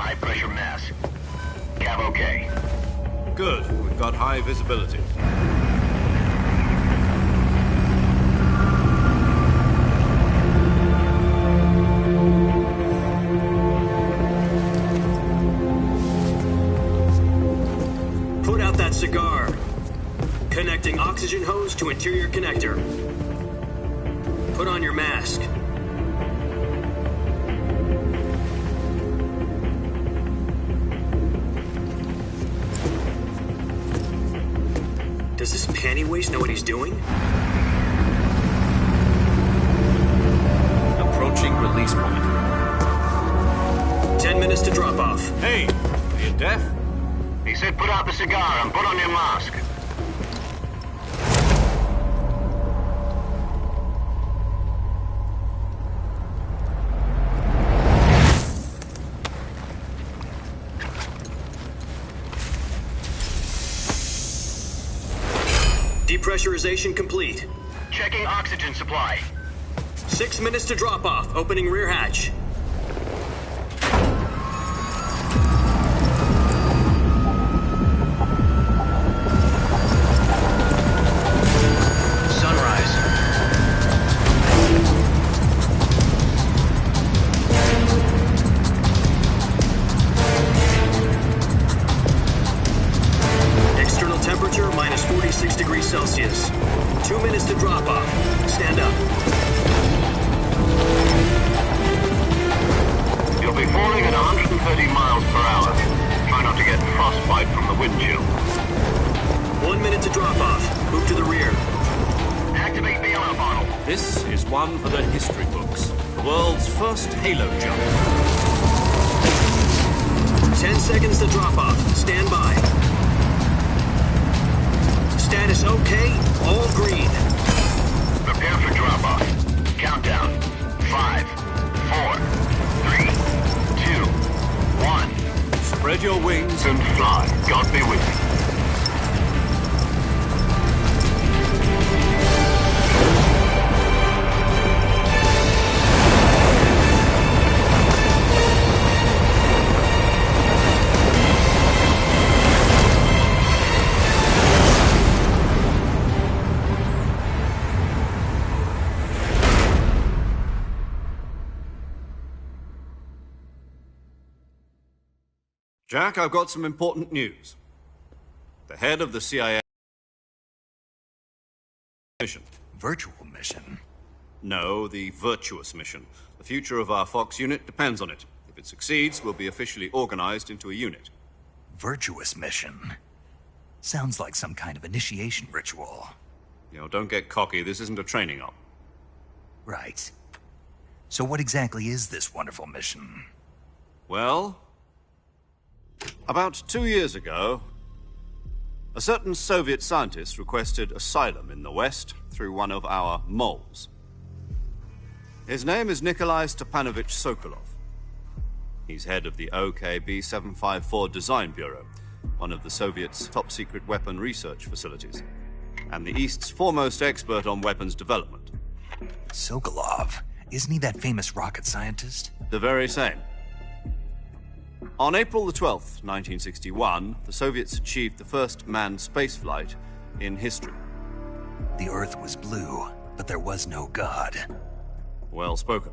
high-pressure mask. Cav okay. Good. We've got high visibility. Put out that cigar. Connecting oxygen hose to interior connector. Put on your mask. Does this panty waste know what he's doing? Approaching release point. 10 minutes to drop off. Hey, are you deaf? He said put out the cigar and put on your mask. Depressurization complete. Checking oxygen supply. 6 minutes to drop off. Opening rear hatch. Sunrise. External temperature minus 46 degrees Celsius. 2 minutes to drop off. Stand up. You'll be falling at 130 miles per hour. Try not to get frostbite from the wind chill. 1 minute to drop off. Move to the rear. Activate the alarm bottle. This is one for the history books. The world's first halo jump. 10 seconds to drop off. Stand by. Status okay. All green. Prepare for drop-off. Countdown. 5, 4, 3, 2, 1. Spread your wings And fly. God be with you. Jack, I've got some important news. The head of the CIA mission. Virtual mission? No, the virtuous mission. The future of our Fox unit depends on it. If it succeeds, we'll be officially organized into a unit. Virtuous mission? Sounds like some kind of initiation ritual. You know, don't get cocky. This isn't a training op. Right. So what exactly is this wonderful mission? Well, about 2 years ago, a certain Soviet scientist requested asylum in the West through one of our moles. His name is Nikolai Stepanovich Sokolov. He's head of the OKB 754 Design Bureau, one of the Soviets' top-secret weapon research facilities, and the East's foremost expert on weapons development. Sokolov? Isn't he that famous rocket scientist? The very same. On April the 12th, 1961, the Soviets achieved the first manned spaceflight in history. The Earth was blue, but there was no God. Well spoken.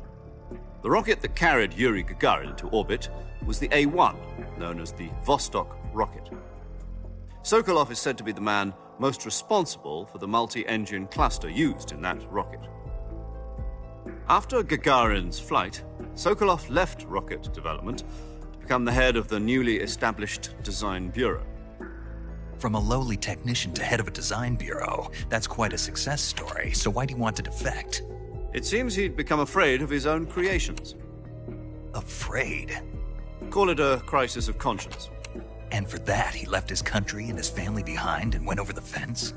The rocket that carried Yuri Gagarin to orbit was the A-1, known as the Vostok rocket. Sokolov is said to be the man most responsible for the multi-engine cluster used in that rocket. After Gagarin's flight, Sokolov left rocket development to become the head of the newly established Design Bureau. From a lowly technician to head of a design bureau, that's quite a success story, so why do you want to defect? It seems he'd become afraid of his own creations. Afraid? Call it a crisis of conscience. And for that, he left his country and his family behind and went over the fence?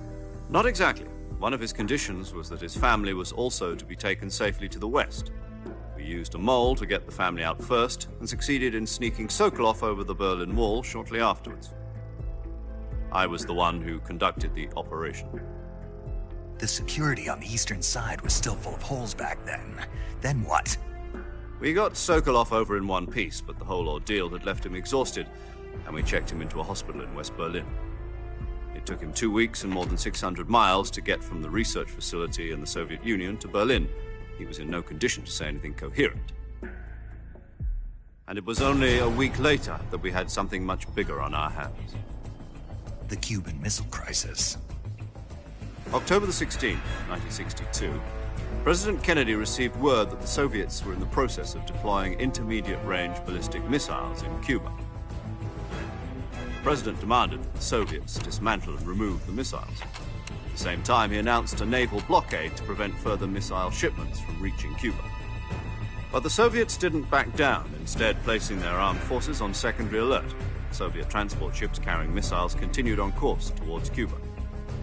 Not exactly. One of his conditions was that his family was also to be taken safely to the West. We used a mole to get the family out first and succeeded in sneaking Sokolov over the Berlin Wall shortly afterwards. I was the one who conducted the operation. The security on the eastern side was still full of holes back then. Then what? We got Sokolov over in one piece, but the whole ordeal had left him exhausted, and we checked him into a hospital in West Berlin. It took him 2 weeks and more than 600 miles to get from the research facility in the Soviet Union to Berlin. He was in no condition to say anything coherent. And it was only a week later that we had something much bigger on our hands. The Cuban Missile Crisis. October the 16th, 1962, President Kennedy received word that the Soviets were in the process of deploying intermediate-range ballistic missiles in Cuba. The President demanded that the Soviets dismantle and remove the missiles. At the same time, he announced a naval blockade to prevent further missile shipments from reaching Cuba. But the Soviets didn't back down, instead placing their armed forces on secondary alert. Soviet transport ships carrying missiles continued on course towards Cuba.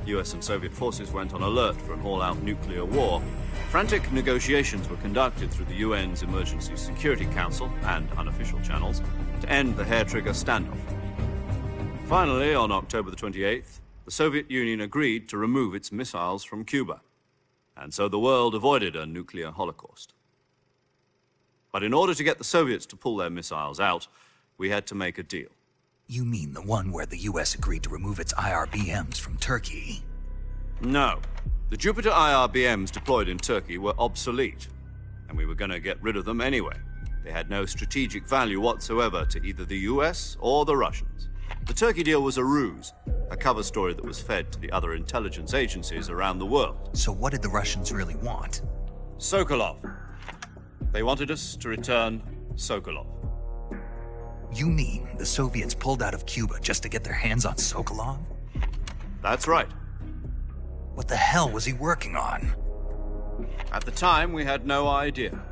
US and Soviet forces went on alert for an all-out nuclear war. Frantic negotiations were conducted through the UN's Emergency Security Council and unofficial channels to end the hair-trigger standoff. Finally, on October the 28th, the Soviet Union agreed to remove its missiles from Cuba. And so the world avoided a nuclear holocaust. But in order to get the Soviets to pull their missiles out, we had to make a deal. You mean the one where the US agreed to remove its IRBMs from Turkey? No. The Jupiter IRBMs deployed in Turkey were obsolete, and we were going to get rid of them anyway. They had no strategic value whatsoever to either the US or the Russians. The Turkey deal was a ruse, a cover story that was fed to the other intelligence agencies around the world. So what did the Russians really want? Sokolov. They wanted us to return Sokolov. You mean the Soviets pulled out of Cuba just to get their hands on Sokolov? That's right. What the hell was he working on? At the time, we had no idea.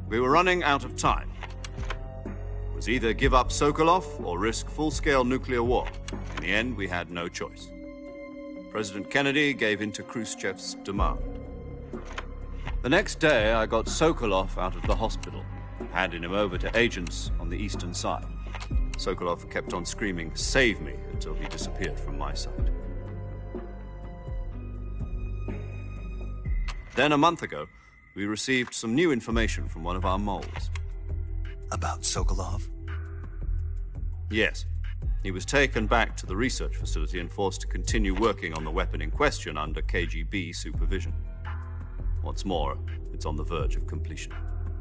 We were running out of time. It was either give up Sokolov or risk full-scale nuclear war. In the end, we had no choice. President Kennedy gave in to Khrushchev's demand. The next day, I got Sokolov out of the hospital, handing him over to agents on the eastern side. Sokolov kept on screaming, "Save me," until he disappeared from my sight. Then, a month ago, we received some new information from one of our moles. About Sokolov? Yes. He was taken back to the research facility and forced to continue working on the weapon in question under KGB supervision. What's more, it's on the verge of completion.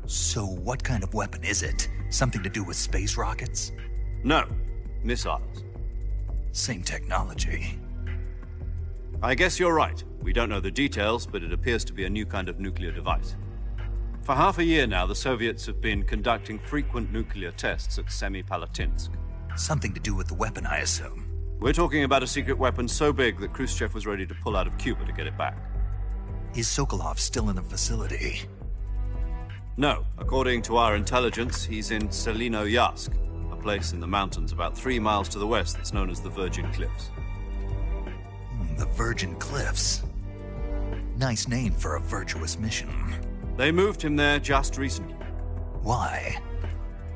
So what kind of weapon is it? Something to do with space rockets? No, missiles. Same technology. I guess you're right. We don't know the details, but it appears to be a new kind of nuclear device. For half a year now, the Soviets have been conducting frequent nuclear tests at Semipalatinsk. Something to do with the weapon, I assume. We're talking about a secret weapon so big that Khrushchev was ready to pull out of Cuba to get it back. Is Sokolov still in the facility? No. According to our intelligence, he's in Selino-Yarsk, a place in the mountains about 3 miles to the west that's known as the Virgin Cliffs. The Virgin Cliffs. Nice name for a virtuous mission. They moved him there just recently. Why?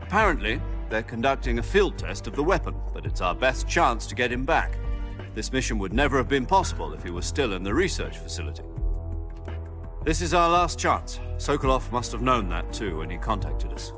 Apparently, they're conducting a field test of the weapon, but it's our best chance to get him back. This mission would never have been possible if he was still in the research facility. This is our last chance. Sokolov must have known that too when he contacted us.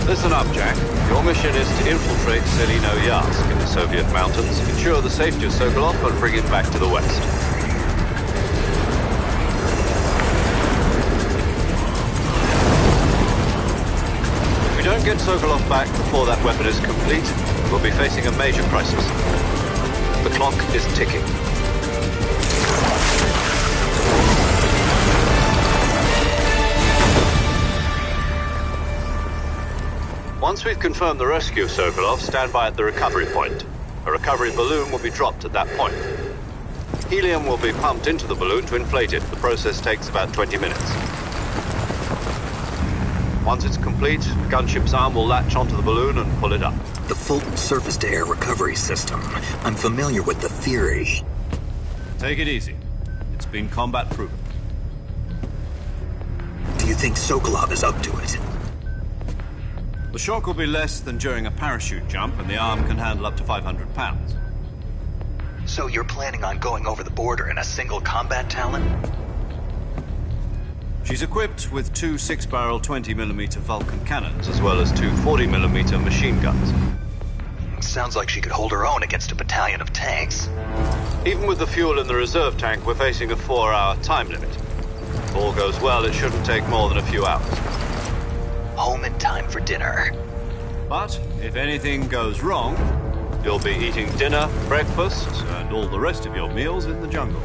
Listen up, Jack. Your mission is to infiltrate Selino-Yarsk in the Soviet mountains, ensure the safety of Sokolov, and bring him back to the west. If we don't get Sokolov back before that weapon is complete, we'll be facing a major crisis. The clock is ticking. Once we've confirmed the rescue of Sokolov, stand by at the recovery point. A recovery balloon will be dropped at that point. Helium will be pumped into the balloon to inflate it. The process takes about 20 minutes. Once it's complete, the gunship's arm will latch onto the balloon and pull it up. The Fulton surface-to-air recovery system. I'm familiar with the theory. Take it easy. It's been combat-proven. Do you think Sokolov is up to it? The shock will be less than during a parachute jump, and the arm can handle up to 500 pounds. So you're planning on going over the border in a single combat Talon? She's equipped with two 6-barrel 20mm Vulcan cannons, as well as two 40mm machine guns. Sounds like she could hold her own against a battalion of tanks. Even with the fuel in the reserve tank, we're facing a 4-hour time limit. If all goes well, it shouldn't take more than a few hours. Home in time for dinner. But if anything goes wrong, you'll be eating dinner, breakfast, and all the rest of your meals in the jungle.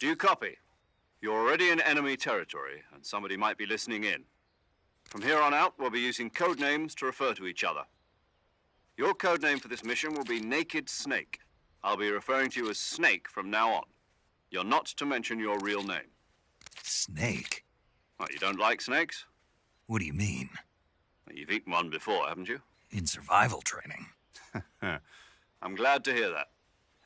Do you copy? You're already in enemy territory, and somebody might be listening in. From here on out, we'll be using code names to refer to each other. Your code name for this mission will be Naked Snake. I'll be referring to you as Snake from now on. You're not to mention your real name. Snake? What, you don't like snakes? What do you mean? Well, you've eaten one before, haven't you? In survival training. I'm glad to hear that.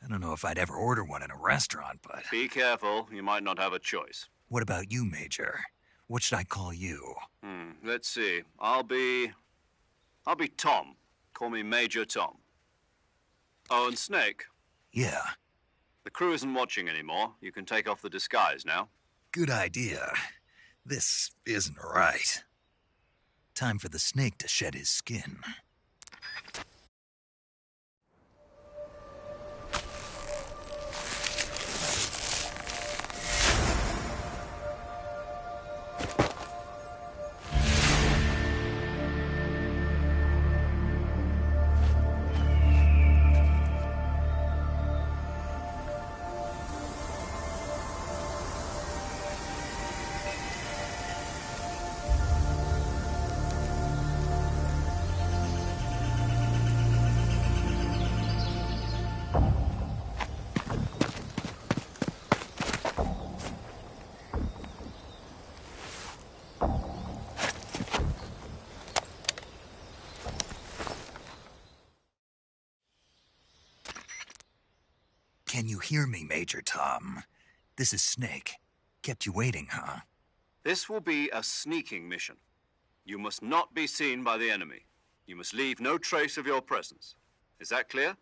I don't know if I'd ever order one in a restaurant, but... Be careful, you might not have a choice. What about you, Major? What should I call you? Let's see. I'll be Tom. Call me Major Tom. Oh, and Snake. Yeah. The crew isn't watching anymore. You can take off the disguise now. Good idea. This isn't right. Time for the snake to shed his skin. Can you hear me, Major Tom? This is Snake. Kept you waiting, huh? This will be a sneaking mission. You must not be seen by the enemy. You must leave no trace of your presence. Is that clear?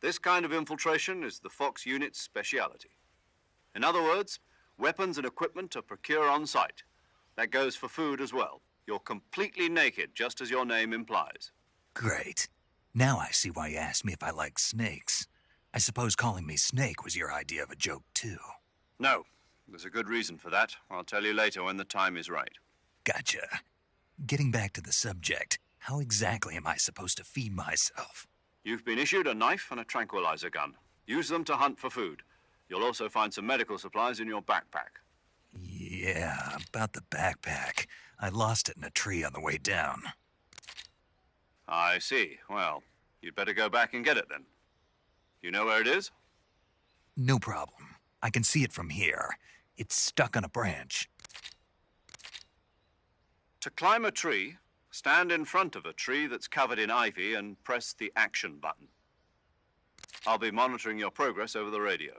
This kind of infiltration is the Fox unit's speciality. In other words, weapons and equipment are procured on site. That goes for food as well. You're completely naked, just as your name implies. Great. Now I see why you asked me if I like snakes. I suppose calling me Snake was your idea of a joke, too. No, there's a good reason for that. I'll tell you later when the time is right. Gotcha. Getting back to the subject, how exactly am I supposed to feed myself? You've been issued a knife and a tranquilizer gun. Use them to hunt for food. You'll also find some medical supplies in your backpack. Yeah, about the backpack. I lost it in a tree on the way down. I see. Well, you'd better go back and get it then. You know where it is? No problem. I can see it from here. It's stuck on a branch. To climb a tree, stand in front of a tree that's covered in ivy and press the action button. I'll be monitoring your progress over the radio.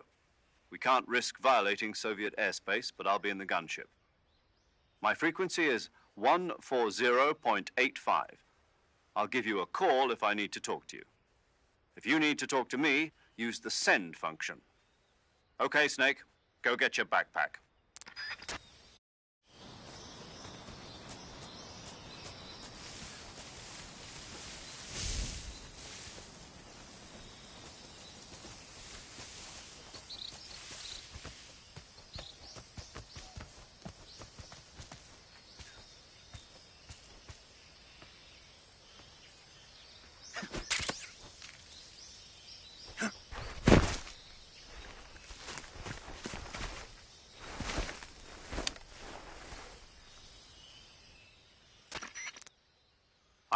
We can't risk violating Soviet airspace, but I'll be in the gunship. My frequency is 140.85. I'll give you a call if I need to talk to you. If you need to talk to me, use the send function. Okay, Snake, go get your backpack.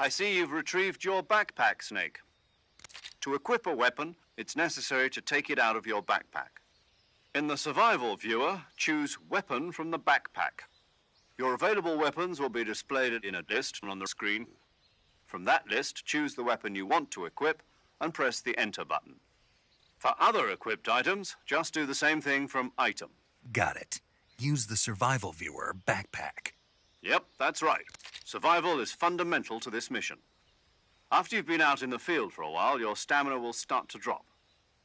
I see you've retrieved your backpack, Snake. To equip a weapon, it's necessary to take it out of your backpack. In the survival viewer, choose Weapon from the backpack. Your available weapons will be displayed in a list on the screen. From that list, choose the weapon you want to equip and press the Enter button. For other equipped items, just do the same thing from Item. Got it. Use the survival viewer backpack. Yep, that's right. Survival is fundamental to this mission. After you've been out in the field for a while, your stamina will start to drop.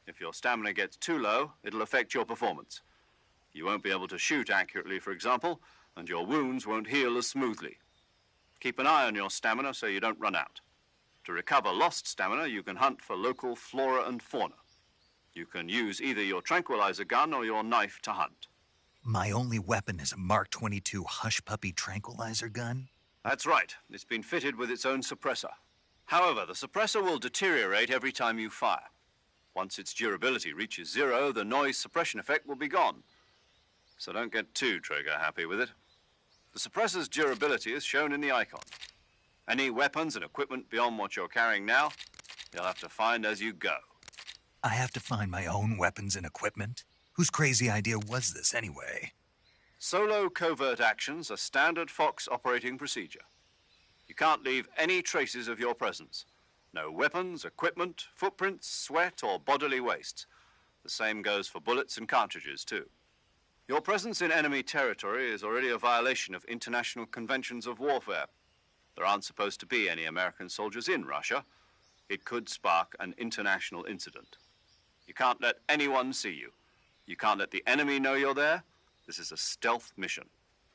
If your stamina gets too low, it'll affect your performance. You won't be able to shoot accurately, for example, and your wounds won't heal as smoothly. Keep an eye on your stamina so you don't run out. To recover lost stamina, you can hunt for local flora and fauna. You can use either your tranquilizer gun or your knife to hunt. My only weapon is a Mark 22 Hush Puppy tranquilizer gun? That's right. It's been fitted with its own suppressor. However, the suppressor will deteriorate every time you fire. Once its durability reaches 0, the noise suppression effect will be gone. So don't get too trigger-happy with it. The suppressor's durability is shown in the icon. Any weapons and equipment beyond what you're carrying now, you'll have to find as you go. I have to find my own weapons and equipment? Whose crazy idea was this, anyway? Solo covert actions are standard Fox operating procedure. You can't leave any traces of your presence. No weapons, equipment, footprints, sweat, or bodily waste. The same goes for bullets and cartridges, too. Your presence in enemy territory is already a violation of international conventions of warfare. There aren't supposed to be any American soldiers in Russia. It could spark an international incident. You can't let anyone see you. You can't let the enemy know you're there. This is a stealth mission.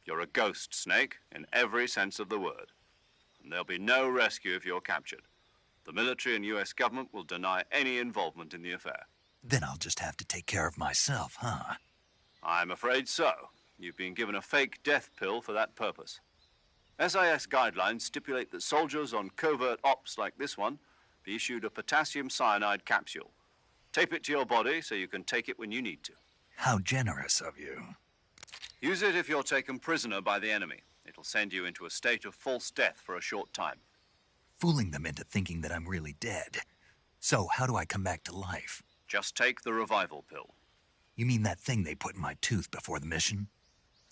You're a ghost, Snake, in every sense of the word. And there'll be no rescue if you're captured. The military and U.S. government will deny any involvement in the affair. Then I'll just have to take care of myself, huh? I'm afraid so. You've been given a fake death pill for that purpose. SIS guidelines stipulate that soldiers on covert ops like this one be issued a potassium cyanide capsule. Tape it to your body so you can take it when you need to. How generous of you. Use it if you're taken prisoner by the enemy. It'll send you into a state of false death for a short time. Fooling them into thinking that I'm really dead. So, how do I come back to life? Just take the revival pill. You mean that thing they put in my tooth before the mission?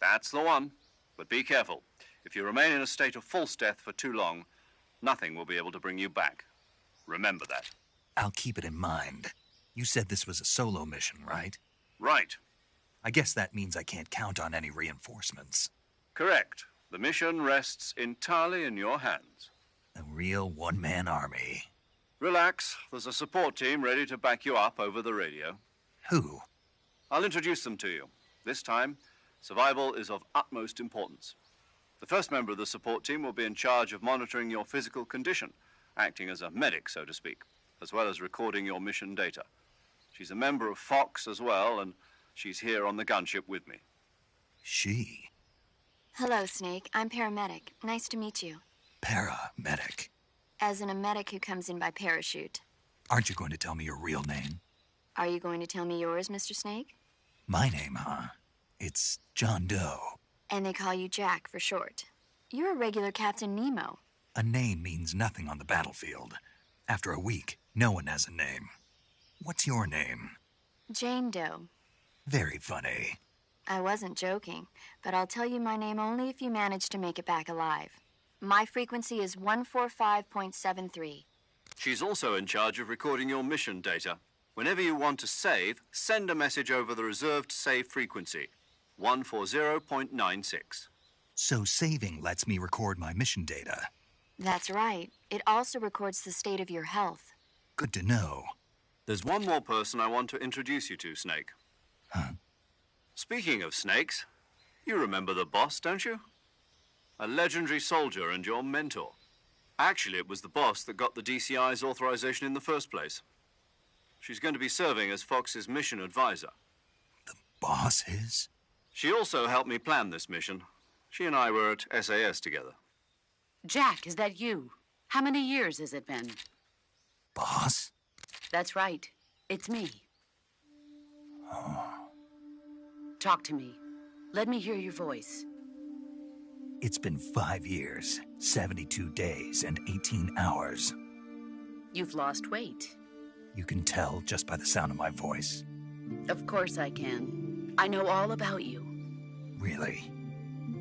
That's the one. But be careful. If you remain in a state of false death for too long, nothing will be able to bring you back. Remember that. I'll keep it in mind. You said this was a solo mission, right? Right. I guess that means I can't count on any reinforcements. Correct. The mission rests entirely in your hands. A real one-man army. Relax. There's a support team ready to back you up over the radio. Who? I'll introduce them to you. This time, survival is of utmost importance. The first member of the support team will be in charge of monitoring your physical condition, acting as a medic, so to speak, as well as recording your mission data. She's a member of Fox as well, and she's here on the gunship with me. She? Hello, Snake. I'm paramedic. Nice to meet you. Paramedic. As in a medic who comes in by parachute. Aren't you going to tell me your real name? Are you going to tell me yours, Mr. Snake? My name, huh? It's John Doe. And they call you Jack for short. You're a regular Captain Nemo. A name means nothing on the battlefield. After a week, no one has a name. What's your name? Jane Doe. Very funny. I wasn't joking, but I'll tell you my name only if you manage to make it back alive. My frequency is 145.73. She's also in charge of recording your mission data. Whenever you want to save, send a message over the reserved save frequency, 140.96. So saving lets me record my mission data. That's right. It also records the state of your health. Good to know. There's one more person I want to introduce you to, Snake. Huh? Speaking of snakes, you remember the boss, don't you? A legendary soldier and your mentor. Actually, it was the boss that got the DCI's authorization in the first place. She's going to be serving as Fox's mission advisor. The boss is? She also helped me plan this mission. She and I were at SAS together. Jack, is that you? How many years has it been? Boss? That's right. It's me. Talk to me. Let me hear your voice. It's been 5 years, 72 days, and 18 hours. You've lost weight. You can tell just by the sound of my voice. Of course I can. I know all about you. Really?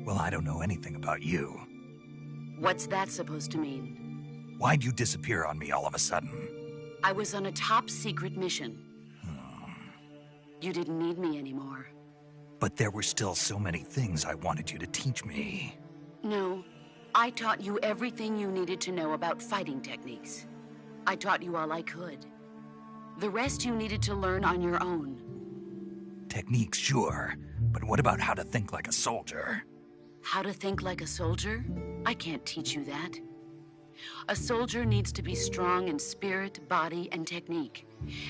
Well, I don't know anything about you. What's that supposed to mean? Why'd you disappear on me all of a sudden? I was on a top-secret mission. You didn't need me anymore. But there were still so many things I wanted you to teach me. No, I taught you everything you needed to know about fighting techniques. I taught you all I could. The rest you needed to learn on your own. Techniques, sure. But what about how to think like a soldier? How to think like a soldier? I can't teach you that. A soldier needs to be strong in spirit, body, and technique.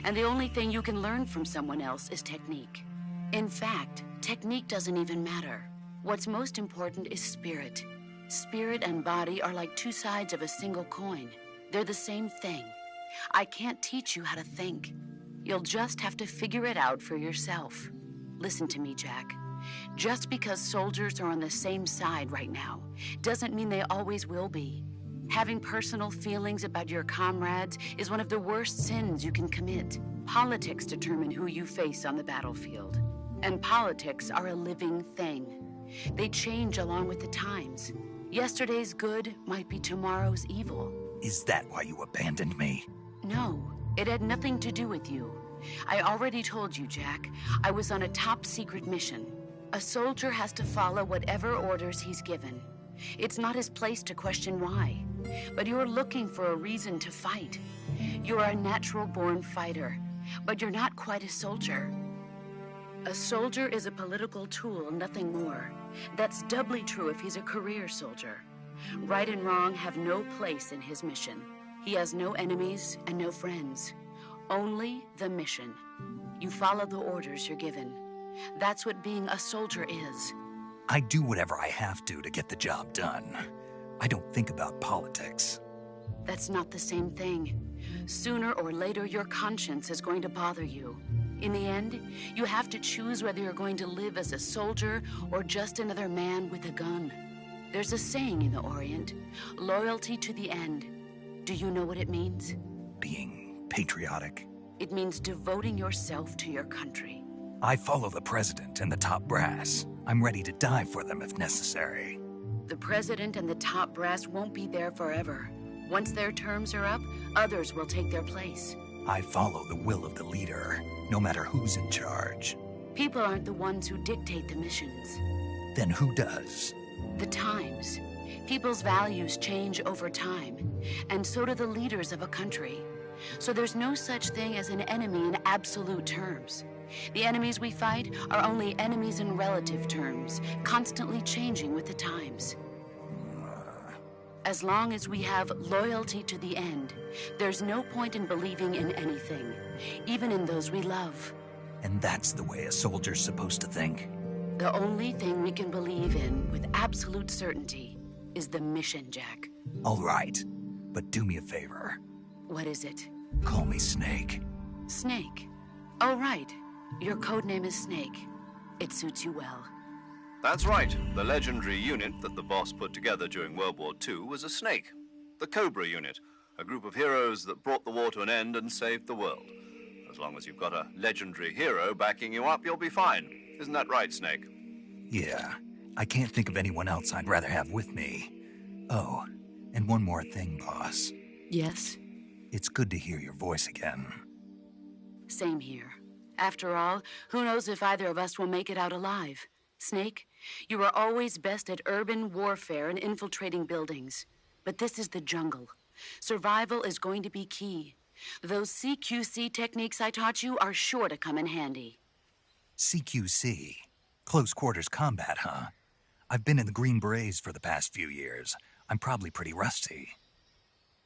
And the only thing you can learn from someone else is technique. In fact, technique doesn't even matter. What's most important is spirit. Spirit and body are like two sides of a single coin. They're the same thing. I can't teach you how to think. You'll just have to figure it out for yourself. Listen to me, Jack. Just because soldiers are on the same side right now doesn't mean they always will be. Having personal feelings about your comrades is one of the worst sins you can commit. Politics determine who you face on the battlefield. And politics are a living thing. They change along with the times. Yesterday's good might be tomorrow's evil. Is that why you abandoned me? No, it had nothing to do with you. I already told you, Jack. I was on a top-secret mission. A soldier has to follow whatever orders he's given. It's not his place to question why. But you're looking for a reason to fight. You're a natural-born fighter, but you're not quite a soldier. A soldier is a political tool, nothing more. That's doubly true if he's a career soldier. Right and wrong have no place in his mission. He has no enemies and no friends. Only the mission. You follow the orders you're given. That's what being a soldier is. I do whatever I have to get the job done. I don't think about politics. That's not the same thing. Sooner or later, your conscience is going to bother you. In the end, you have to choose whether you're going to live as a soldier or just another man with a gun. There's a saying in the Orient, loyalty to the end. Do you know what it means? Being patriotic. It means devoting yourself to your country. I follow the president and the top brass. I'm ready to die for them if necessary. The president and the top brass won't be there forever. Once their terms are up, others will take their place. I follow the will of the leader, no matter who's in charge. People aren't the ones who dictate the missions. Then who does? The times. People's values change over time, and so do the leaders of a country. So there's no such thing as an enemy in absolute terms. The enemies we fight are only enemies in relative terms, constantly changing with the times. As long as we have loyalty to the end, there's no point in believing in anything, even in those we love. And that's the way a soldier's supposed to think. The only thing we can believe in with absolute certainty is the mission, Jack. All right, but do me a favor. What is it? Call me Snake. Snake. Oh, right. Your codename is Snake. It suits you well. That's right. The legendary unit that the boss put together during World War II was a snake. The Cobra unit, a group of heroes that brought the war to an end and saved the world. As long as you've got a legendary hero backing you up, you'll be fine. Isn't that right, Snake? Yeah, I can't think of anyone else I'd rather have with me. Oh, and one more thing, boss. Yes? It's good to hear your voice again. Same here. After all, who knows if either of us will make it out alive? Snake, you are always best at urban warfare and infiltrating buildings. But this is the jungle. Survival is going to be key. Those CQC techniques I taught you are sure to come in handy. CQC? Close quarters combat, huh? I've been in the Green Berets for the past few years. I'm probably pretty rusty.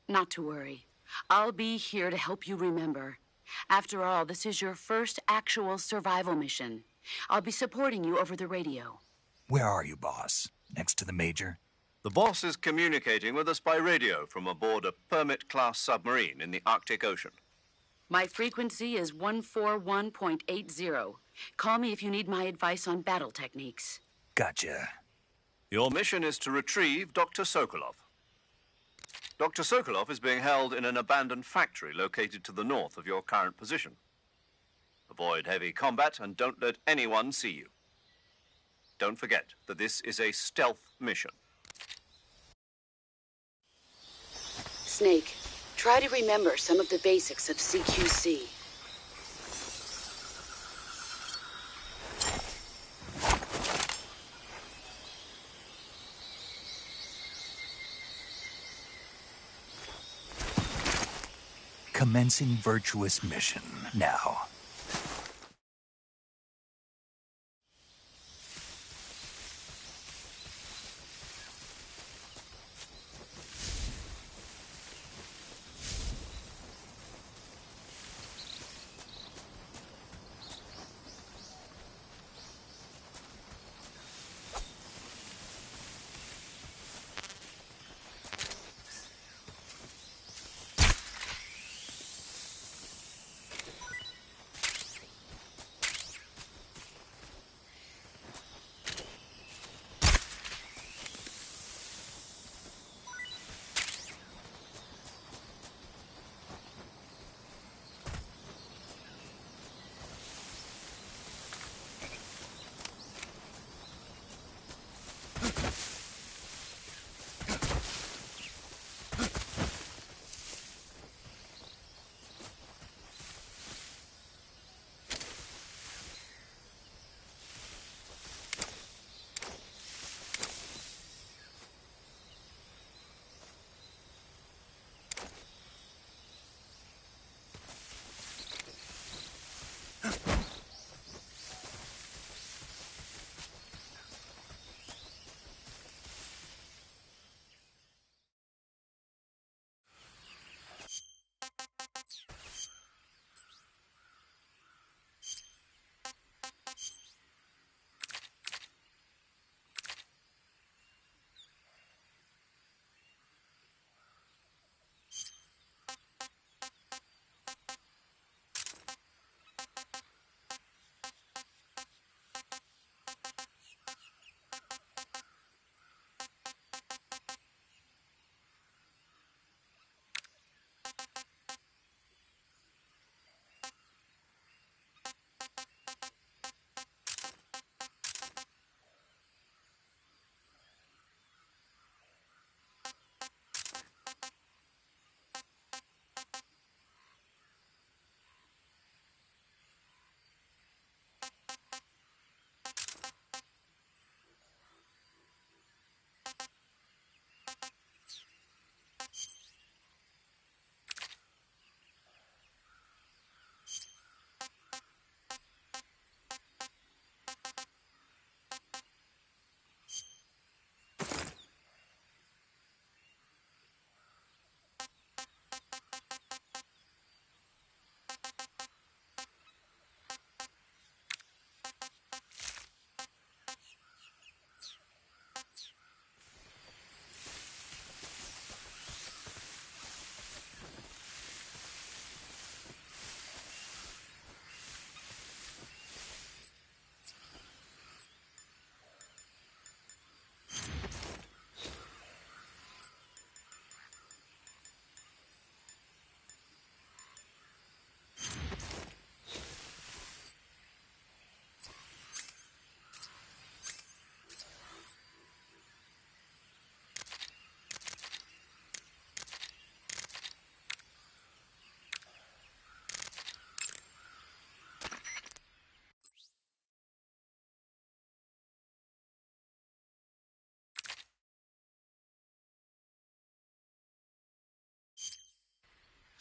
Not to worry. I'll be here to help you remember. After all, this is your first actual survival mission. I'll be supporting you over the radio. Where are you, boss? Next to the Major? The boss is communicating with us by radio from aboard a Permit-class submarine in the Arctic Ocean. My frequency is 141.80. Call me if you need my advice on battle techniques. Gotcha. Your mission is to retrieve Dr. Sokolov. Dr. Sokolov is being held in an abandoned factory located to the north of your current position. Avoid heavy combat and don't let anyone see you. Don't forget that this is a stealth mission. Snake, try to remember some of the basics of CQC. Commencing virtuous mission now.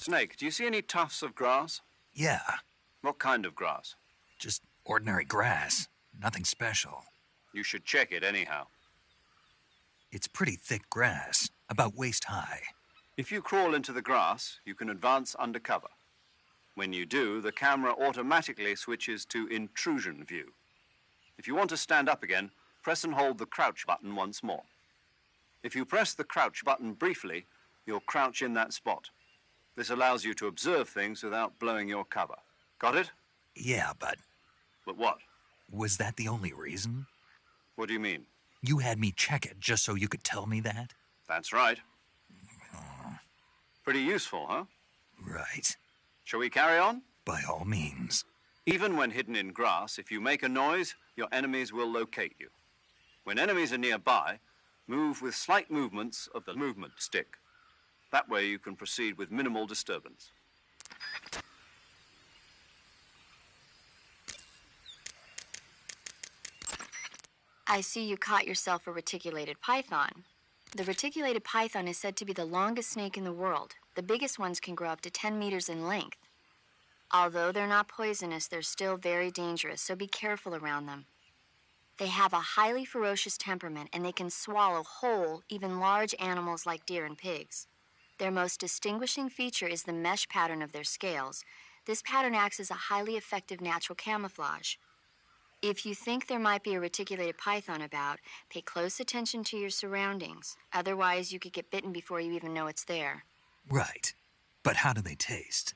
Snake, do you see any tufts of grass? Yeah, What kind of grass? just ordinary grass. Nothing special. You should check it anyhow. It's pretty thick grass, about waist high. If you crawl into the grass, you can advance under cover. When you do, the camera automatically switches to intrusion view. If you want to stand up again, press and hold the crouch button once more. If you press the crouch button briefly, you'll crouch in that spot. This allows you to observe things without blowing your cover. Got it? Yeah, but But what? was that the only reason? What do you mean? You had me check it just so you could tell me that? That's right. Pretty useful, huh? Right. Shall we carry on? By all means. Even when hidden in grass, if you make a noise, your enemies will locate you. When enemies are nearby, move with slight movements of the movement stick. That way you can proceed with minimal disturbance. I see you caught yourself a reticulated python. The reticulated python is said to be the longest snake in the world. The biggest ones can grow up to 10 meters in length. Although they're not poisonous, they're still very dangerous, so be careful around them. They have a highly ferocious temperament, and they can swallow whole, even large animals like deer and pigs. Their most distinguishing feature is the mesh pattern of their scales. This pattern acts as a highly effective natural camouflage. If you think there might be a reticulated python about, pay close attention to your surroundings. Otherwise, you could get bitten before you even know it's there. Right. But how do they taste?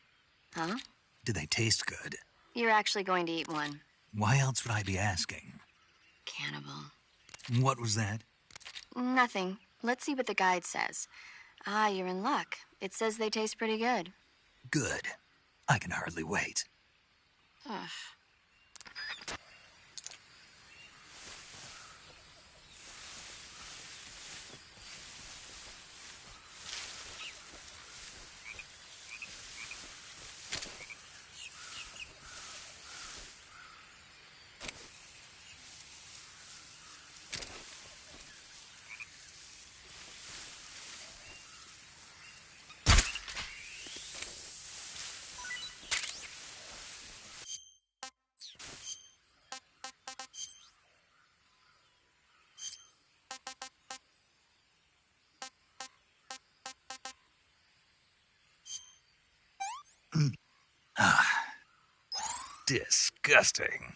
Huh? Do they taste good? You're actually going to eat one. Why else would I be asking? Cannibal. What was that? Nothing. Let's see what the guide says. Ah, you're in luck. It says they taste pretty good. Good. I can hardly wait. Ugh. Disgusting.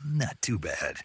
Not too bad.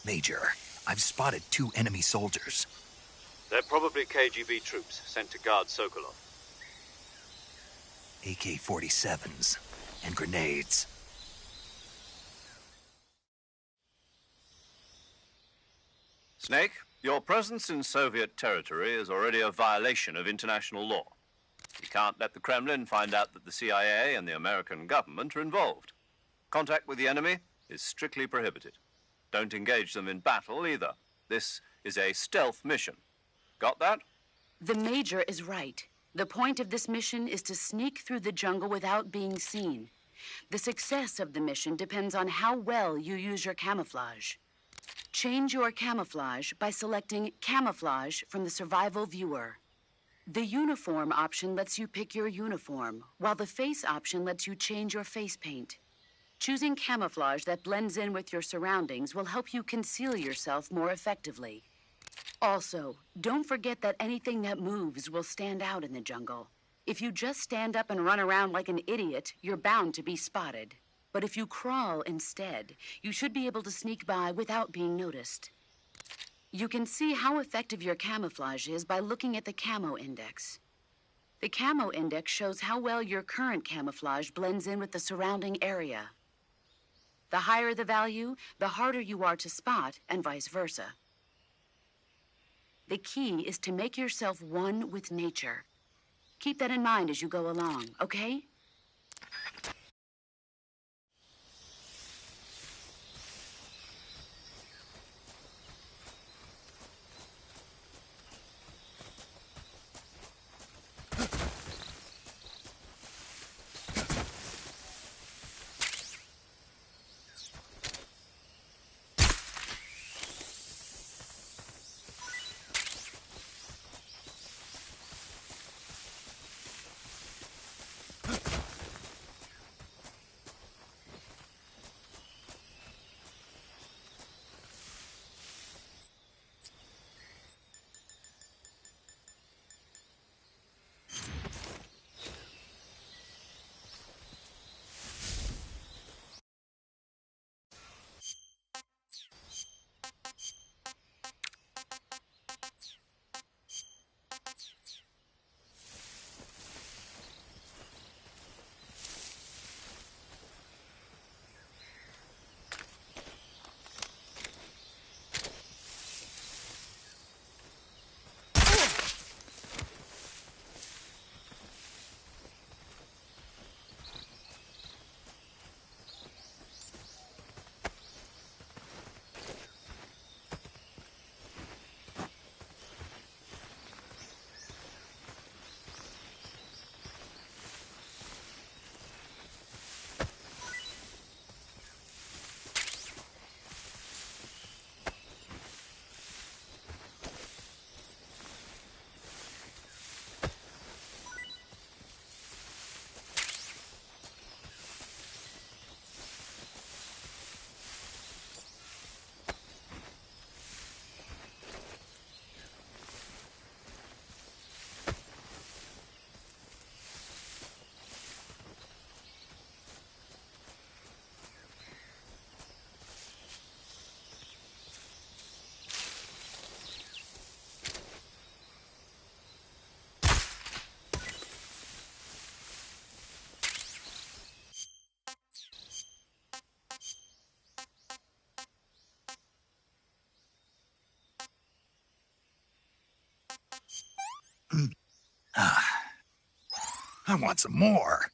Major, I've spotted 2 enemy soldiers. They're probably KGB troops sent to guard Sokolov. AK-47s and grenades. Snake, your presence in Soviet territory is already a violation of international law. You can't let the Kremlin find out that the CIA and the American government are involved. Contact with the enemy is strictly prohibited. Don't engage them in battle either. This is a stealth mission. Got that? The Major is right. The point of this mission is to sneak through the jungle without being seen. The success of the mission depends on how well you use your camouflage. Change your camouflage by selecting Camouflage from the Survival Viewer. The Uniform option lets you pick your uniform, while the Face option lets you change your face paint. Choosing camouflage that blends in with your surroundings will help you conceal yourself more effectively. Also, don't forget that anything that moves will stand out in the jungle. If you just stand up and run around like an idiot, you're bound to be spotted. But if you crawl instead, you should be able to sneak by without being noticed. You can see how effective your camouflage is by looking at the Camo Index. The Camo Index shows how well your current camouflage blends in with the surrounding area. The higher the value, the harder you are to spot, and vice versa. The key is to make yourself one with nature. Keep that in mind as you go along, okay? I want some more.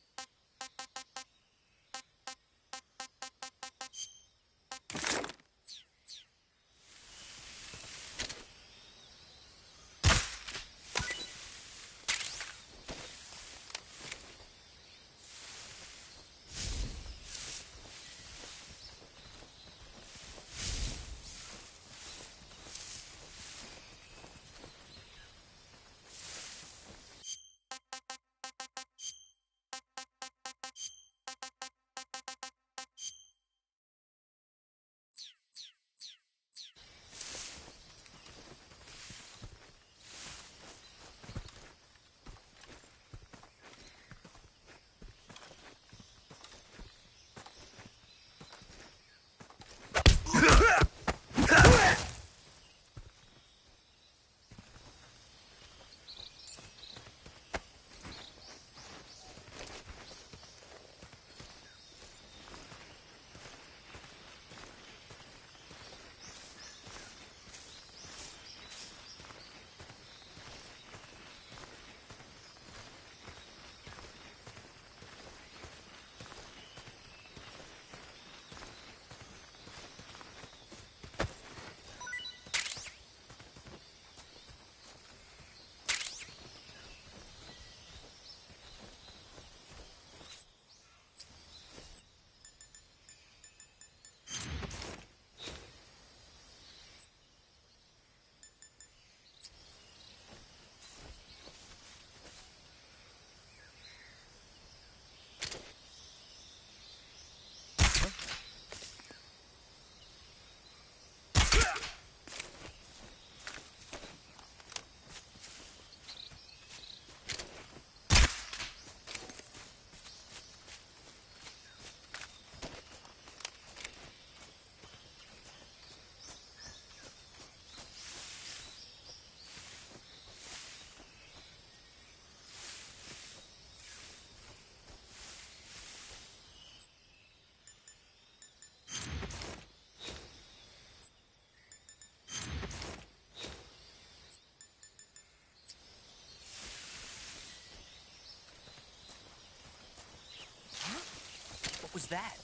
What was that?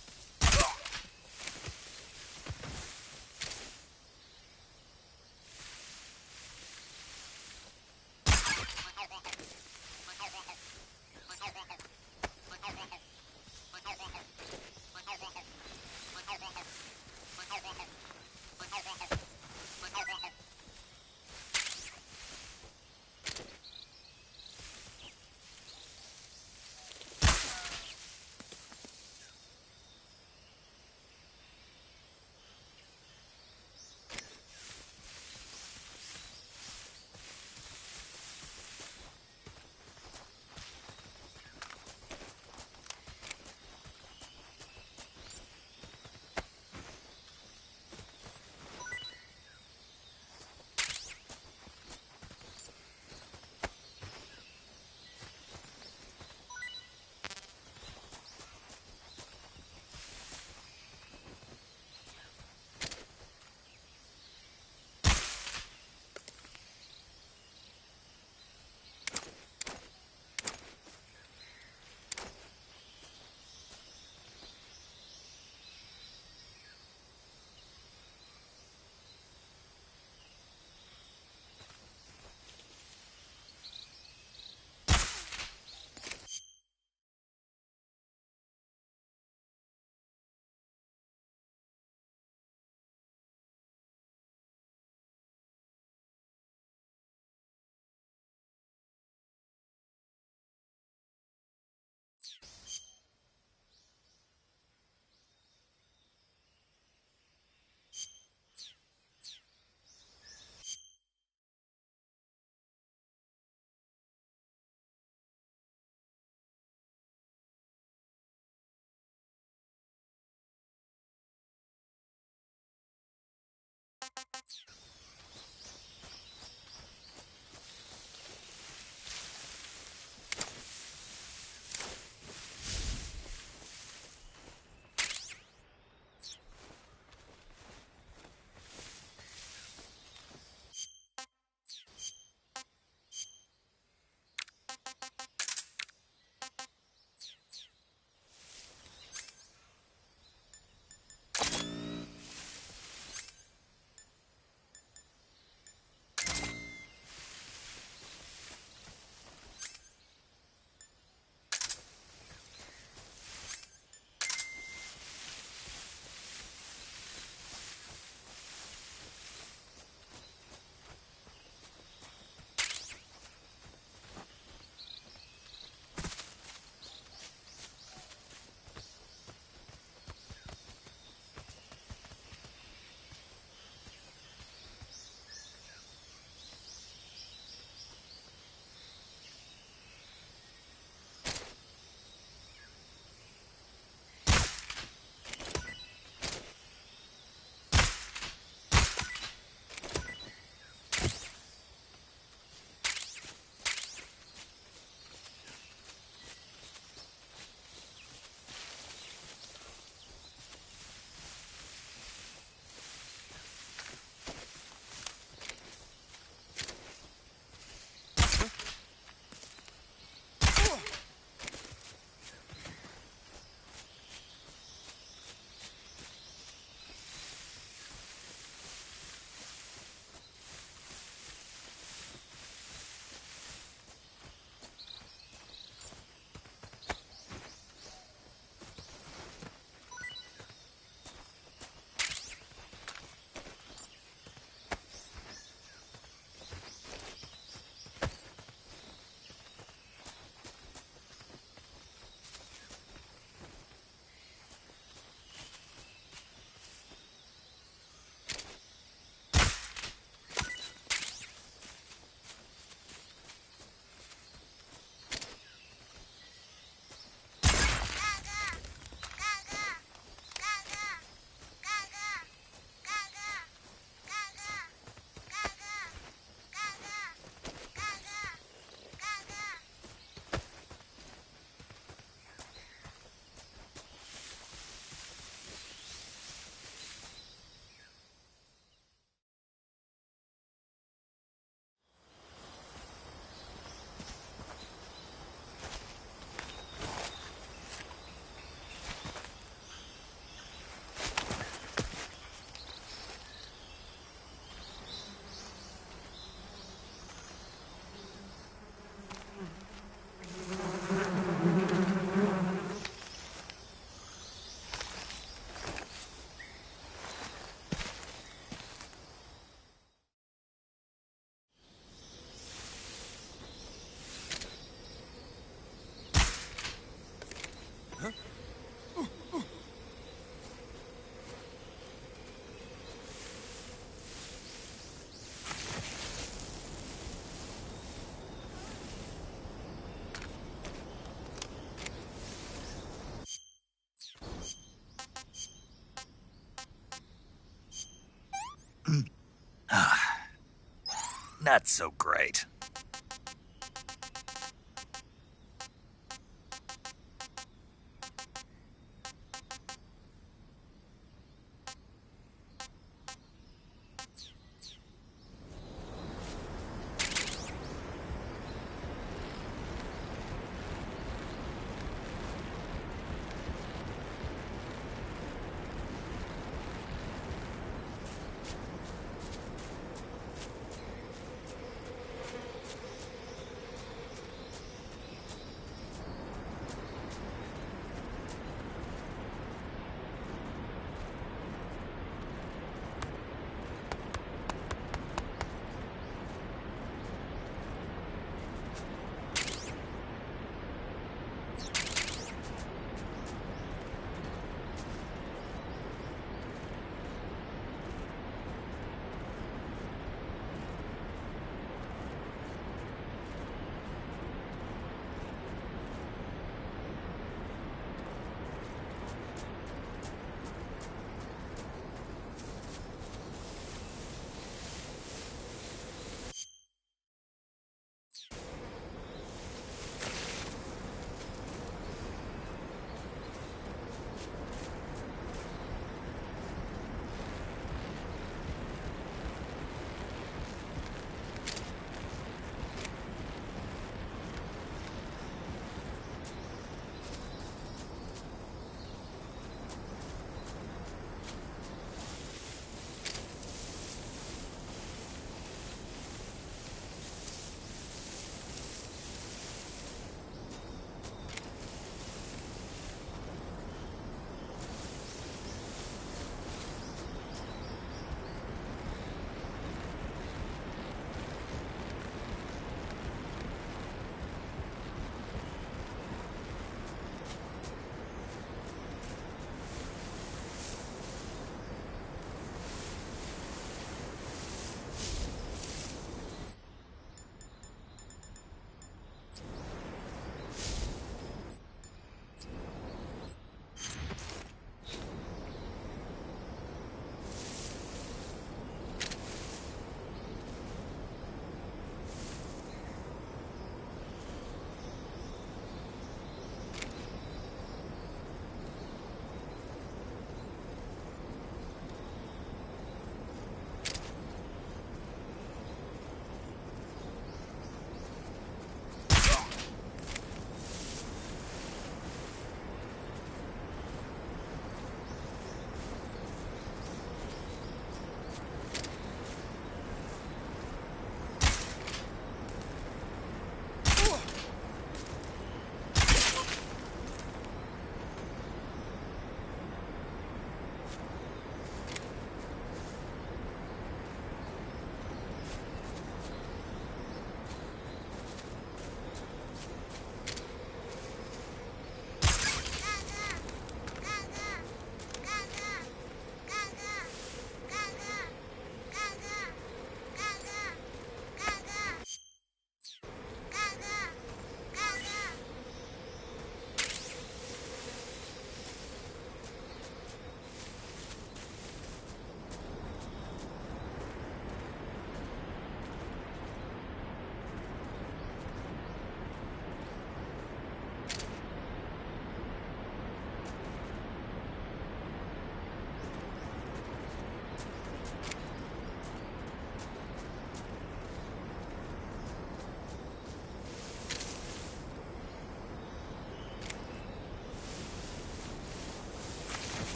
Not so great.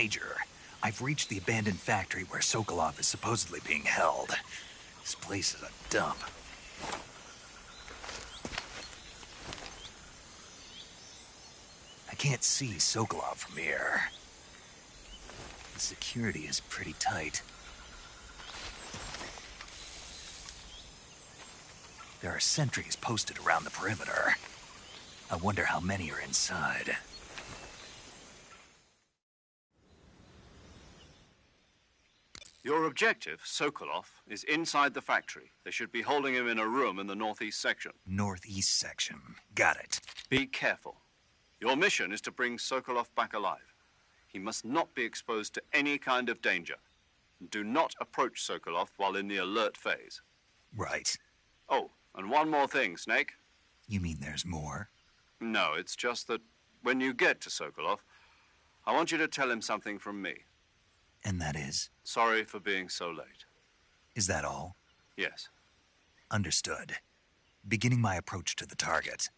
Major, I've reached the abandoned factory where Sokolov is supposedly being held. This place is a dump. I can't see Sokolov from here. The security is pretty tight. There are sentries posted around the perimeter. I wonder how many are inside. Your objective, Sokolov, is inside the factory. They should be holding him in a room in the northeast section. Northeast section. Got it. Be careful. Your mission is to bring Sokolov back alive. He must not be exposed to any kind of danger. Do not approach Sokolov while in the alert phase. Right. Oh, and one more thing, Snake. You mean there's more? No, it's just that when you get to Sokolov, I want you to tell him something from me. And that is? Sorry for being so late. Is that all? Yes. Understood. Beginning my approach to the target.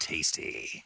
Tasty.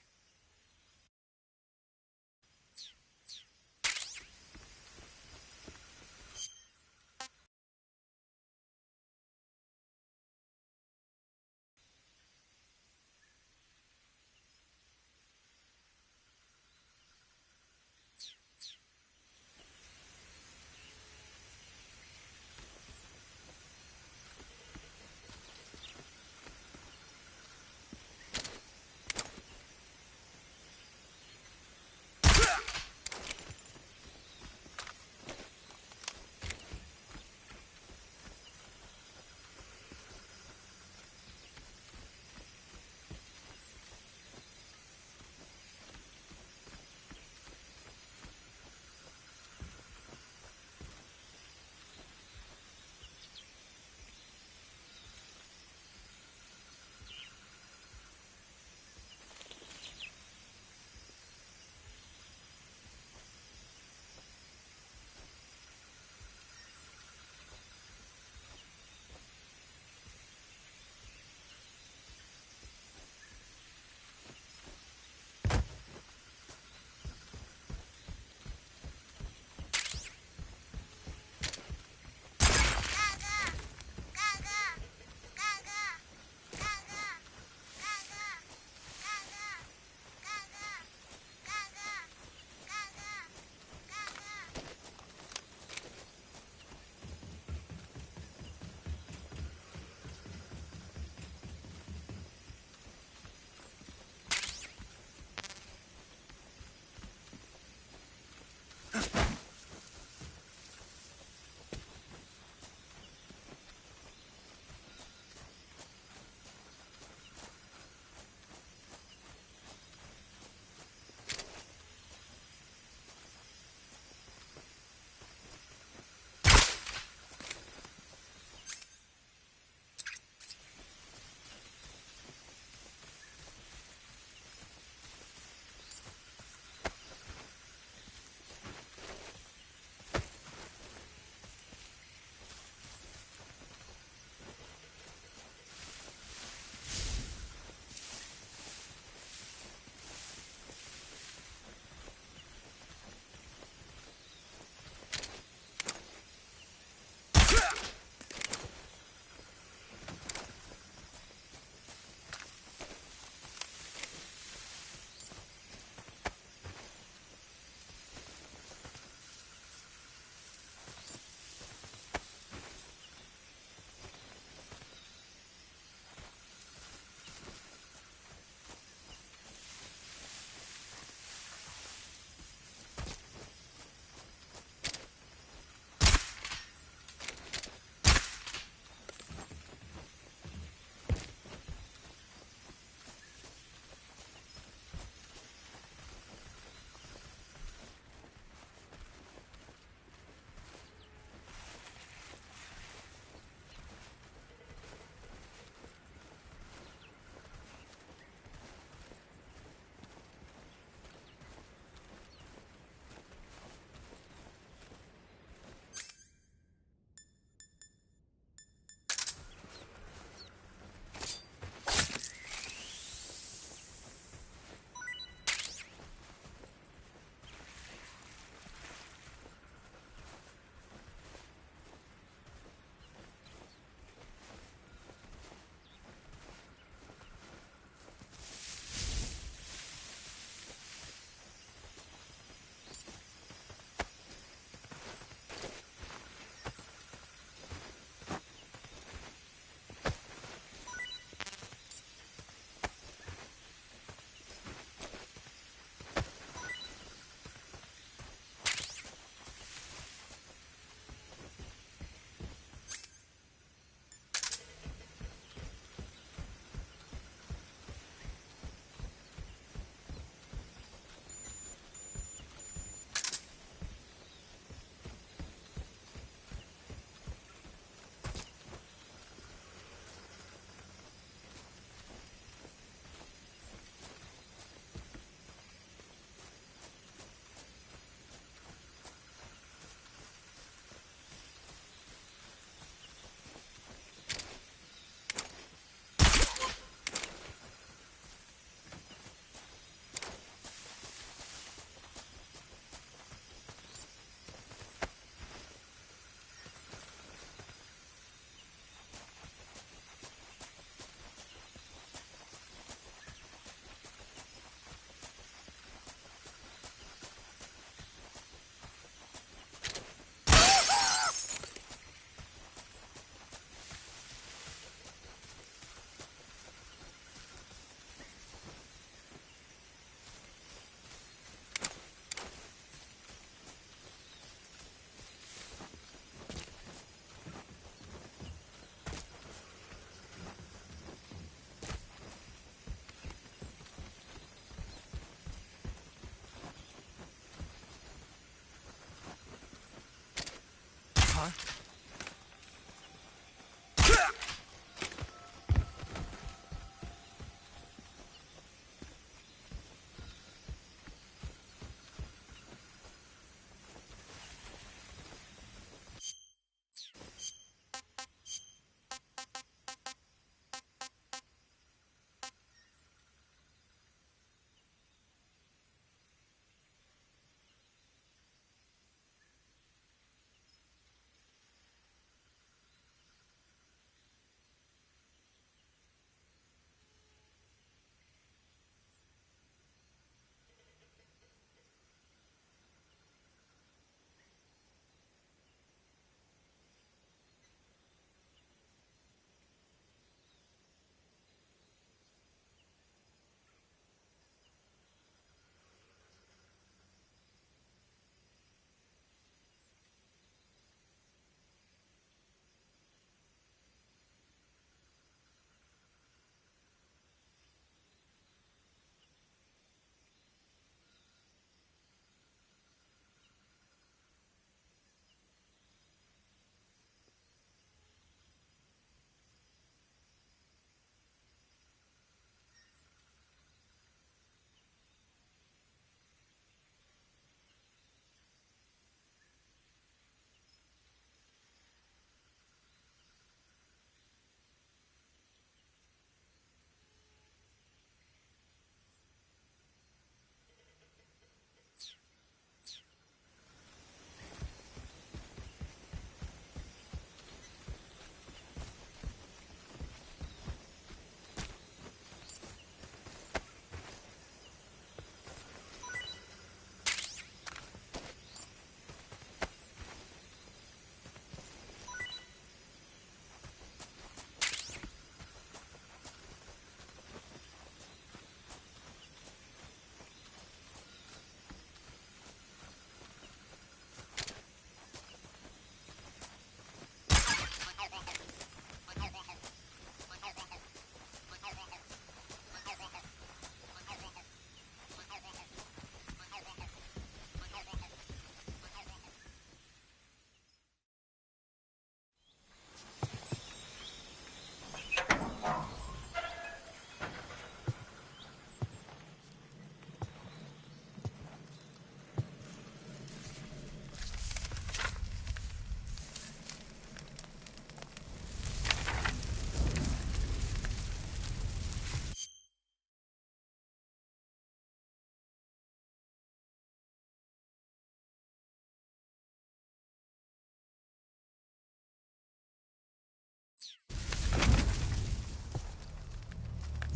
Huh?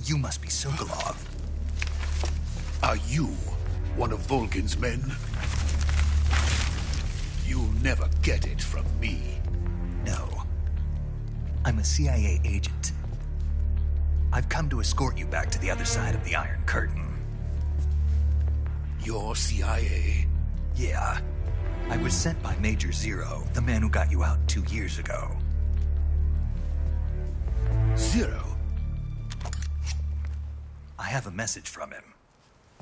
You must be Sokolov. Are you one of Volgin's men? You'll never get it from me. No. I'm a CIA agent. I've come to escort you back to the other side of the Iron Curtain. You're CIA? Yeah. I was sent by Major Zero, the man who got you out 2 years ago. Zero? I have a message from him.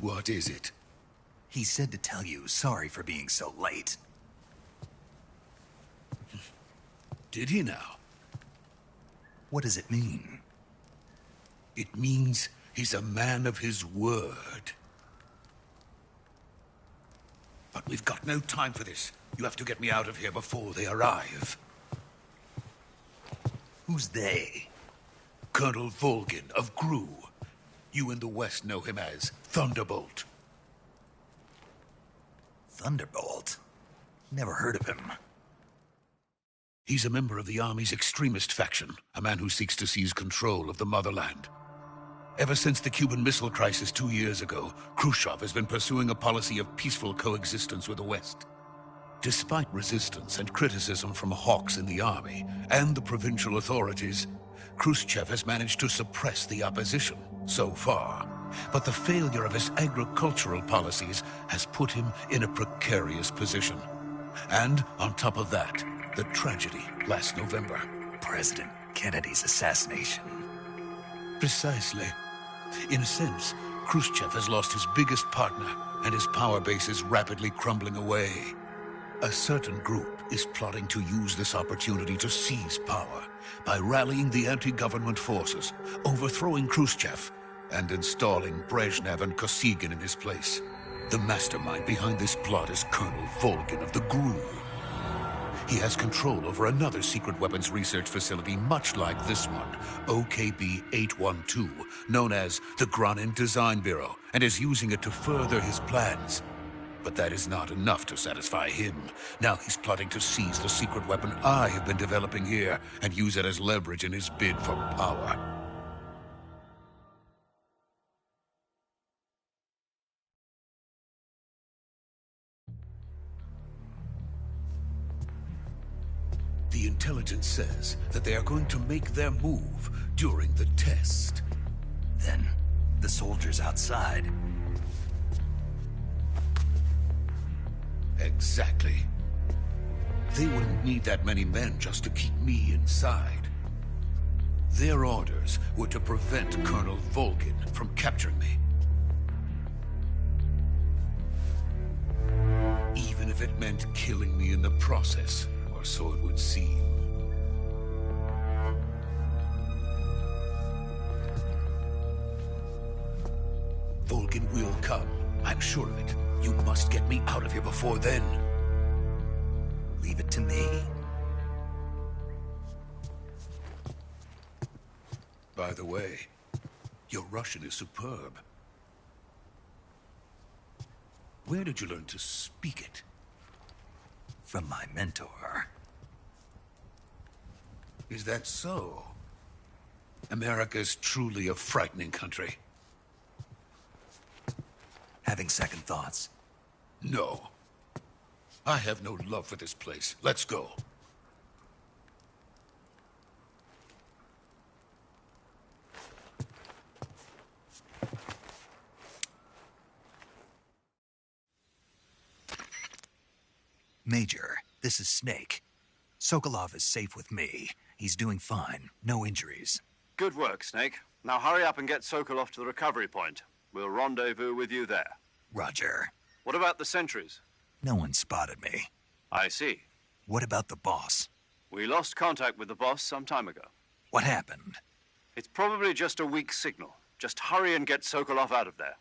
What is it? He said to tell you sorry for being so late. Did he now? What does it mean? It means he's a man of his word. But we've got no time for this. You have to get me out of here before they arrive. Who's they? Colonel Volgin of GRU. You in the West know him as Thunderbolt. Thunderbolt? Never heard of him. He's a member of the Army's extremist faction, a man who seeks to seize control of the motherland. Ever since the Cuban Missile Crisis 2 years ago, Khrushchev has been pursuing a policy of peaceful coexistence with the West. Despite resistance and criticism from hawks in the army and the provincial authorities, Khrushchev has managed to suppress the opposition so far. But the failure of his agricultural policies has put him in a precarious position. And on top of that, the tragedy last November. President Kennedy's assassination. Precisely. In a sense, Khrushchev has lost his biggest partner, and his power base is rapidly crumbling away. A certain group is plotting to use this opportunity to seize power by rallying the anti-government forces, overthrowing Khrushchev, and installing Brezhnev and Kosygin in his place. The mastermind behind this plot is Colonel Volgin of the GRU. He has control over another secret weapons research facility much like this one, OKB-812, known as the Granin Design Bureau, and is using it to further his plans. But that is not enough to satisfy him. Now he's plotting to seize the secret weapon I have been developing here and use it as leverage in his bid for power. The intelligence says that they are going to make their move during the test. Then, the soldiers outside. Exactly. They wouldn't need that many men just to keep me inside. Their orders were to prevent Colonel Volgin from capturing me. Even if it meant killing me in the process, or so it would seem. Volgin will come. I'm sure of it. You must get me out of here before then. Leave it to me. By the way, your Russian is superb. Where did you learn to speak it? From my mentor. Is that so? America's truly a frightening country. Having second thoughts? No. I have no love for this place. Let's go. Major, this is Snake. Sokolov is safe with me. He's doing fine. No injuries. Good work, Snake. Now hurry up and get Sokolov to the recovery point. We'll rendezvous with you there. Roger. What about the sentries? No one spotted me. I see. What about the boss? We lost contact with the boss some time ago. What happened? It's probably just a weak signal. Just hurry and get Sokolov out of there.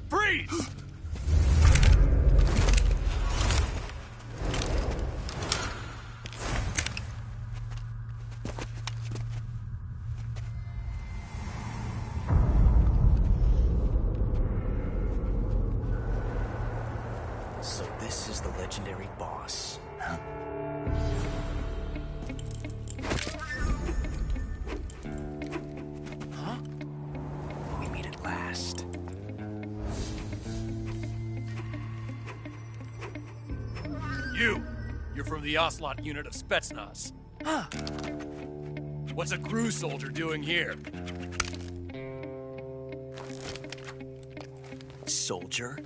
Freeze! So this is the legendary boss. Huh? Huh? We meet at last. You're from the Ocelot unit of Spetsnaz. Huh. What's a GRU soldier doing here? Soldier?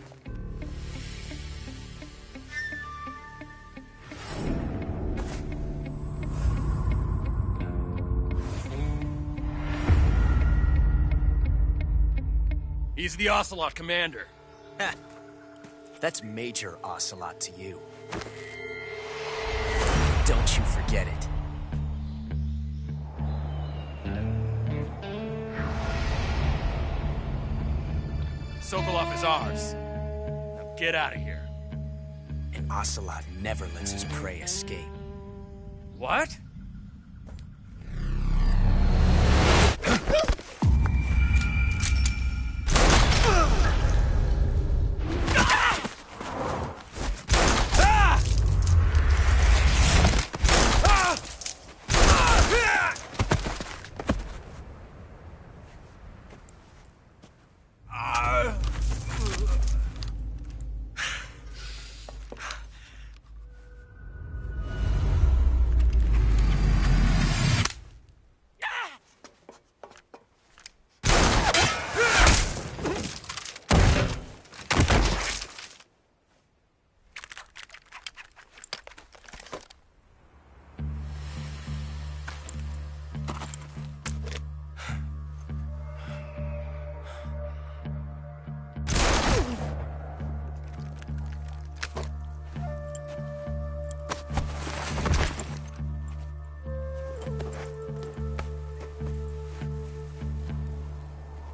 He's the Ocelot commander. Heh. That's Major Ocelot to you. Don't you forget it. Sokolov is ours. Now get out of here. And Ocelot never lets his prey escape. What?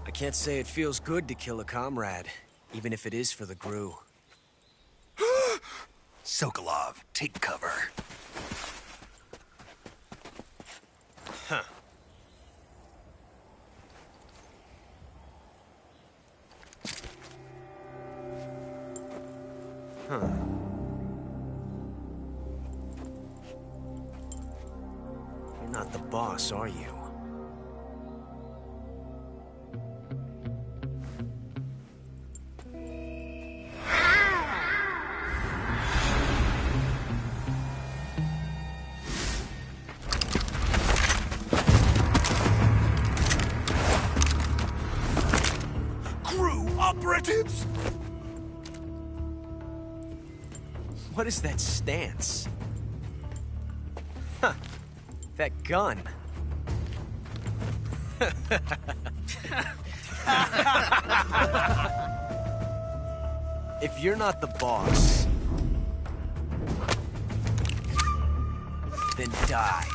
I can't say it feels good to kill a comrade, even if it is for the Gru. Sokolov, take cover. Huh. Huh. You're not the boss, are you? Operatives? What is that stance? Huh. That gun. If you're not the boss, then die.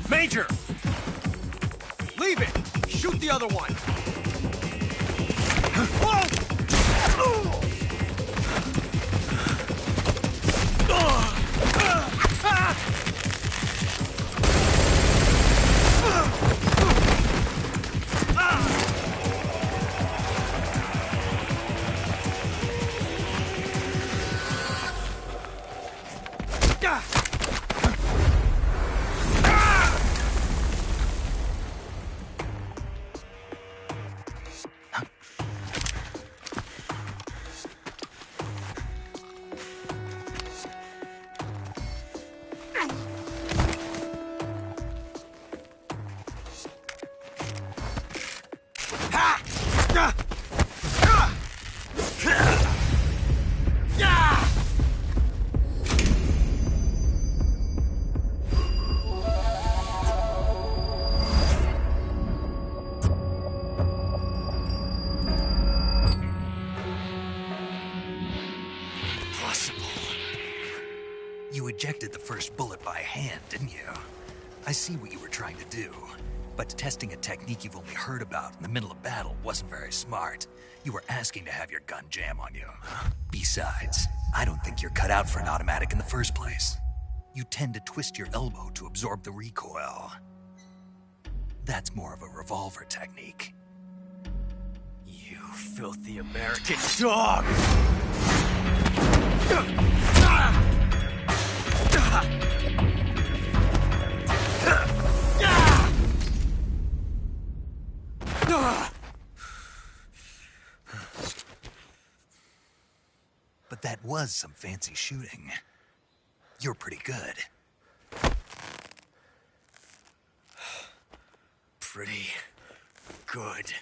Major! Leave it! Shoot the other one! You ejected the first bullet by hand, didn't you? I see what you were trying to do. But testing a technique you've only heard about in the middle of battle wasn't very smart. You were asking to have your gun jam on you. Besides, I don't think you're cut out for an automatic in the first place. You tend to twist your elbow to absorb the recoil. That's more of a revolver technique. You filthy American dog! But that was some fancy shooting. You're pretty good. Pretty good.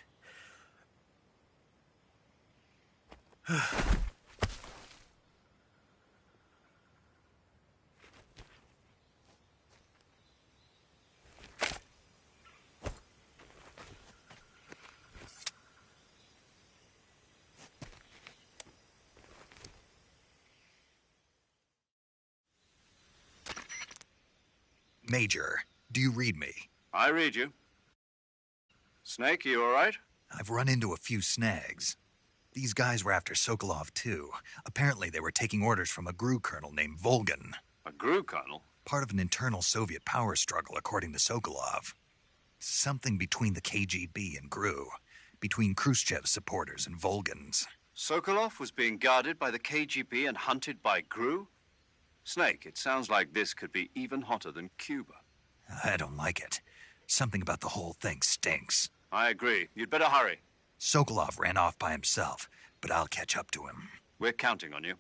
Major, do you read me? I read you. Snake, you all right? I've run into a few snags. These guys were after Sokolov, too. Apparently, they were taking orders from a GRU colonel named Volgan. A GRU colonel? Part of an internal Soviet power struggle, according to Sokolov. Something between the KGB and GRU. Between Khrushchev's supporters and Volgan's. Sokolov was being guarded by the KGB and hunted by GRU? Snake, it sounds like this could be even hotter than Cuba. I don't like it. Something about the whole thing stinks. I agree. You'd better hurry. Sokolov ran off by himself, but I'll catch up to him. We're counting on you.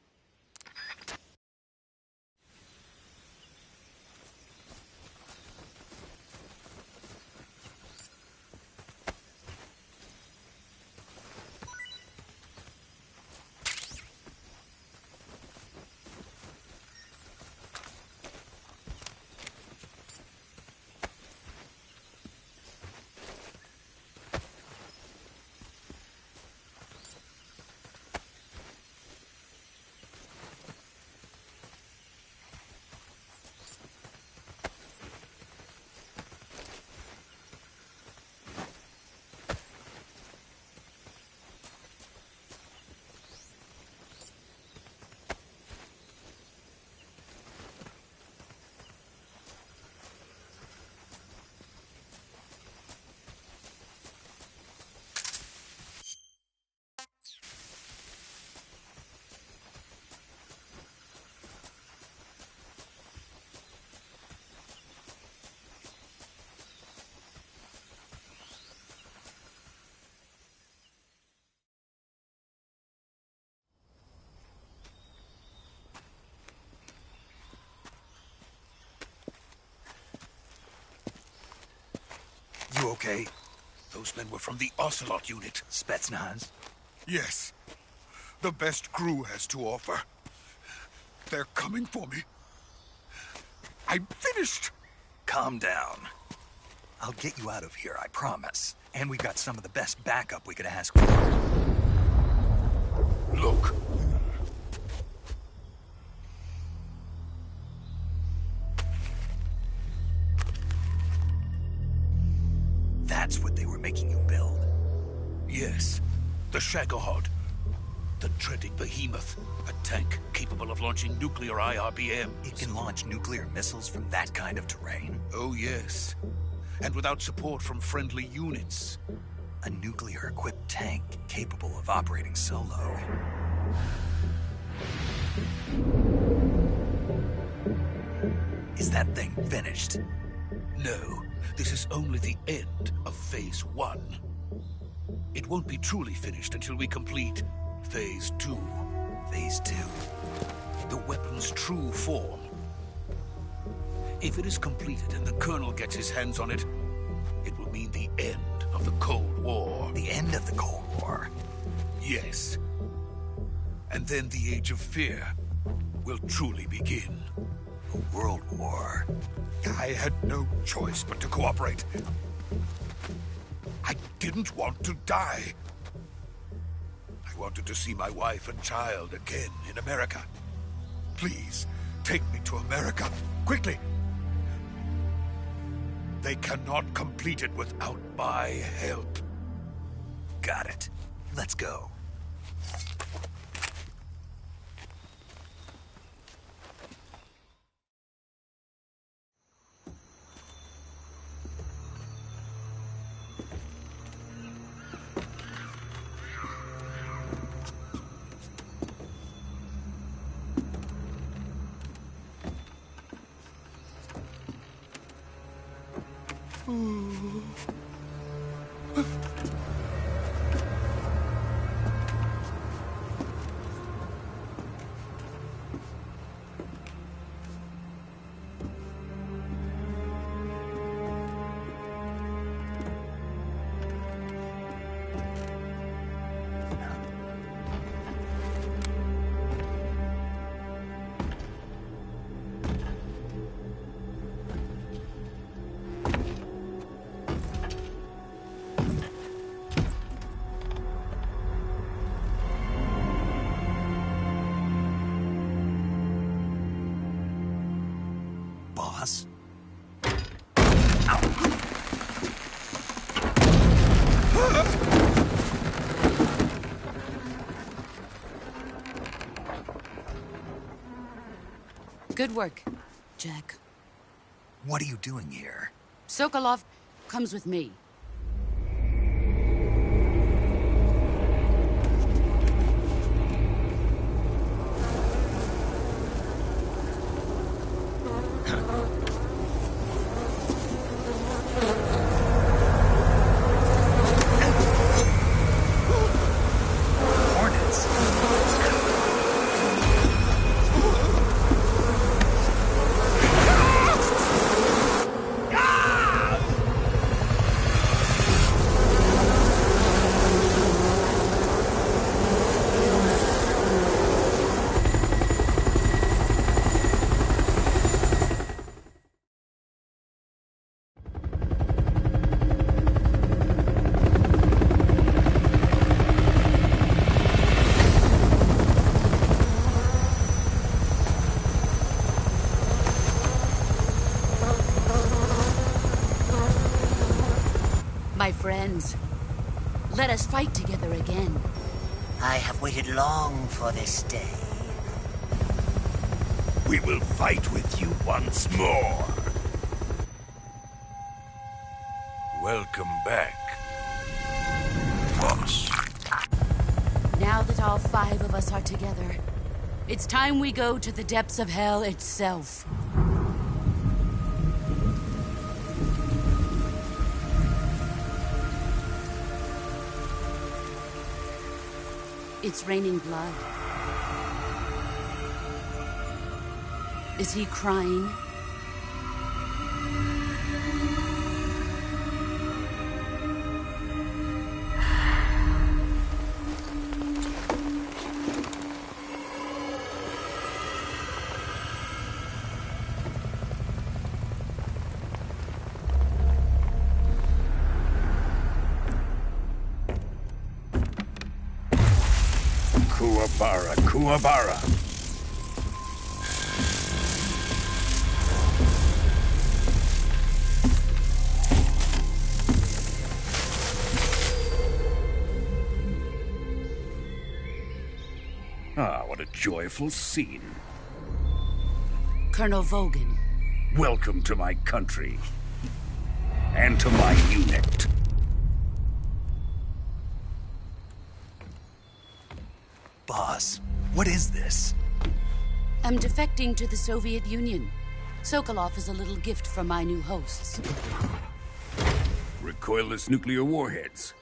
You okay? Those men were from the Ocelot unit. Spetsnaz? Yes. The best GRU has to offer. They're coming for me. I'm finished. Calm down. I'll get you out of here, I promise. And we've got some of the best backup we could ask for. Look. That's what they were making you build? Yes. The Shagohod. The dreaded behemoth. A tank capable of launching nuclear IRBMs. It can launch nuclear missiles from that kind of terrain? Oh, yes. And without support from friendly units. A nuclear-equipped tank capable of operating solo. Is that thing finished? No. This is only the end of Phase 1. It won't be truly finished until we complete Phase 2. Phase 2? The weapon's true form. If it is completed and the Colonel gets his hands on it, it will mean the end of the Cold War. The end of the Cold War? Yes. And then the Age of Fear will truly begin. A world war. I had no choice but to cooperate. I didn't want to die. I wanted to see my wife and child again in America. Please, take me to America, quickly. They cannot complete it without my help. Got it. Let's go. Good work, Jack. What are you doing here? Sokolov comes with me. Hornets. My friends, let us fight together again. I have waited long for this day. We will fight with you once more. Welcome back, boss. Now that all 5 of us are together, it's time we go to the depths of hell itself. It's raining blood. Is he crying? Kuwabara, Kuwabara. Ah, what a joyful scene. Colonel Vogan. Welcome to my country. And to my unit. Boss, what is this? I'm defecting to the Soviet Union. Sokolov is a little gift from my new hosts. Recoilless nuclear warheads.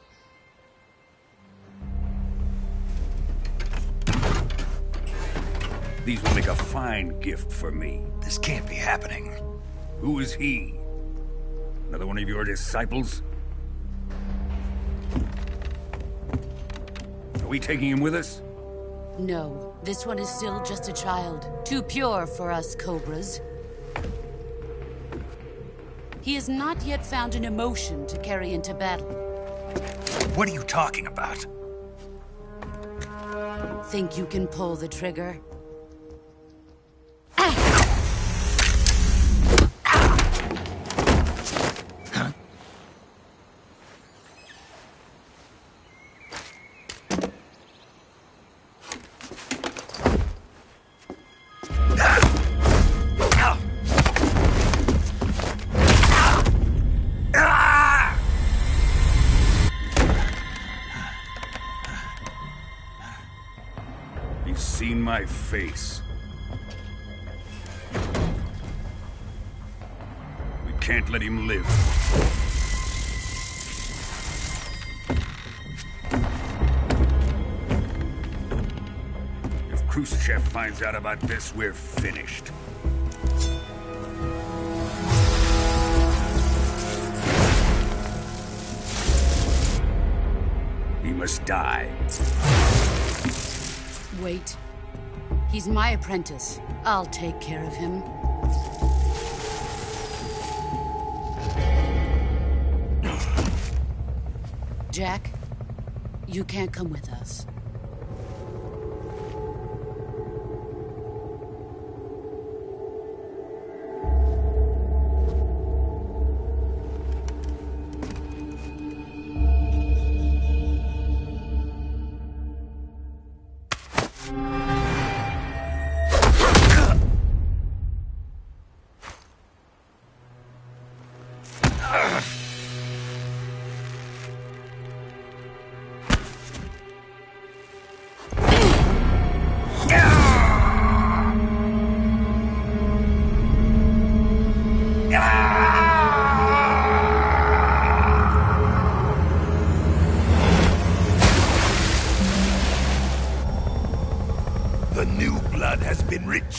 These will make a fine gift for me. This can't be happening. Who is he? Another one of your disciples? Are we taking him with us? No, this one is still just a child. Too pure for us Cobras. He has not yet found an emotion to carry into battle. What are you talking about? Think you can pull the trigger? He's seen my face. We can't let him live. If Khrushchev finds out about this, we're finished. He must die. Wait. He's my apprentice. I'll take care of him. Jack, you can't come with us.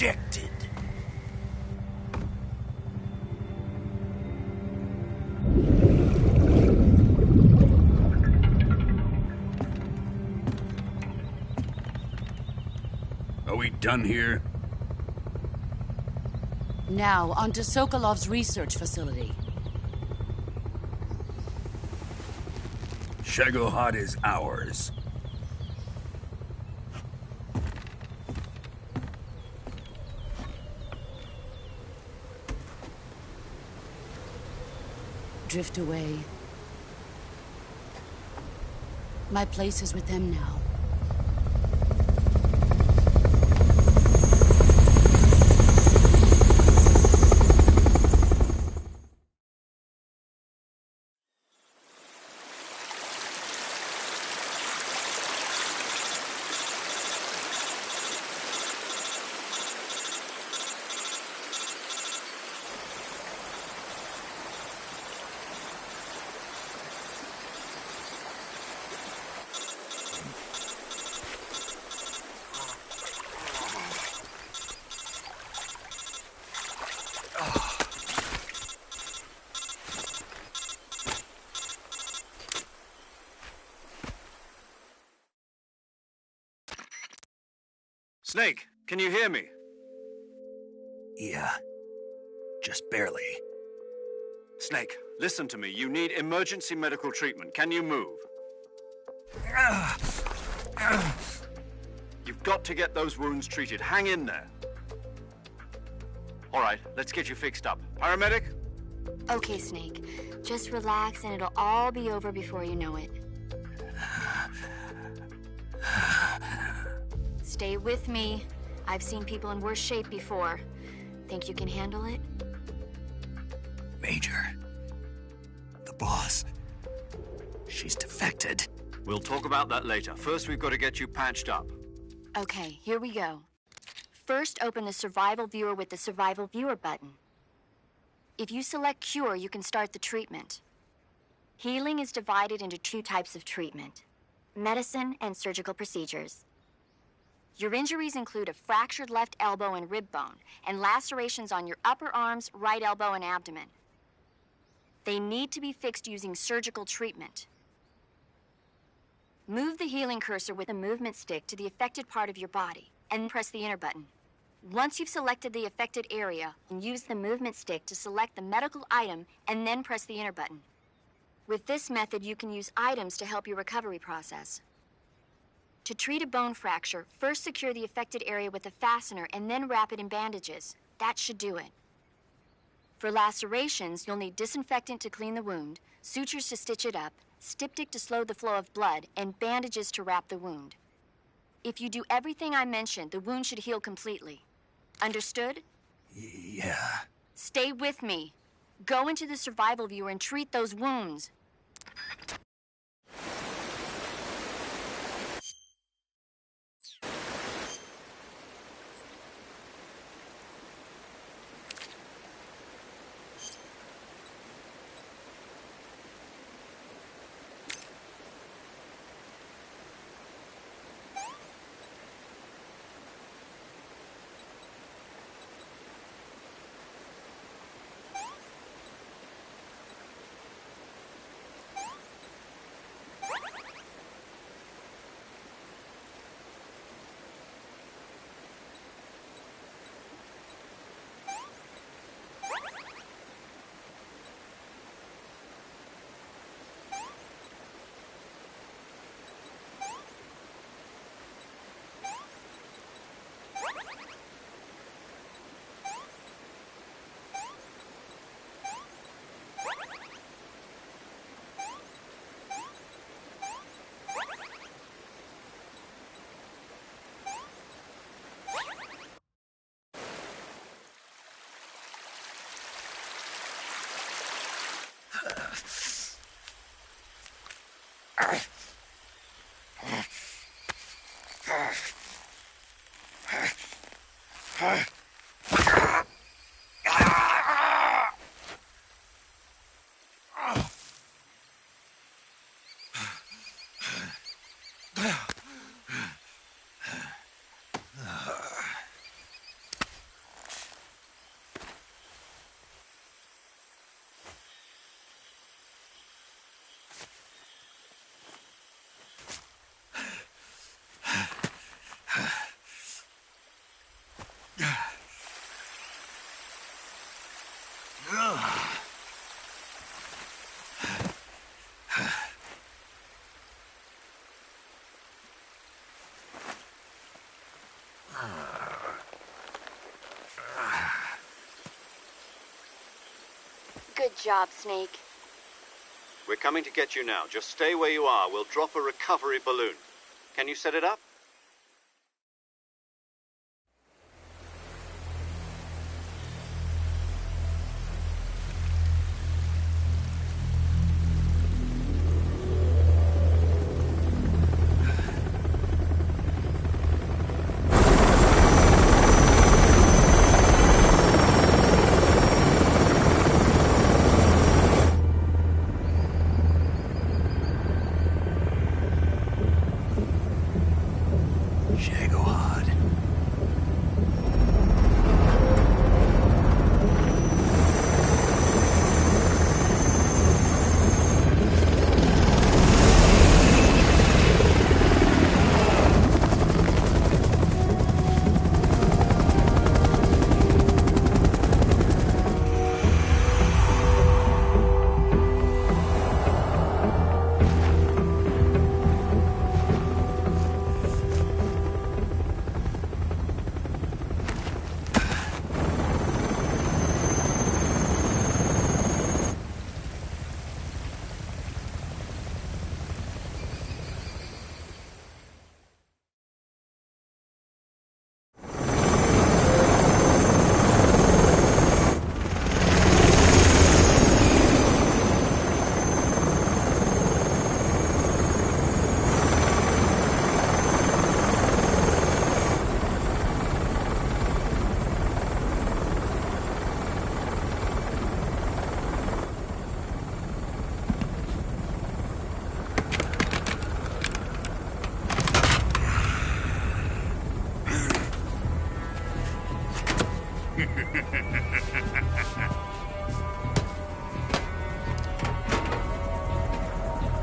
ejected. Are we done here? Now, on to Sokolov's research facility. Shagohod is ours. Drift away. My place is with them now. Snake, can you hear me? Yeah. Just barely. Snake, listen to me. You need emergency medical treatment. Can you move? You've got to get those wounds treated. Hang in there. All right, let's get you fixed up. Paramedic? Okay, Snake. Just relax and it'll all be over before you know it. Stay with me. I've seen people in worse shape before. Think you can handle it? Major. The boss. She's defected. We'll talk about that later. First, we've got to get you patched up. Okay, here we go. First, open the Survival Viewer with the Survival Viewer button. If you select Cure, you can start the treatment. Healing is divided into two types of treatment: medicine and surgical procedures. Your injuries include a fractured left elbow and rib bone, and lacerations on your upper arms, right elbow, and abdomen. They need to be fixed using surgical treatment. Move the healing cursor with a movement stick to the affected part of your body, and press the enter button. Once you've selected the affected area, use the movement stick to select the medical item, and then press the enter button. With this method, you can use items to help your recovery process. To treat a bone fracture, first secure the affected area with a fastener and then wrap it in bandages. That should do it. For lacerations, you'll need disinfectant to clean the wound, sutures to stitch it up, styptic to slow the flow of blood, and bandages to wrap the wound. If you do everything I mentioned, the wound should heal completely. Understood? Yeah. Stay with me. Go into the Survival Viewer and treat those wounds. Good job, Snake. We're coming to get you now. Just stay where you are. We'll drop a recovery balloon. Can you set it up?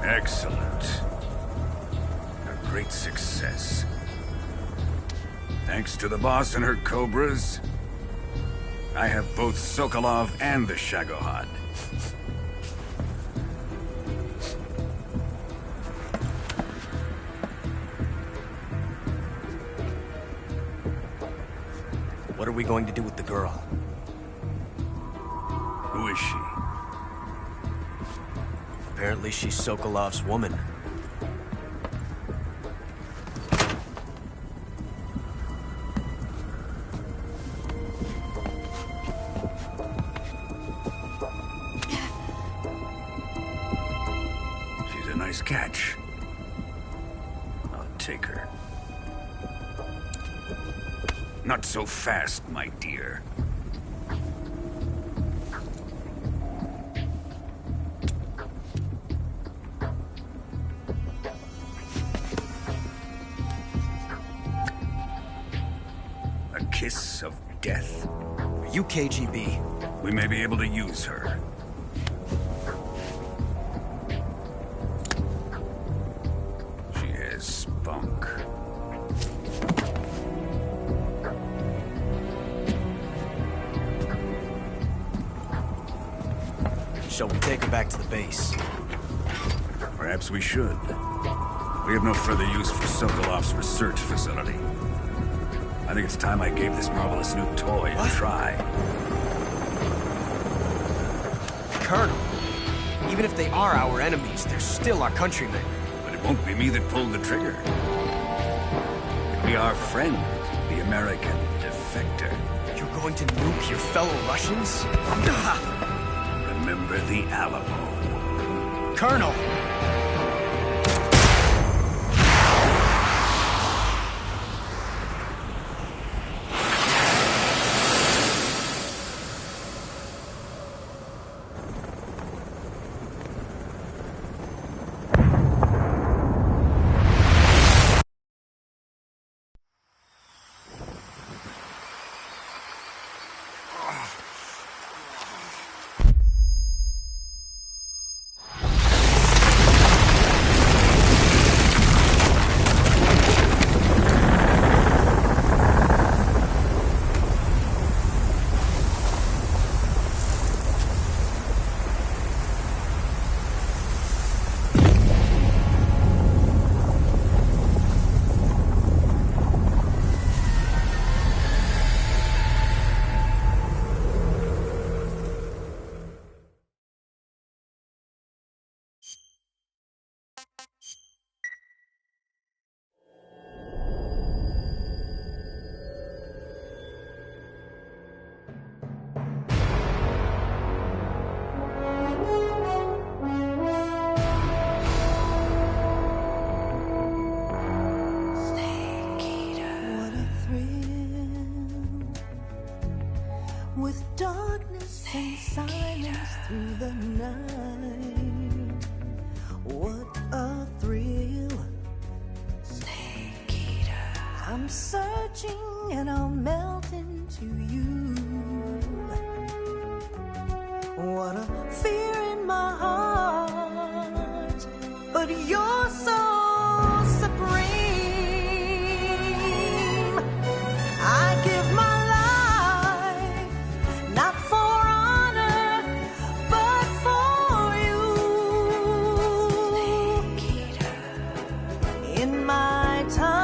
Excellent. A great success. Thanks to the boss and her cobras, I have both Sokolov and the Shagohod. What are we going to do with the girl? Who is she? Apparently she's Sokolov's woman. She's a nice catch. I'll take her. Not so fast, my dear. A kiss of death. Are you KGB? We may be able to use her. She has spunk. Shall we take her back to the base? Perhaps we should. We have no further use for Sokolov's research facility. I think it's time I gave this marvelous new toy a try. Colonel, even if they are our enemies, they're still our countrymen. But it won't be me that pulled the trigger. It'll be our friend, the American defector. You're going to nuke your fellow Russians? Remember the Alamo. Colonel! silence through the night. What a thrill. Snake eater. I'm searching and I'll melt into you. What a fear in my heart, but you're so supreme. I give my life, not for honor, but for you. In my time,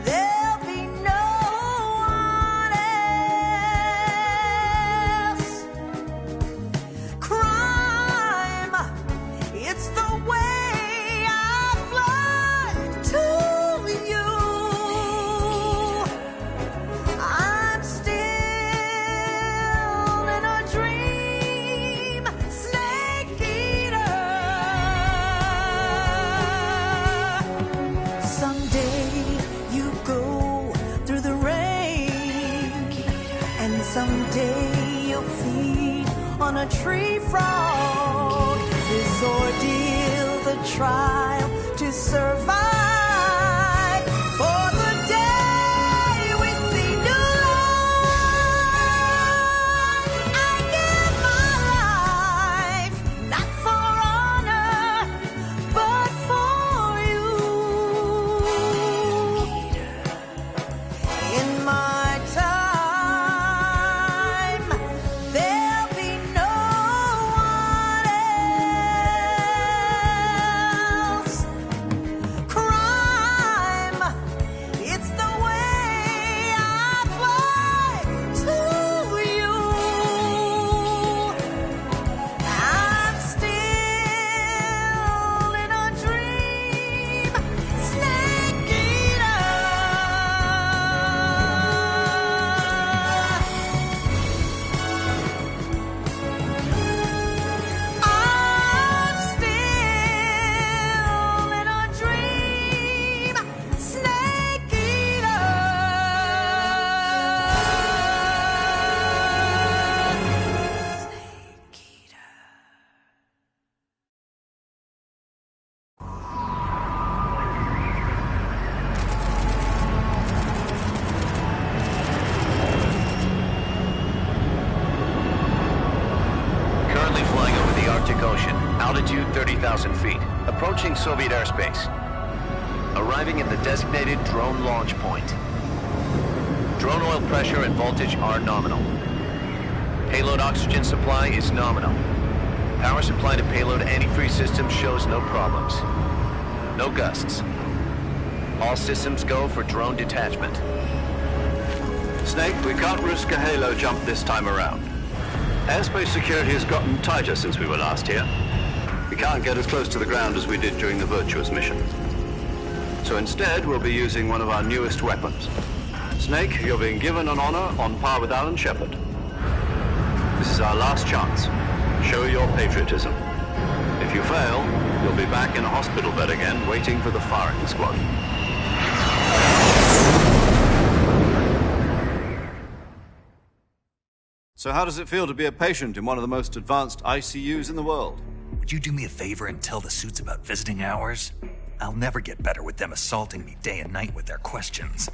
there'll be no one else. Crime, it's the way I fly to you. I'm still in a dream, snake eater. Someday you go through the rain, and someday you'll feed on a tree frog. This ordeal, the trial to survive, for the day we see new light. I give my life, not for honor, but for you. In my time, there'll be no one else. Crime, it's the way I fly to you. I'm still in a dream, snake eater. I'm still in a dream, snake eater. Snake eater. Currently flying over the Arctic Ocean, altitude 30,000 feet, approaching Soviet airspace. Arriving at the designated drone launch point. Drone oil pressure and voltage are nominal. Payload oxygen supply is nominal. Power supply to payload antifreeze system shows no problems. No gusts. All systems go for drone detachment. Snake, we can't risk a halo jump this time around. Airspace security has gotten tighter since we were last here. We can't get as close to the ground as we did during the Virtuous mission. So instead, we'll be using one of our newest weapons. Snake, you're being given an honor on par with Alan Shepard. This is our last chance. Show your patriotism. If you fail, you'll be back in a hospital bed again, waiting for the firing squad. So how does it feel to be a patient in one of the most advanced ICUs in the world? Would you do me a favor and tell the suits about visiting hours? I'll never get better with them assaulting me day and night with their questions.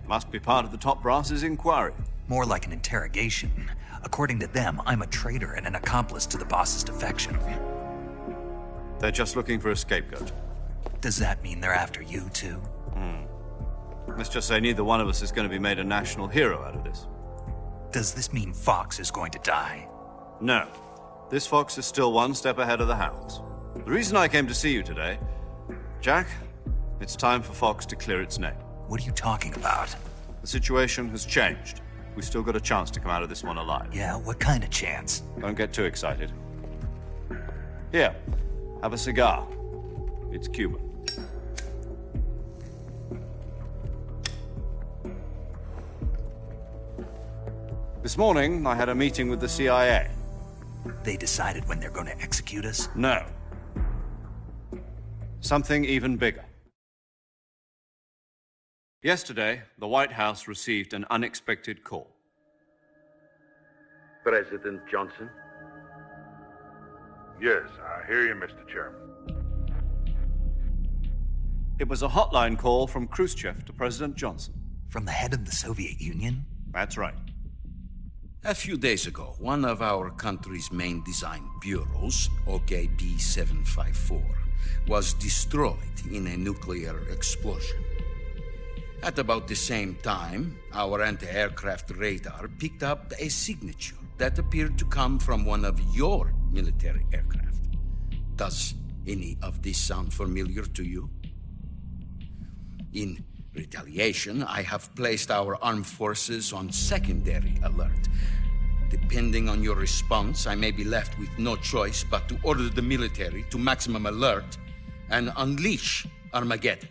Must be part of the top brass's inquiry. More like an interrogation. According to them, I'm a traitor and an accomplice to the boss's defection. They're just looking for a scapegoat. Does that mean they're after you, too? Let's just say neither one of us is going to be made a national hero out of this. Does this mean Fox is going to die? No. This fox is still one step ahead of the hounds. The reason I came to see you today, Jack, it's time for Fox to clear its name. What are you talking about? The situation has changed. We still got a chance to come out of this one alive. Yeah, what kind of chance? Don't get too excited. Here, have a cigar. It's Cuban. This morning, I had a meeting with the CIA. They decided when they're going to execute us? No. Something even bigger. Yesterday, the White House received an unexpected call. President Johnson? Yes, I hear you, Mr. Chairman. It was a hotline call from Khrushchev to President Johnson. From the head of the Soviet Union? That's right. A few days ago, one of our country's main design bureaus, OKB 754, was destroyed in a nuclear explosion. At about the same time, our anti-aircraft radar picked up a signature that appeared to come from one of your military aircraft. Does any of this sound familiar to you? In retaliation, I have placed our armed forces on secondary alert. Depending on your response, I may be left with no choice but to order the military to maximum alert and unleash Armageddon.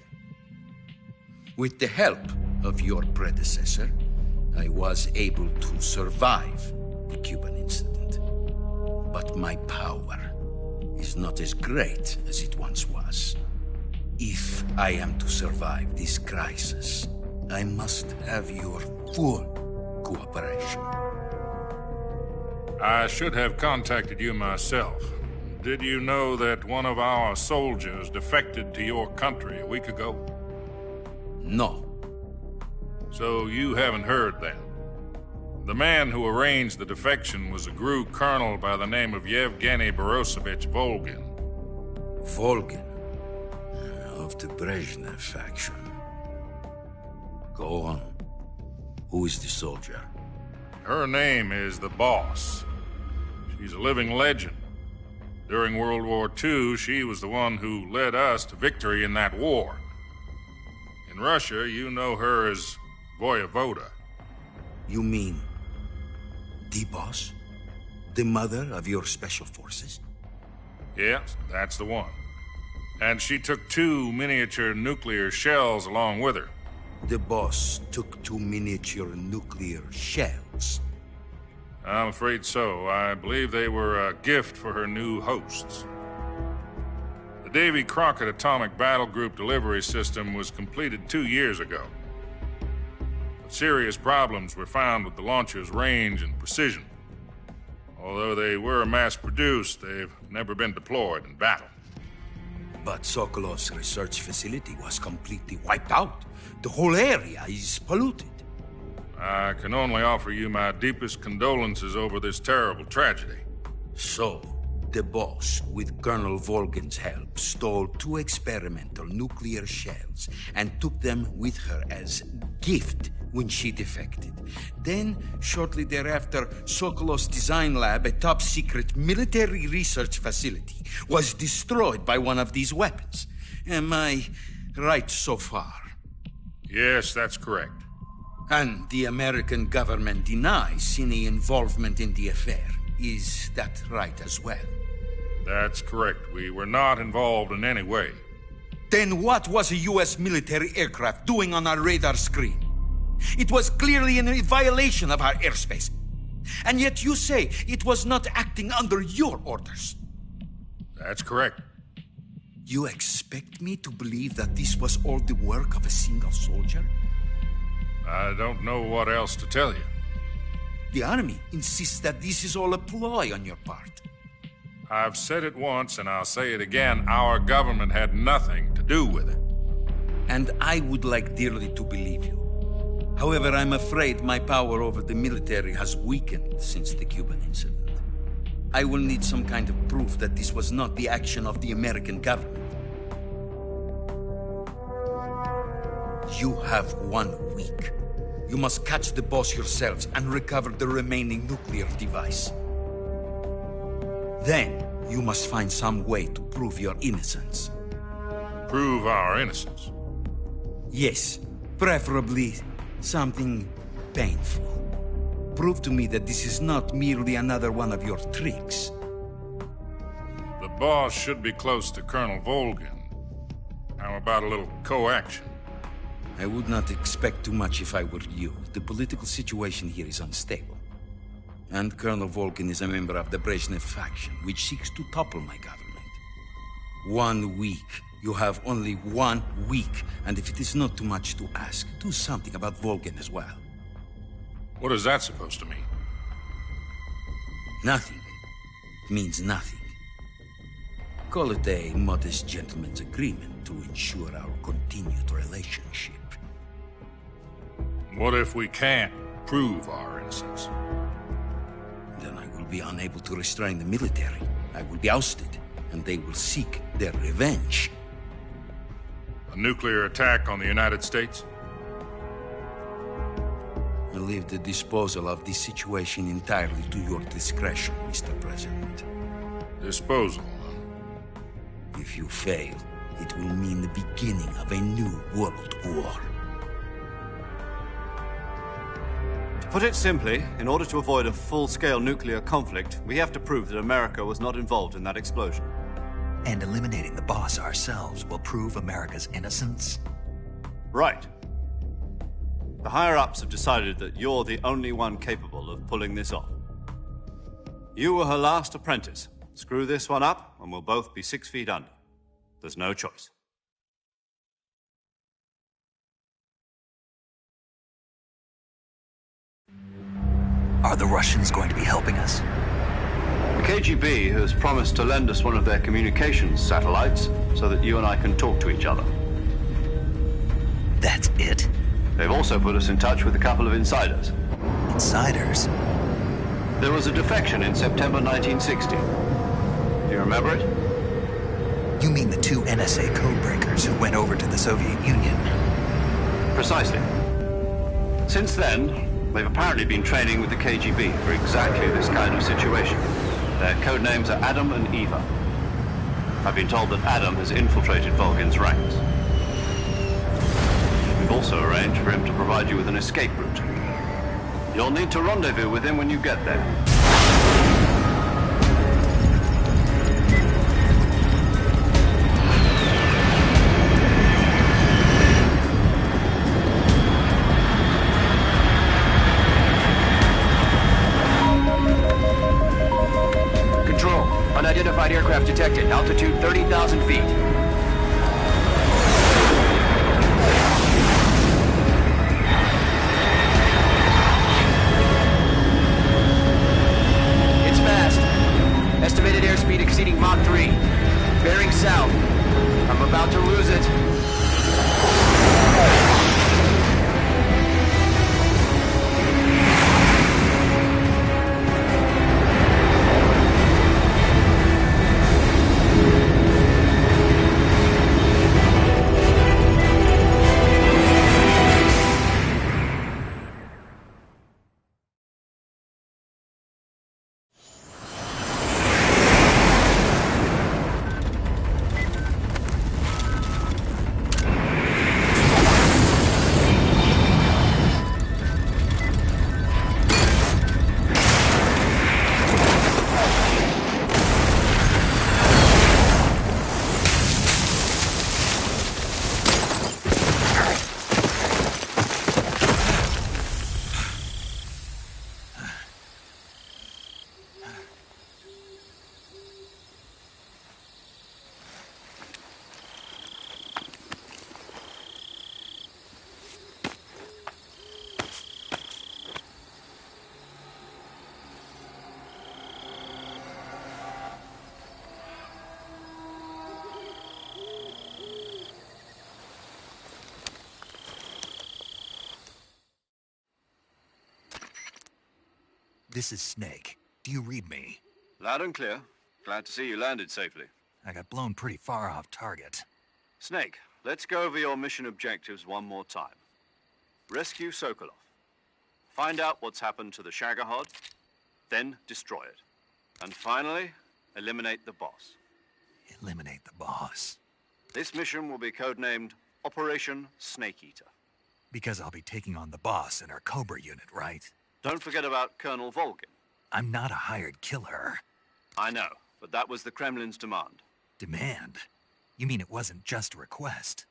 With the help of your predecessor, I was able to survive the Cuban incident. But my power is not as great as it once was. If I am to survive this crisis, I must have your full cooperation. I should have contacted you myself. Did you know that one of our soldiers defected to your country a week ago? No. So you haven't heard then? The man who arranged the defection was a GRU colonel by the name of Yevgeny Borosovich Volgin. Volgin? Of the Brezhnev faction. Go on. Who is the soldier? Her name is the Boss. She's a living legend. During World War II, she was the one who led us to victory in that war. In Russia, you know her as Voyevoda. You mean the Boss? The mother of your special forces? Yes, that's the one. And she took 2 miniature nuclear shells along with her. The Boss took 2 miniature nuclear shells? I'm afraid so. I believe they were a gift for her new hosts. The Davy Crockett Atomic Battle Group delivery system was completed 2 years ago. But serious problems were found with the launcher's range and precision. Although they were mass-produced, they've never been deployed in battle. But Sokolov's research facility was completely wiped out. The whole area is polluted. I can only offer you my deepest condolences over this terrible tragedy. So, the Boss, with Colonel Volgin's help, stole 2 experimental nuclear shells and took them with her as gift when she defected. Then, shortly thereafter, Sokolov's design lab, a top-secret military research facility, was destroyed by one of these weapons. Am I right so far? Yes, that's correct. And the American government denies any involvement in the affair. Is that right as well? That's correct. We were not involved in any way. Then what was a U.S. military aircraft doing on our radar screen? It was clearly in violation of our airspace. And yet you say it was not acting under your orders. That's correct. You expect me to believe that this was all the work of a single soldier? I don't know what else to tell you. The Army insists that this is all a ploy on your part. I've said it once and I'll say it again. Our government had nothing to do with it. And I would like dearly to believe you. However, I'm afraid my power over the military has weakened since the Cuban incident. I will need some kind of proof that this was not the action of the American government. You have 1 week. You must catch the Boss yourselves and recover the remaining nuclear device. Then, you must find some way to prove your innocence. Prove our innocence? Yes, preferably something painful. Prove to me that this is not merely another one of your tricks. The Boss should be close to Colonel Volgin. How about a little co-action? I would not expect too much if I were you. The political situation here is unstable. And Colonel Volgin is a member of the Brezhnev faction, which seeks to topple my government. 1 week. You have only 1 week. And if it is not too much to ask, do something about Volgin as well. What is that supposed to mean? Nothing means nothing. Call it a modest gentleman's agreement to ensure our continued relationship. What if we can't prove our innocence? Then I will be unable to restrain the military. I will be ousted, and they will seek their revenge. A nuclear attack on the United States? I leave the disposal of this situation entirely to your discretion, Mr. President. Disposal? If you fail, it will mean the beginning of a new world war. To put it simply, in order to avoid a full-scale nuclear conflict, we have to prove that America was not involved in that explosion. And eliminating the boss ourselves will prove America's innocence? Right. The higher-ups have decided that you're the only one capable of pulling this off. You were her last apprentice. Screw this one up, and we'll both be 6 feet under. There's no choice. Are the Russians going to be helping us? The KGB has promised to lend us one of their communications satellites so that you and I can talk to each other. That's it? They've also put us in touch with a couple of insiders. Insiders? There was a defection in September 1960. Do you remember it? You mean the 2 NSA codebreakers who went over to the Soviet Union? Precisely. Since then, they've apparently been training with the KGB for exactly this kind of situation. Their code names are Adam and Eva. I've been told that Adam has infiltrated Volgin's ranks. We've also arranged for him to provide you with an escape route. You'll need to rendezvous with him when you get there. Control, unidentified aircraft detected. Altitude 30,000 feet. Estimated airspeed exceeding Mach 3. Bearing south. I'm about to lose it. This is Snake. Do you read me? Loud and clear. Glad to see you landed safely. I got blown pretty far off target. Snake, let's go over your mission objectives one more time. Rescue Sokolov. Find out what's happened to the Shagohod, then destroy it. And finally, eliminate the boss. Eliminate the boss? This mission will be codenamed Operation Snake Eater. Because I'll be taking on the boss in our Cobra unit, right? Don't forget about Colonel Volgin. I'm not a hired killer. I know, but that was the Kremlin's demand. Demand? You mean it wasn't just a request?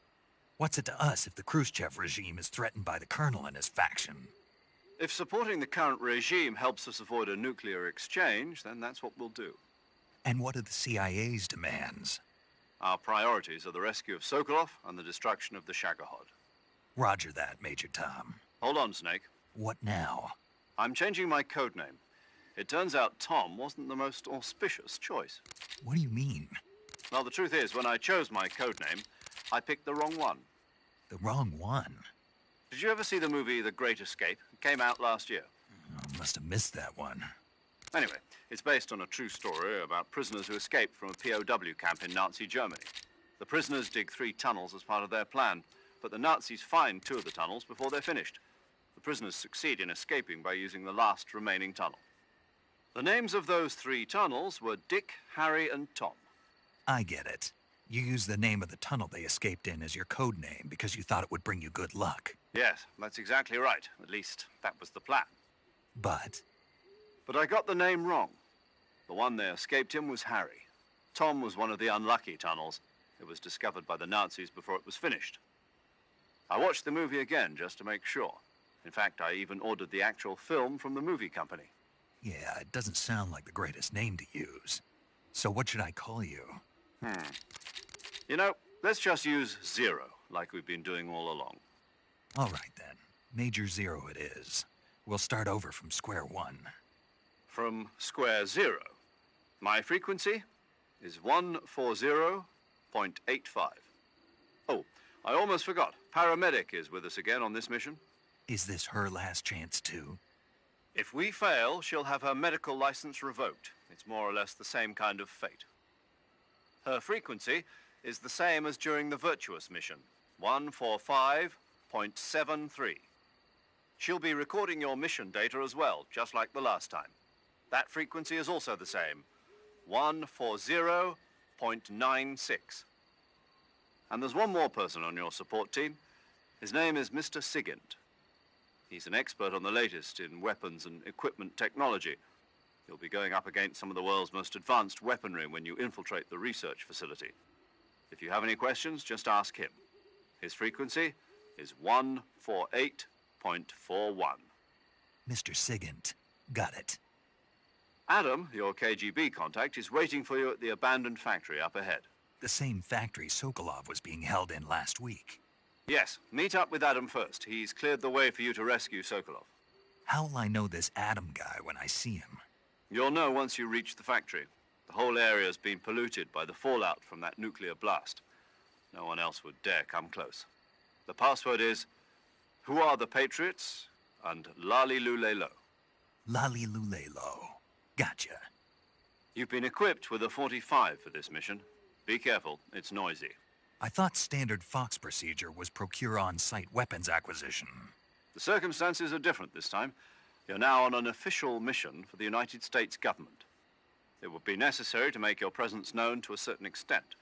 What's it to us if the Khrushchev regime is threatened by the Colonel and his faction? If supporting the current regime helps us avoid a nuclear exchange, then that's what we'll do. And what are the CIA's demands? Our priorities are the rescue of Sokolov and the destruction of the Shagohod. Roger that, Major Tom. Hold on, Snake. What now? I'm changing my code name. It turns out Tom wasn't the most auspicious choice. What do you mean? Well, the truth is, when I chose my codename, I picked the wrong one. The wrong one? Did you ever see the movie The Great Escape? It came out last year. I must have missed that one. Anyway, it's based on a true story about prisoners who escaped from a POW camp in Nazi Germany. The prisoners dig 3 tunnels as part of their plan, but the Nazis find 2 of the tunnels before they're finished. The prisoners succeed in escaping by using the last remaining tunnel. The names of those 3 tunnels were Dick, Harry, and Tom. I get it. You used the name of the tunnel they escaped in as your code name because you thought it would bring you good luck. Yes, that's exactly right. At least, that was the plan. But I got the name wrong. The one they escaped in was Harry. Tom was one of the unlucky tunnels. It was discovered by the Nazis before it was finished. I watched the movie again just to make sure. In fact, I even ordered the actual film from the movie company. yeah, it doesn't sound like the greatest name to use. So what should I call you? You know, let's just use Zero, like we've been doing all along. All right, then. Major Zero it is. We'll start over from square one. From square 0. My frequency is 140.85. Oh, I almost forgot. Paramedic is with us again on this mission. Is this her last chance, too? If we fail, she'll have her medical license revoked. It's more or less the same kind of fate. Her frequency is the same as during the Virtuous mission, 145.73. She'll be recording your mission data as well, just like the last time. That frequency is also the same, 140.96. And there's one more person on your support team. His name is Mr. Sigint. He's an expert on the latest in weapons and equipment technology. You'll be going up against some of the world's most advanced weaponry when you infiltrate the research facility. If you have any questions, just ask him. His frequency is 148.41. Mr. Sigint. Got it. Adam, your KGB contact, is waiting for you at the abandoned factory up ahead. The same factory Sokolov was being held in last week. Yes, meet up with Adam first. He's cleared the way for you to rescue Sokolov. How will I know this Adam guy when I see him? You'll know once you reach the factory. The whole area's been polluted by the fallout from that nuclear blast. No one else would dare come close. The password is, "Who are the Patriots?" and Lali Lule Lo. Lali Lule Lo. Gotcha. You've been equipped with a 45 for this mission. Be careful, it's noisy. I thought standard Fox procedure was procure on-site weapons acquisition. The circumstances are different this time. You're now on an official mission for the United States government. It would be necessary to make your presence known to a certain extent,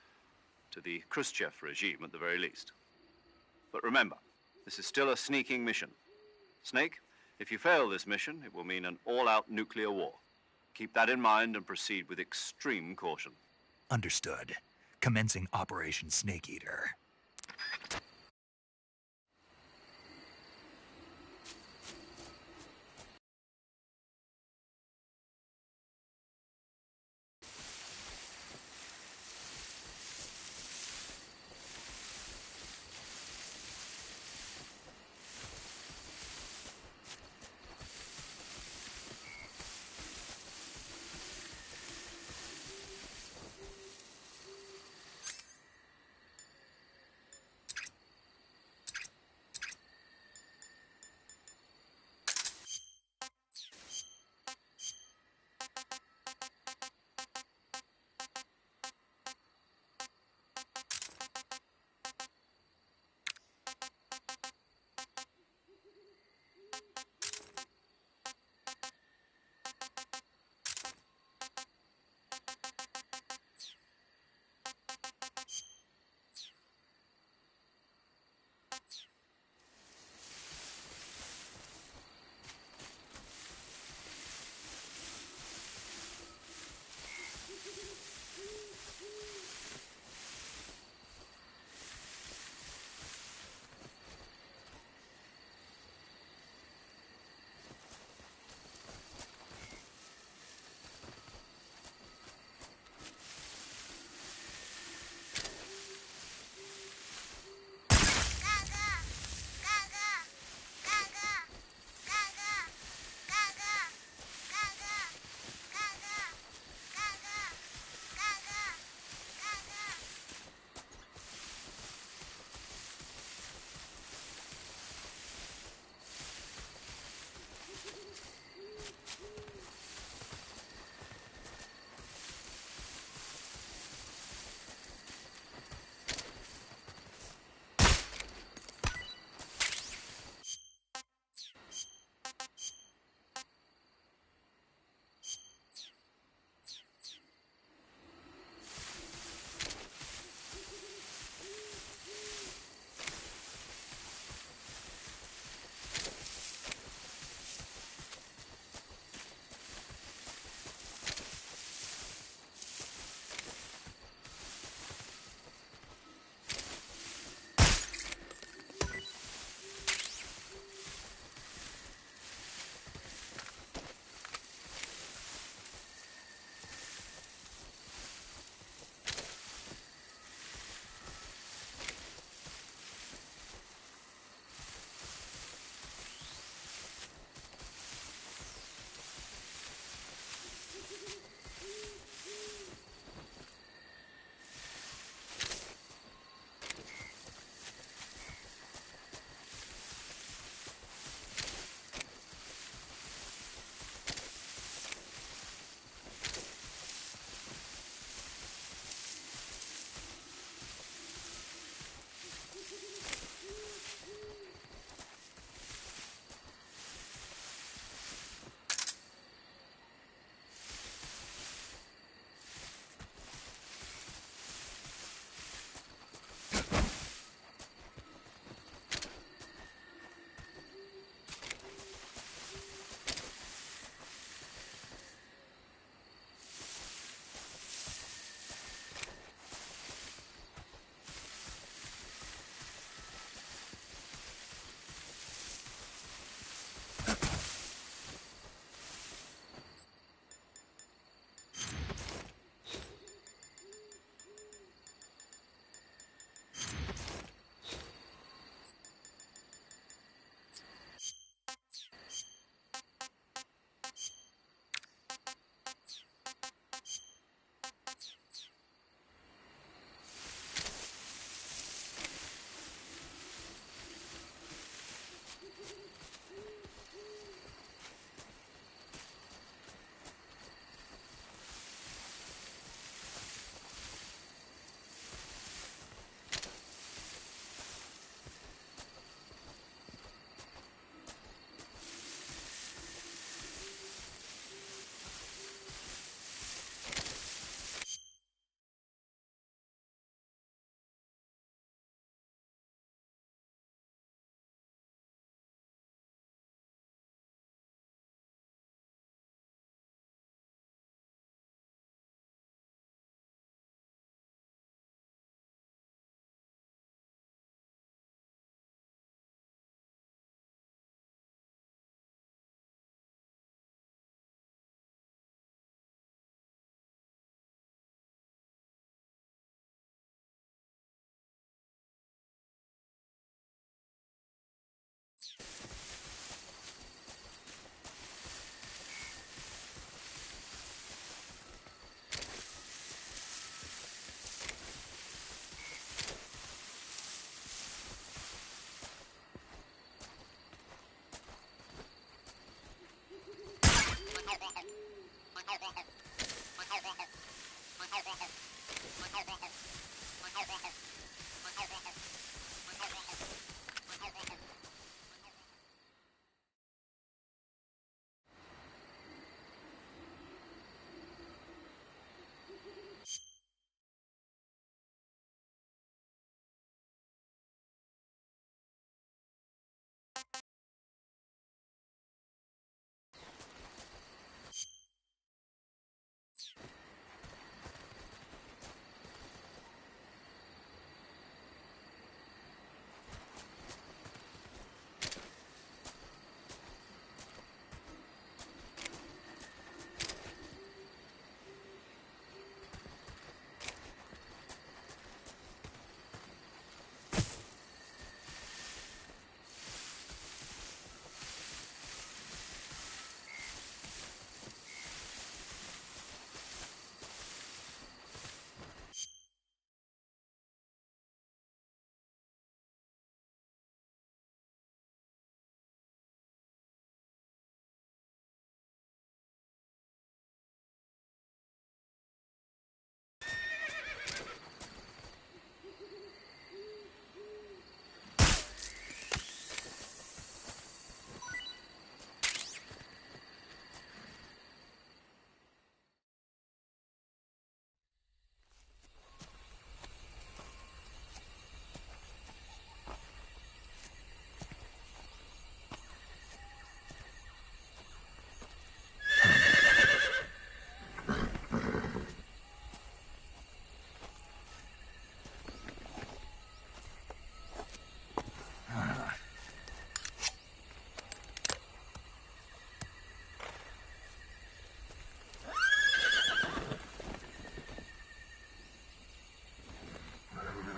to the Khrushchev regime at the very least. But remember, this is still a sneaking mission. Snake, if you fail this mission, it will mean an all-out nuclear war. Keep that in mind and proceed with extreme caution. Understood. Commencing Operation Snake Eater.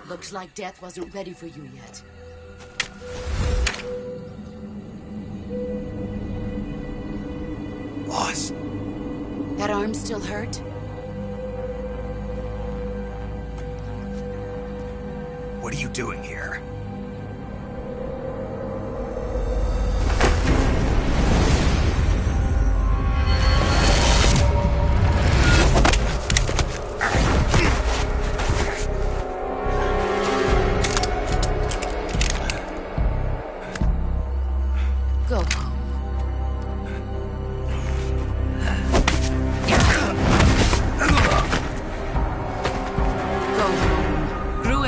Looks like death wasn't ready for you yet. Boss. That arm still hurt? What are you doing here? Go home.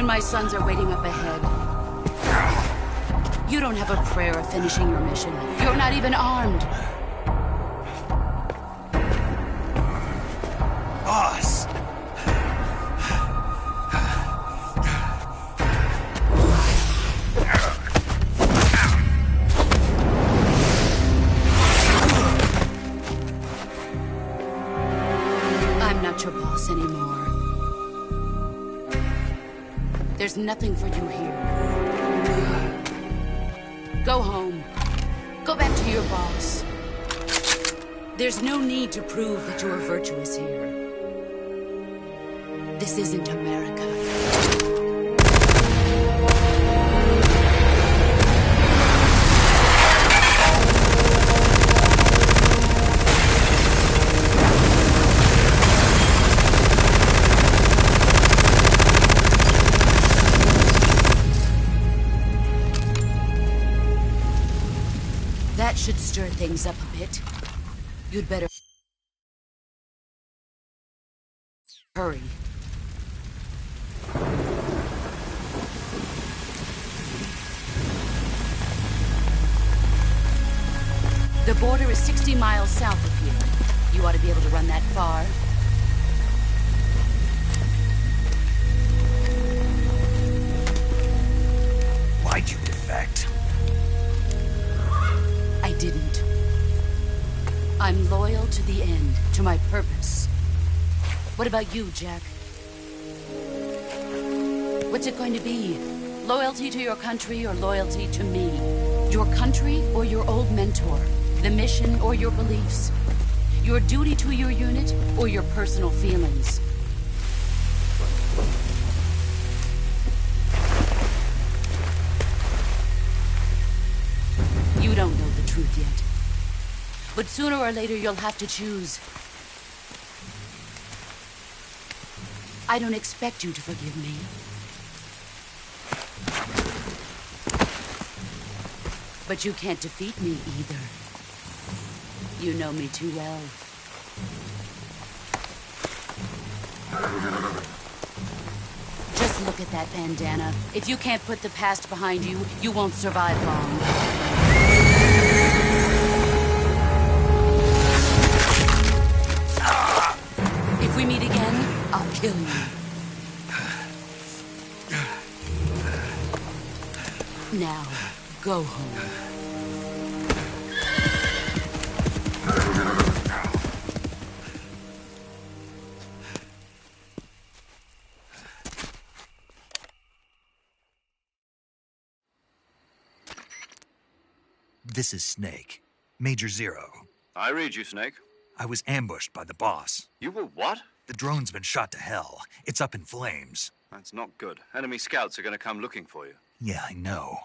My sons are waiting up ahead. You don't have a prayer of finishing your mission. You're not even armed. Boss! I'm not your boss anymore. There's nothing for you here. Go home. Go back to your boss. There's no need to prove that you are virtuous here. This isn't America. That should stir things up a bit. You'd better hurry. The border is 60 miles south of here. You ought to be able to run that far. Why'd you defect? I didn't. I'm loyal to the end, to my purpose. What about you, Jack? What's it going to be? Loyalty to your country or loyalty to me? Your country or your old mentor? The mission or your beliefs? Your duty to your unit or your personal feelings? You don't know the truth yet. But sooner or later, you'll have to choose. I don't expect you to forgive me. But you can't defeat me either. You know me too well. Just look at that bandana. If you can't put the past behind you, you won't survive long. If we meet again, I'll kill you. Now, go home. This is Snake. Major Zero. I read you, Snake. I was ambushed by the boss. You were what? The drone's been shot to hell. It's up in flames. That's not good. Enemy scouts are going to come looking for you. Yeah, I know.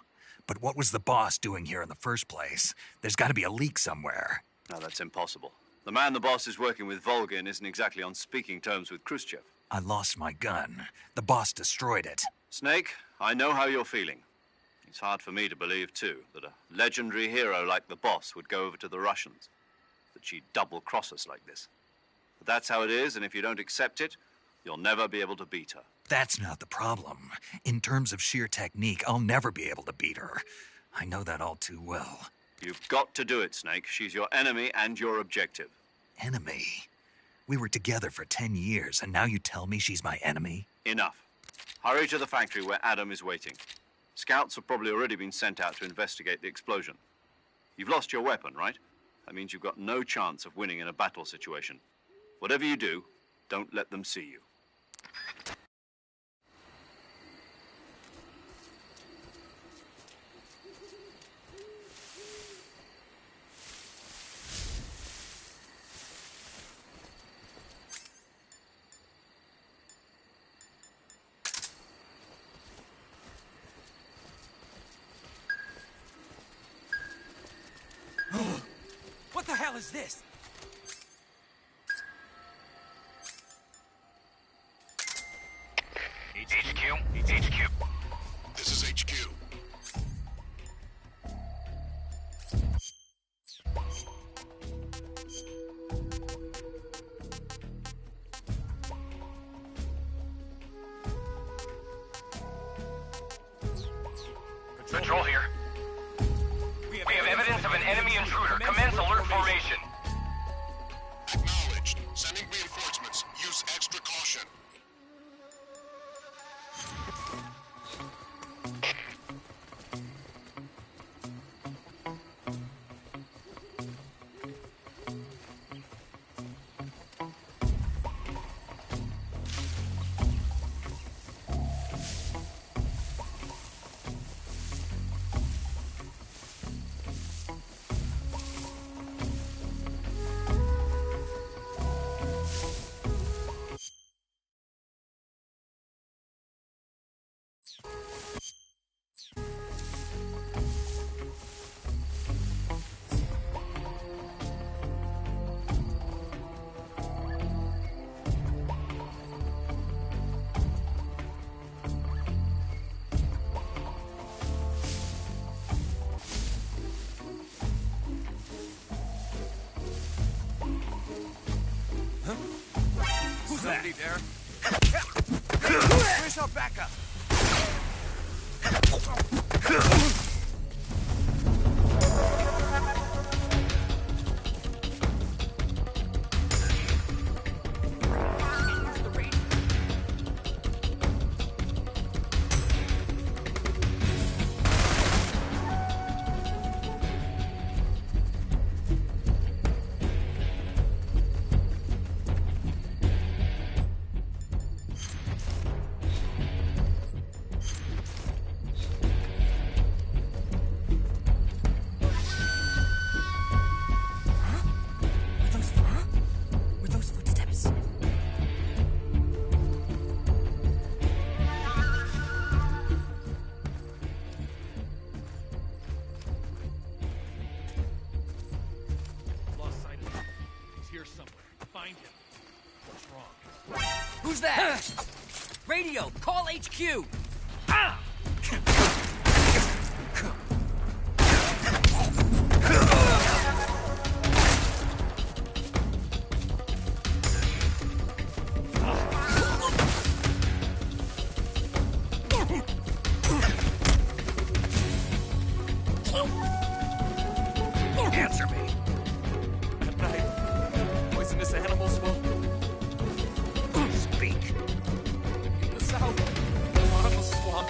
But what was the boss doing here in the first place? There's got to be a leak somewhere. No, that's impossible. The man the boss is working with, Volgin, isn't exactly on speaking terms with Khrushchev. I lost my gun. The boss destroyed it. Snake, I know how you're feeling. It's hard for me to believe, too, that a legendary hero like the boss would go over to the Russians. That she'd double-cross us like this. But that's how it is, and if you don't accept it, you'll never be able to beat her. That's not the problem. In terms of sheer technique, I'll never be able to beat her. I know that all too well. You've got to do it, Snake. She's your enemy and your objective. Enemy? We were together for 10 years, and now you tell me she's my enemy? Enough. Hurry to the factory where Adam is waiting. Scouts have probably already been sent out to investigate the explosion. You've lost your weapon, right? That means you've got no chance of winning in a battle situation. Whatever you do, don't let them see you. is this? HQ. This is HQ. Control here. We have evidence of an enemy intruder. Commence alert formation. Acknowledged. Sending reinforcements. Use extra caution. Somebody there? Where's our backup? Who's that? Radio, call HQ! Answer me! At night, poisonous animals will speak. In the south, the swamp.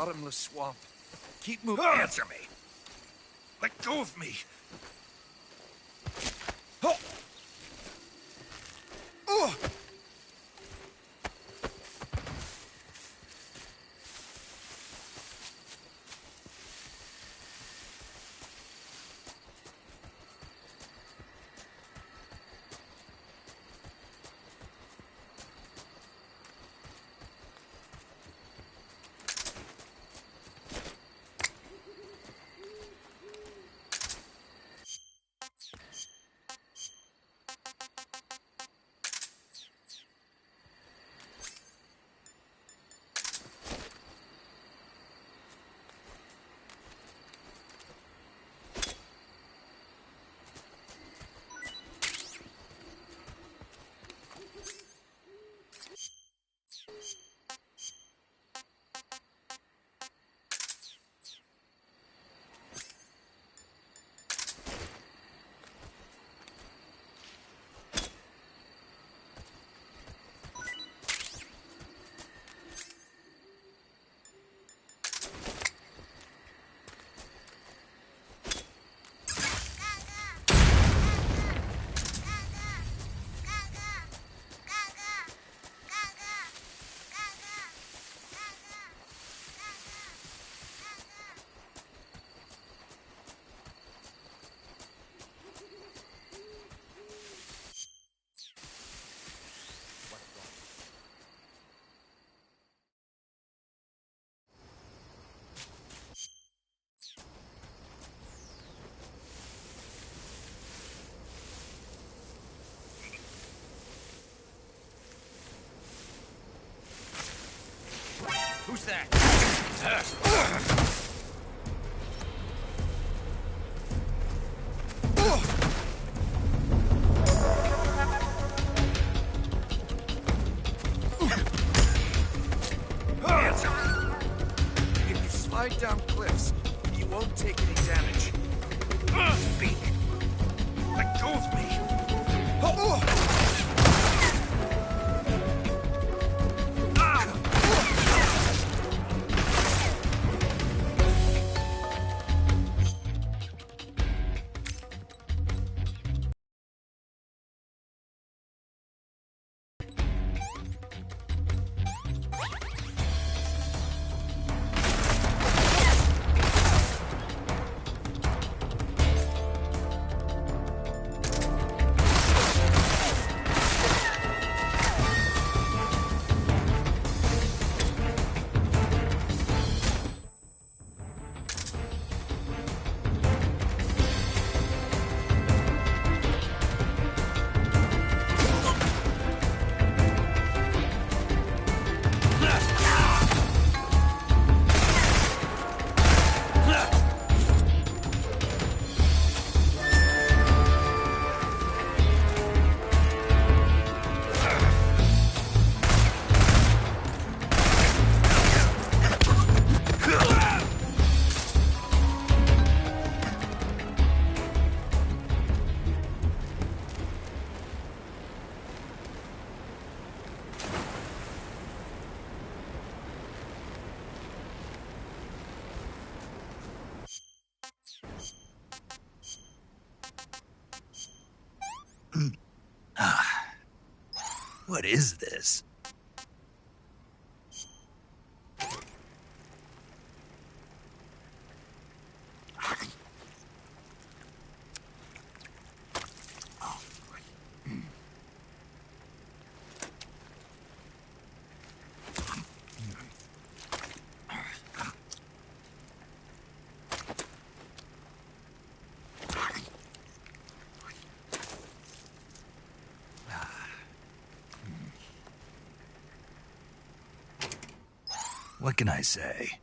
bottomless swamp. Keep moving. Answer me. Let go of me. Oh. Oh. Who's that? If you slide down cliffs, you won't take any damage. Speak. Let go of me. What is this? What can I say?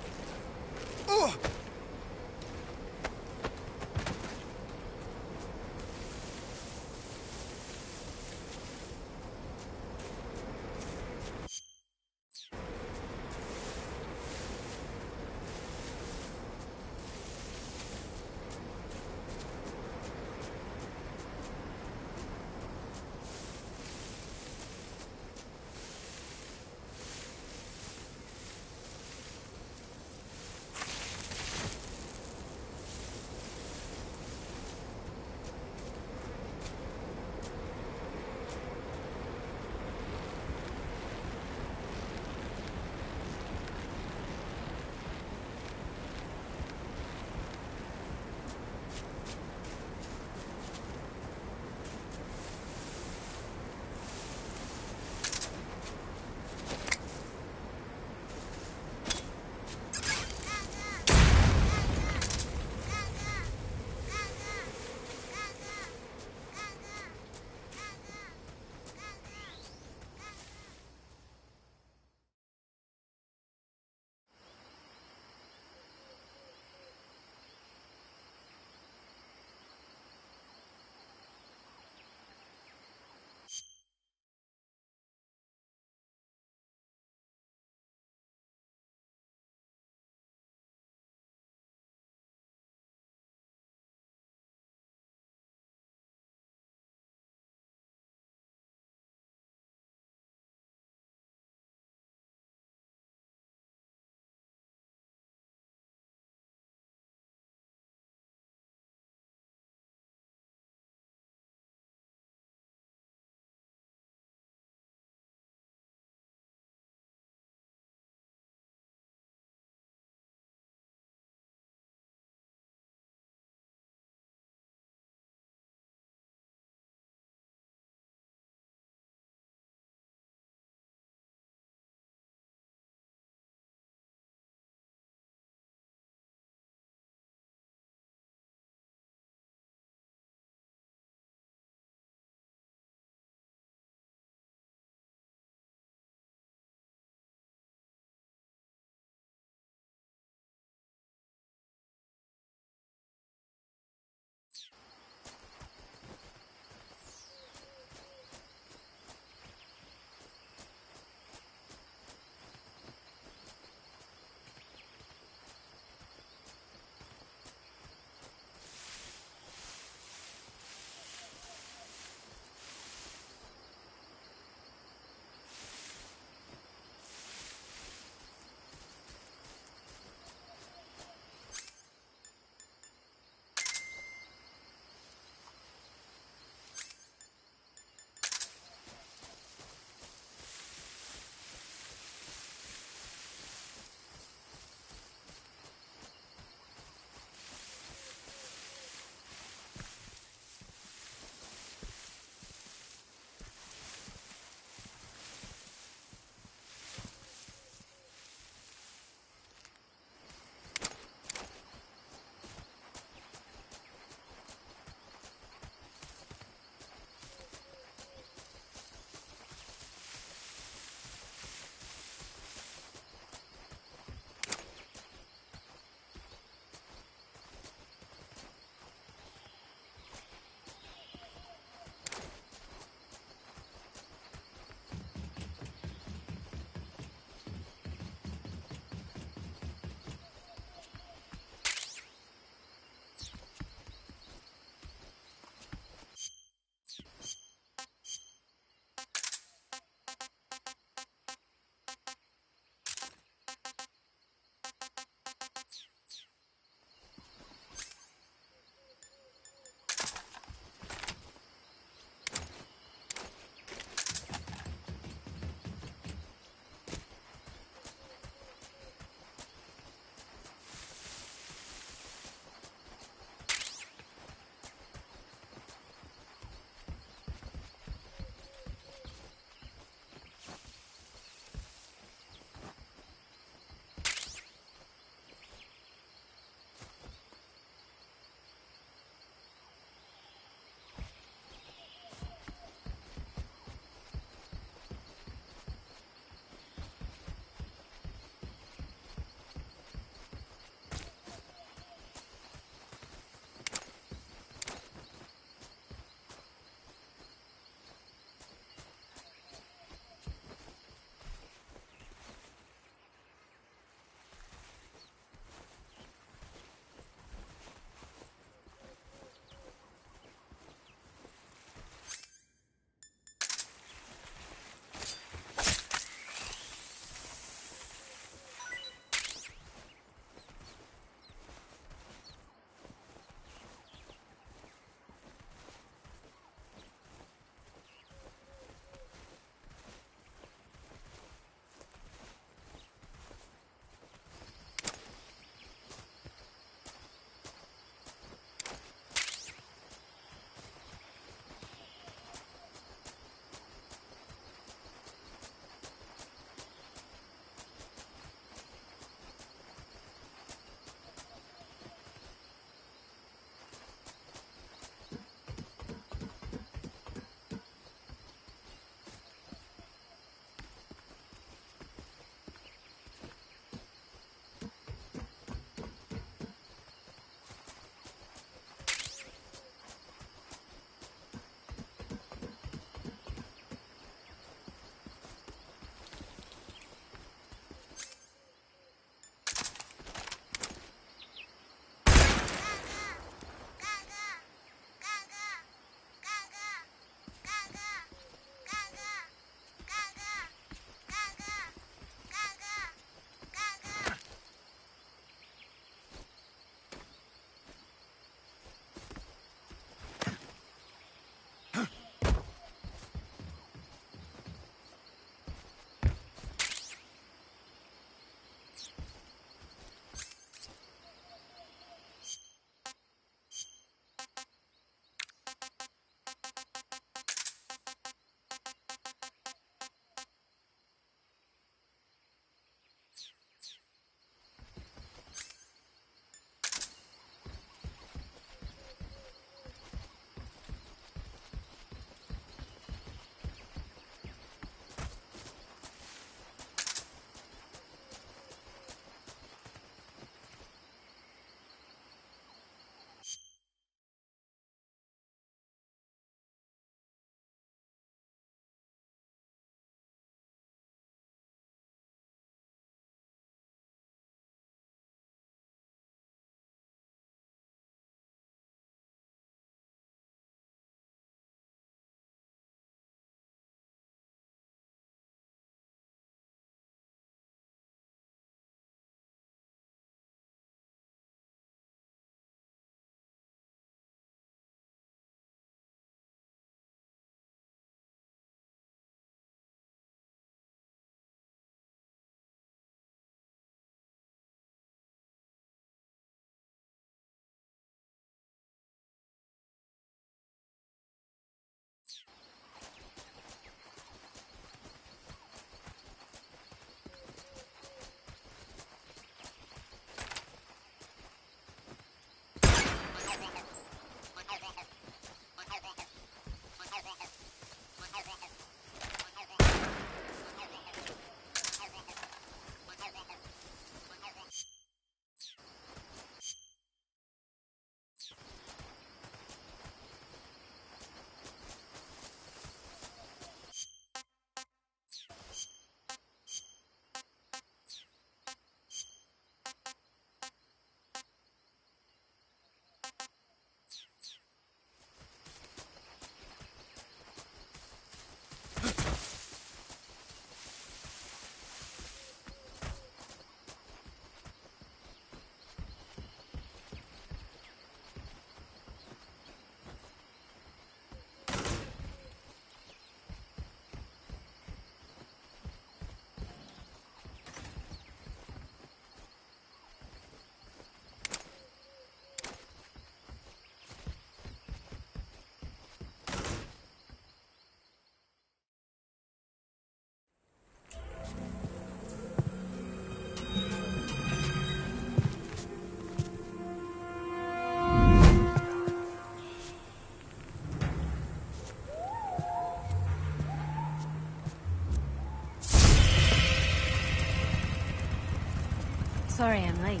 Sorry I'm late.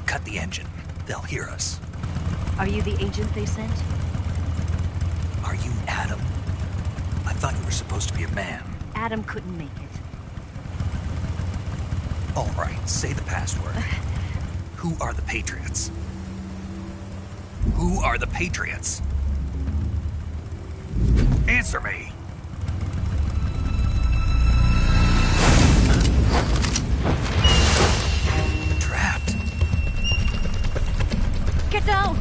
Cut the engine. They'll hear us. Are you the agent they sent? Are you Adam? I thought you were supposed to be a man. Adam couldn't make it. All right, say the password. Who are the Patriots? Who are the Patriots? Answer me! Trapped. Get down!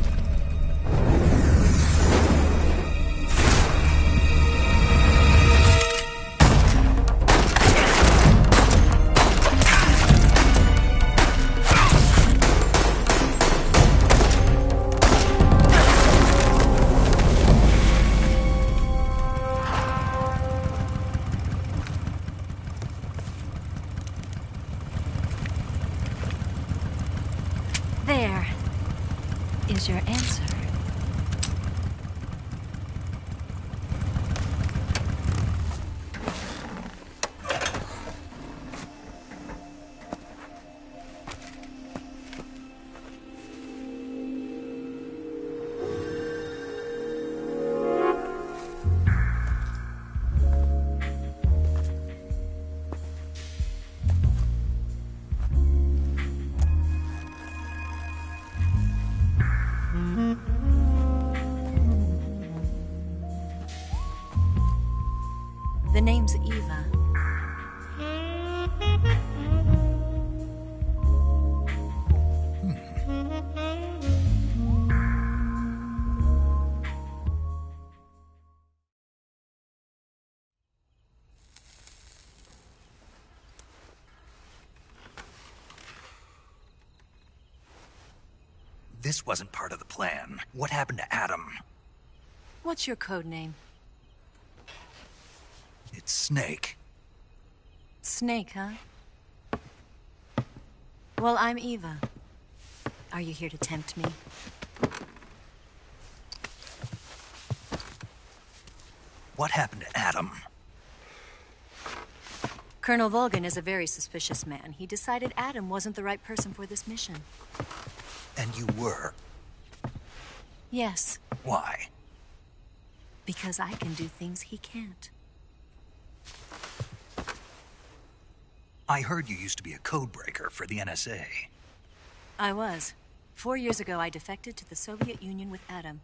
There is your answer. The name's Eva. This wasn't part of the plan. What happened to Adam? What's your code name? It's Snake. Snake, huh? Well, I'm Eva. Are you here to tempt me? What happened to Adam? Colonel Volgan is a very suspicious man. He decided Adam wasn't the right person for this mission. And you were? Yes. Why? Because I can do things he can't. I heard you used to be a codebreaker for the NSA. I was. 4 years ago, I defected to the Soviet Union with Adam.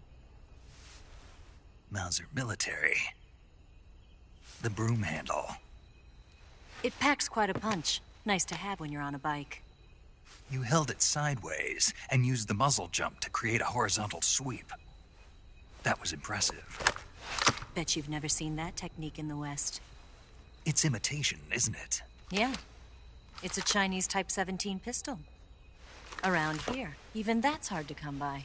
Mauser military. The broom handle. It packs quite a punch. Nice to have when you're on a bike. You held it sideways and used the muzzle jump to create a horizontal sweep. That was impressive. Bet you've never seen that technique in the West. It's imitation, isn't it? Yeah. It's a Chinese Type 17 pistol. Around here, even that's hard to come by.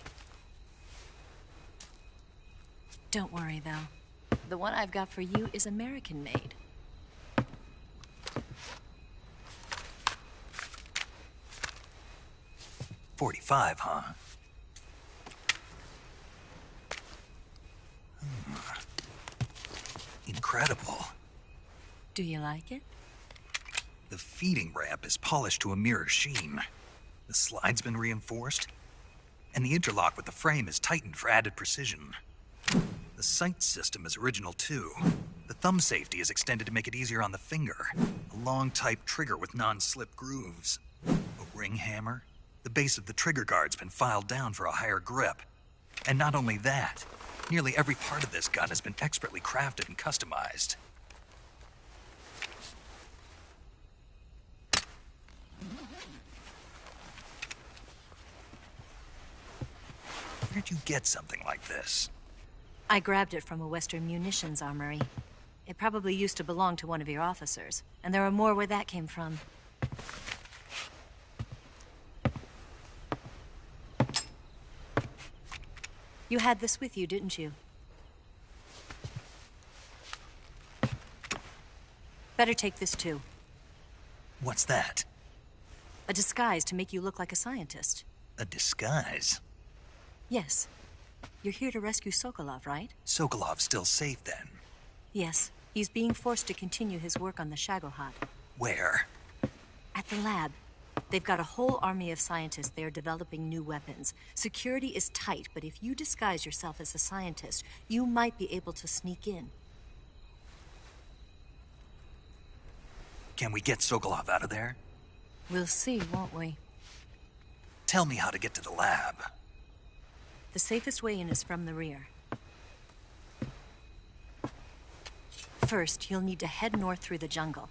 Don't worry, though. The one I've got for you is American-made. .45, huh? Incredible. Do you like it? The feeding ramp is polished to a mirror sheen. The slide's been reinforced, and the interlock with the frame is tightened for added precision. The sight system is original too. The thumb safety is extended to make it easier on the finger. A long type trigger with non-slip grooves. A ring hammer. The base of the trigger guard's been filed down for a higher grip. And not only that, nearly every part of this gun has been expertly crafted and customized. Where'd you get something like this? I grabbed it from a Western munitions armory. It probably used to belong to one of your officers, and there are more where that came from. You had this with you, didn't you? Better take this too. What's that? A disguise to make you look like a scientist. A disguise? Yes. You're here to rescue Sokolov, right? Sokolov's still safe then? Yes. He's being forced to continue his work on the Shagohod. Where? At the lab. They've got a whole army of scientists there developing new weapons. Security is tight, but if you disguise yourself as a scientist, you might be able to sneak in. Can we get Sokolov out of there? We'll see, won't we? Tell me how to get to the lab. The safest way in is from the rear. First, you'll need to head north through the jungle.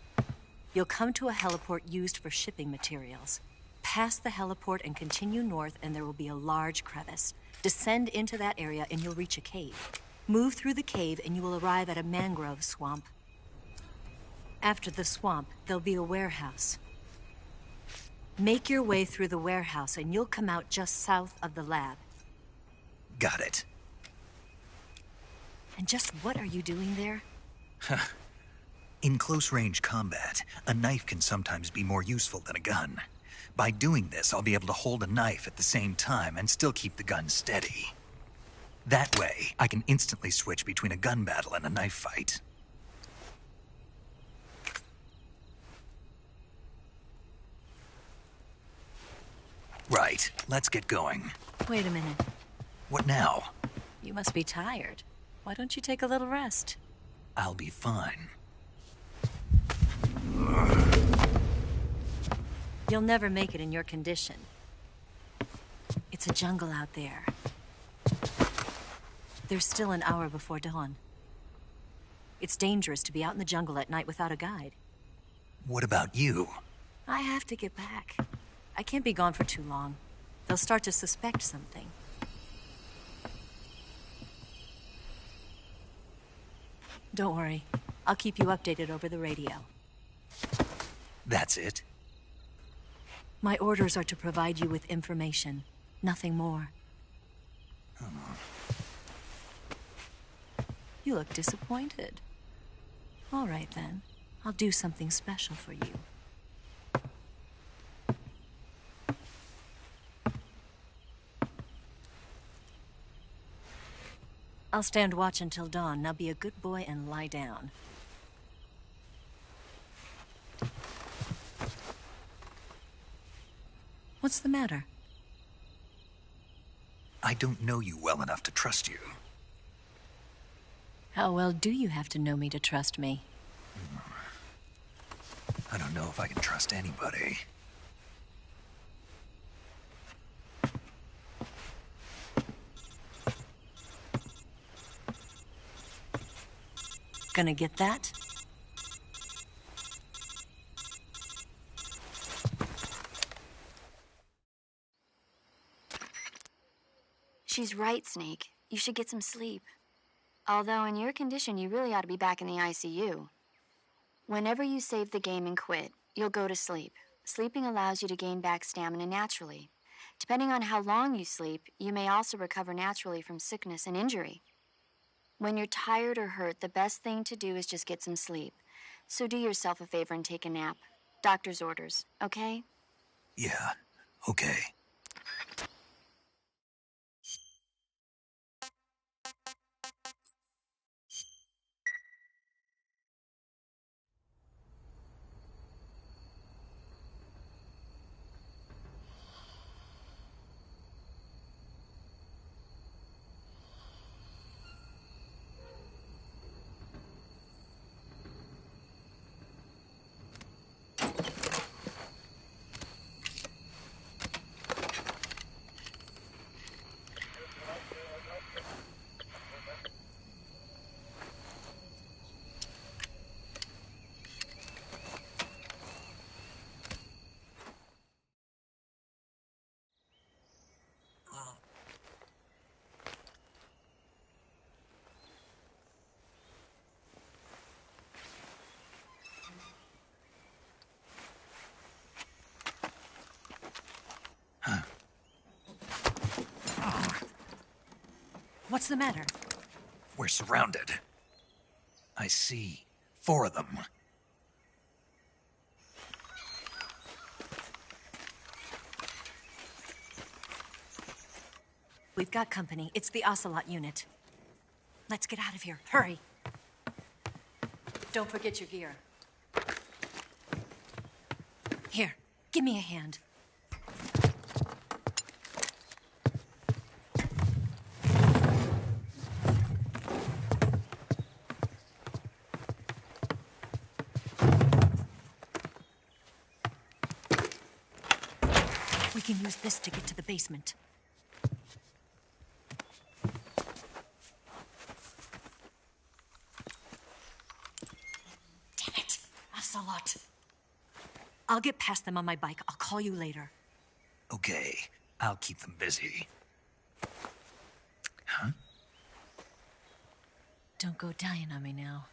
You'll come to a heliport used for shipping materials. Pass the heliport and continue north, and there will be a large crevice. Descend into that area, and you'll reach a cave. Move through the cave, and you will arrive at a mangrove swamp. After the swamp, there'll be a warehouse. Make your way through the warehouse, and you'll come out just south of the lab. Got it. And just what are you doing there? In close-range combat, a knife can sometimes be more useful than a gun. By doing this, I'll be able to hold a knife at the same time and still keep the gun steady. That way, I can instantly switch between a gun battle and a knife fight. Right, let's get going. Wait a minute. What now? You must be tired. Why don't you take a little rest? I'll be fine. You'll never make it in your condition. It's a jungle out there. There's still an hour before dawn. It's dangerous to be out in the jungle at night without a guide. What about you? I have to get back. I can't be gone for too long. They'll start to suspect something. Don't worry. I'll keep you updated over the radio. That's it? My orders are to provide you with information. Nothing more. You look disappointed. All right, then. I'll do something special for you. I'll stand watch until dawn. Now be a good boy and lie down. What's the matter? I don't know you well enough to trust you. How well do you have to know me to trust me? I don't know if I can trust anybody. Gonna get that? She's right, Snake. You should get some sleep. Although in your condition, you really ought to be back in the ICU. Whenever you save the game and quit, you'll go to sleep. Sleeping allows you to gain back stamina naturally. Depending on how long you sleep, you may also recover naturally from sickness and injury. When you're tired or hurt, the best thing to do is just get some sleep. So do yourself a favor and take a nap. Doctor's orders, okay? Yeah, okay. What's the matter? We're surrounded. I see 4 of them. We've got company. It's the Ocelot unit. Let's get out of here. Hurry. Don't forget your gear. Here, give me a hand. can use this to get to the basement. Damn it! Ocelot! I'll get past them on my bike. I'll call you later. Okay, I'll keep them busy. Huh? Don't go dying on me now.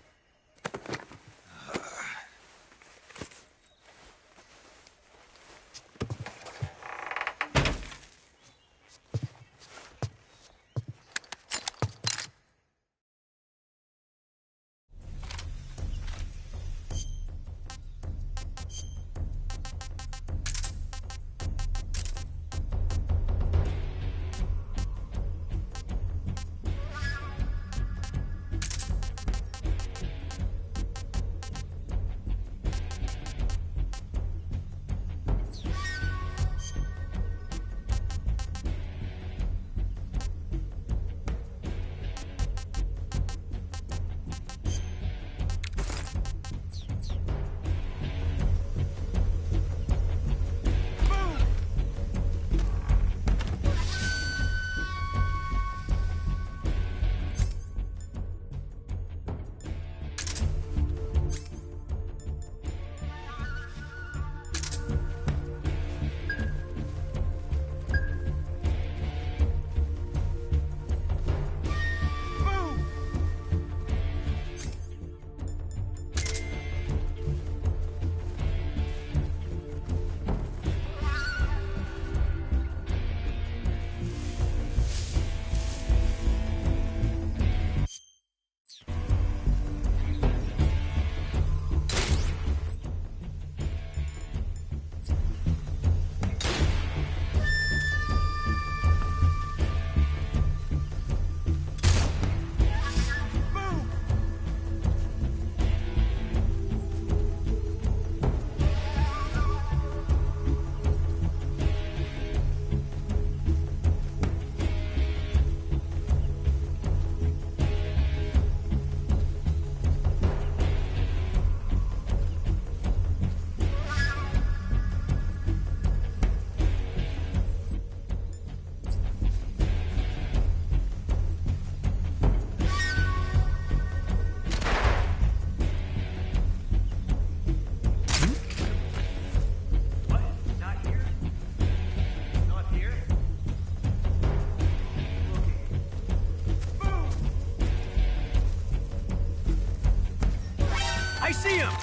I see him!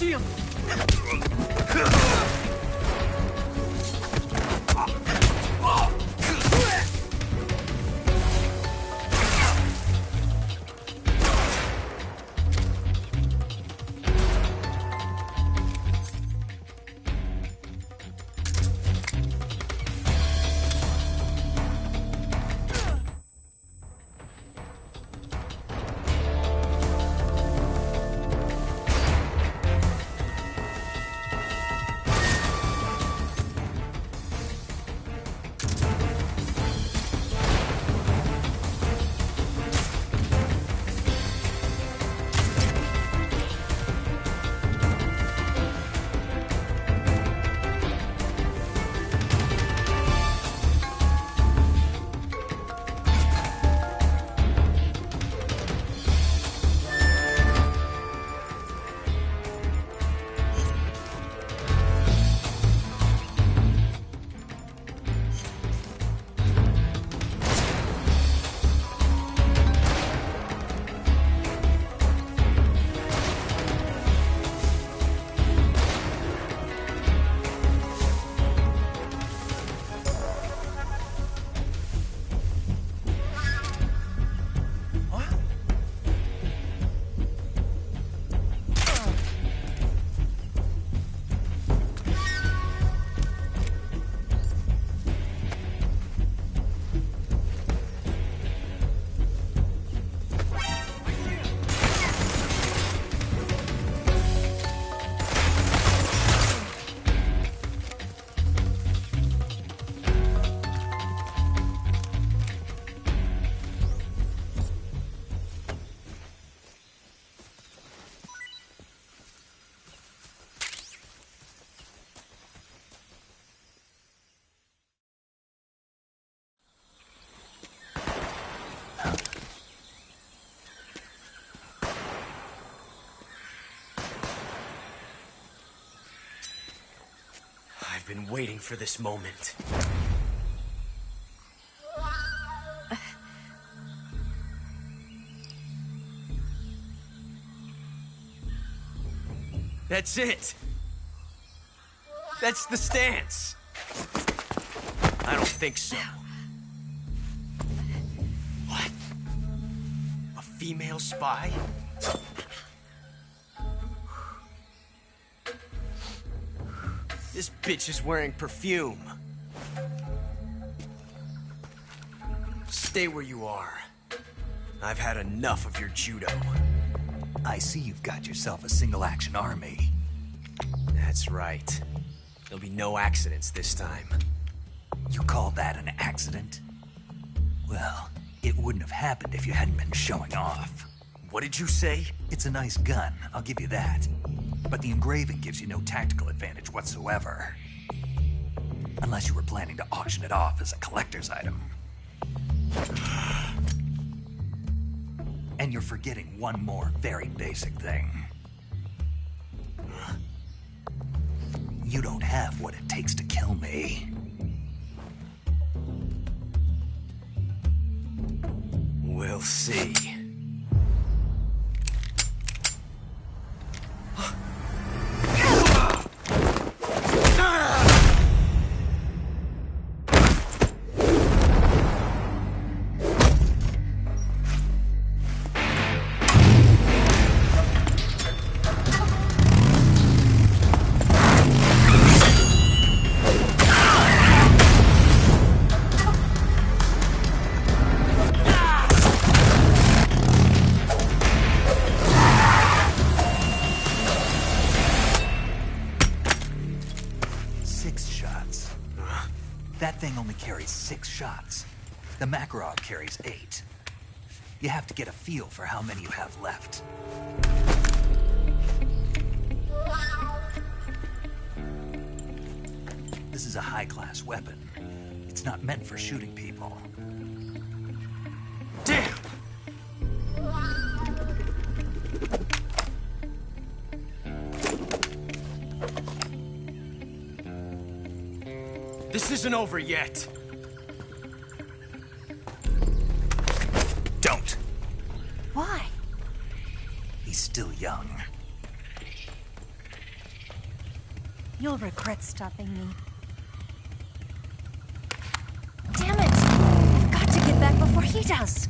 See him! been waiting for this moment. That's it. That's the stance. I don't think so. What? A female spy? This bitch is wearing perfume. Stay where you are. I've had enough of your judo. I see you've got yourself a single-action army. That's right. There'll be no accidents this time. You call that an accident? Well, it wouldn't have happened if you hadn't been showing off. What did you say? It's a nice gun, I'll give you that. But the engraving gives you no tactical advantage whatsoever. Unless you were planning to auction it off as a collector's item. And you're forgetting one more very basic thing. You don't have what it takes to kill me. We'll see. That thing only carries 6 shots. The Makarov carries 8. You have to get a feel for how many you have left. This is a high-class weapon. It's not meant for shooting people. Damn! This isn't over yet. Don't. Why? He's still young. You'll regret stopping me. Damn it! I've got to get back before he does.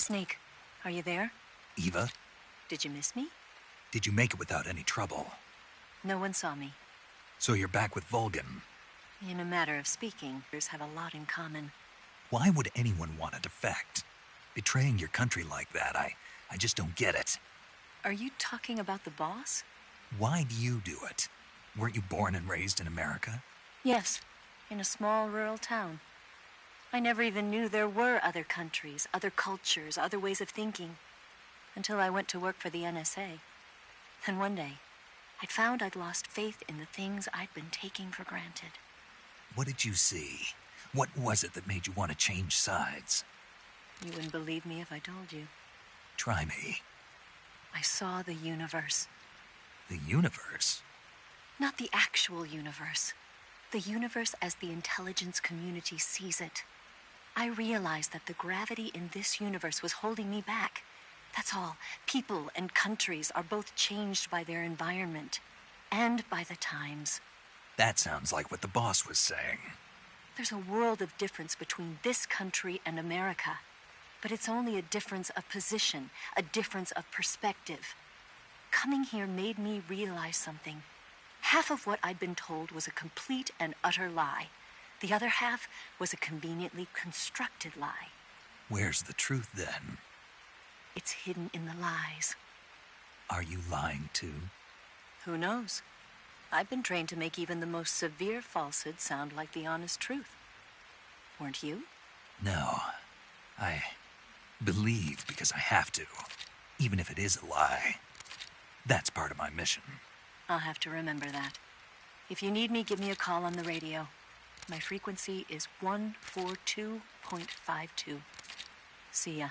Snake, are you there? Eva, Did you miss me? did you make it without any trouble? No one saw me. So you're back with Vulcan. In a matter of speaking, we have a lot in common. Why would anyone want to defect? Betraying your country like that, I just don't get it. Are you talking about the boss? Why do you do it? Weren't you born and raised in America? Yes, in a small rural town. I never even knew there were other countries, other cultures, other ways of thinking, until I went to work for the NSA. Then one day, I'd found I'd lost faith in the things I'd been taking for granted. What did you see? What was it that made you want to change sides? You wouldn't believe me if I told you. Try me. I saw the universe. The universe? Not the actual universe. The universe as the intelligence community sees it. I realized that the gravity in this universe was holding me back. That's all. People and countries are both changed by their environment and by the times. That sounds like what the boss was saying. There's a world of difference between this country and America. But it's only a difference of position, a difference of perspective. Coming here made me realize something. Half of what I'd been told was a complete and utter lie. The other half was a conveniently constructed lie. Where's the truth then? It's hidden in the lies. Are you lying too? Who knows? I've been trained to make even the most severe falsehood sound like the honest truth. Weren't you? No. I believe because I have to, even if it is a lie. That's part of my mission. I'll have to remember that. If you need me, give me a call on the radio. My frequency is 142.52. See ya.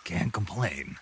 Can't complain.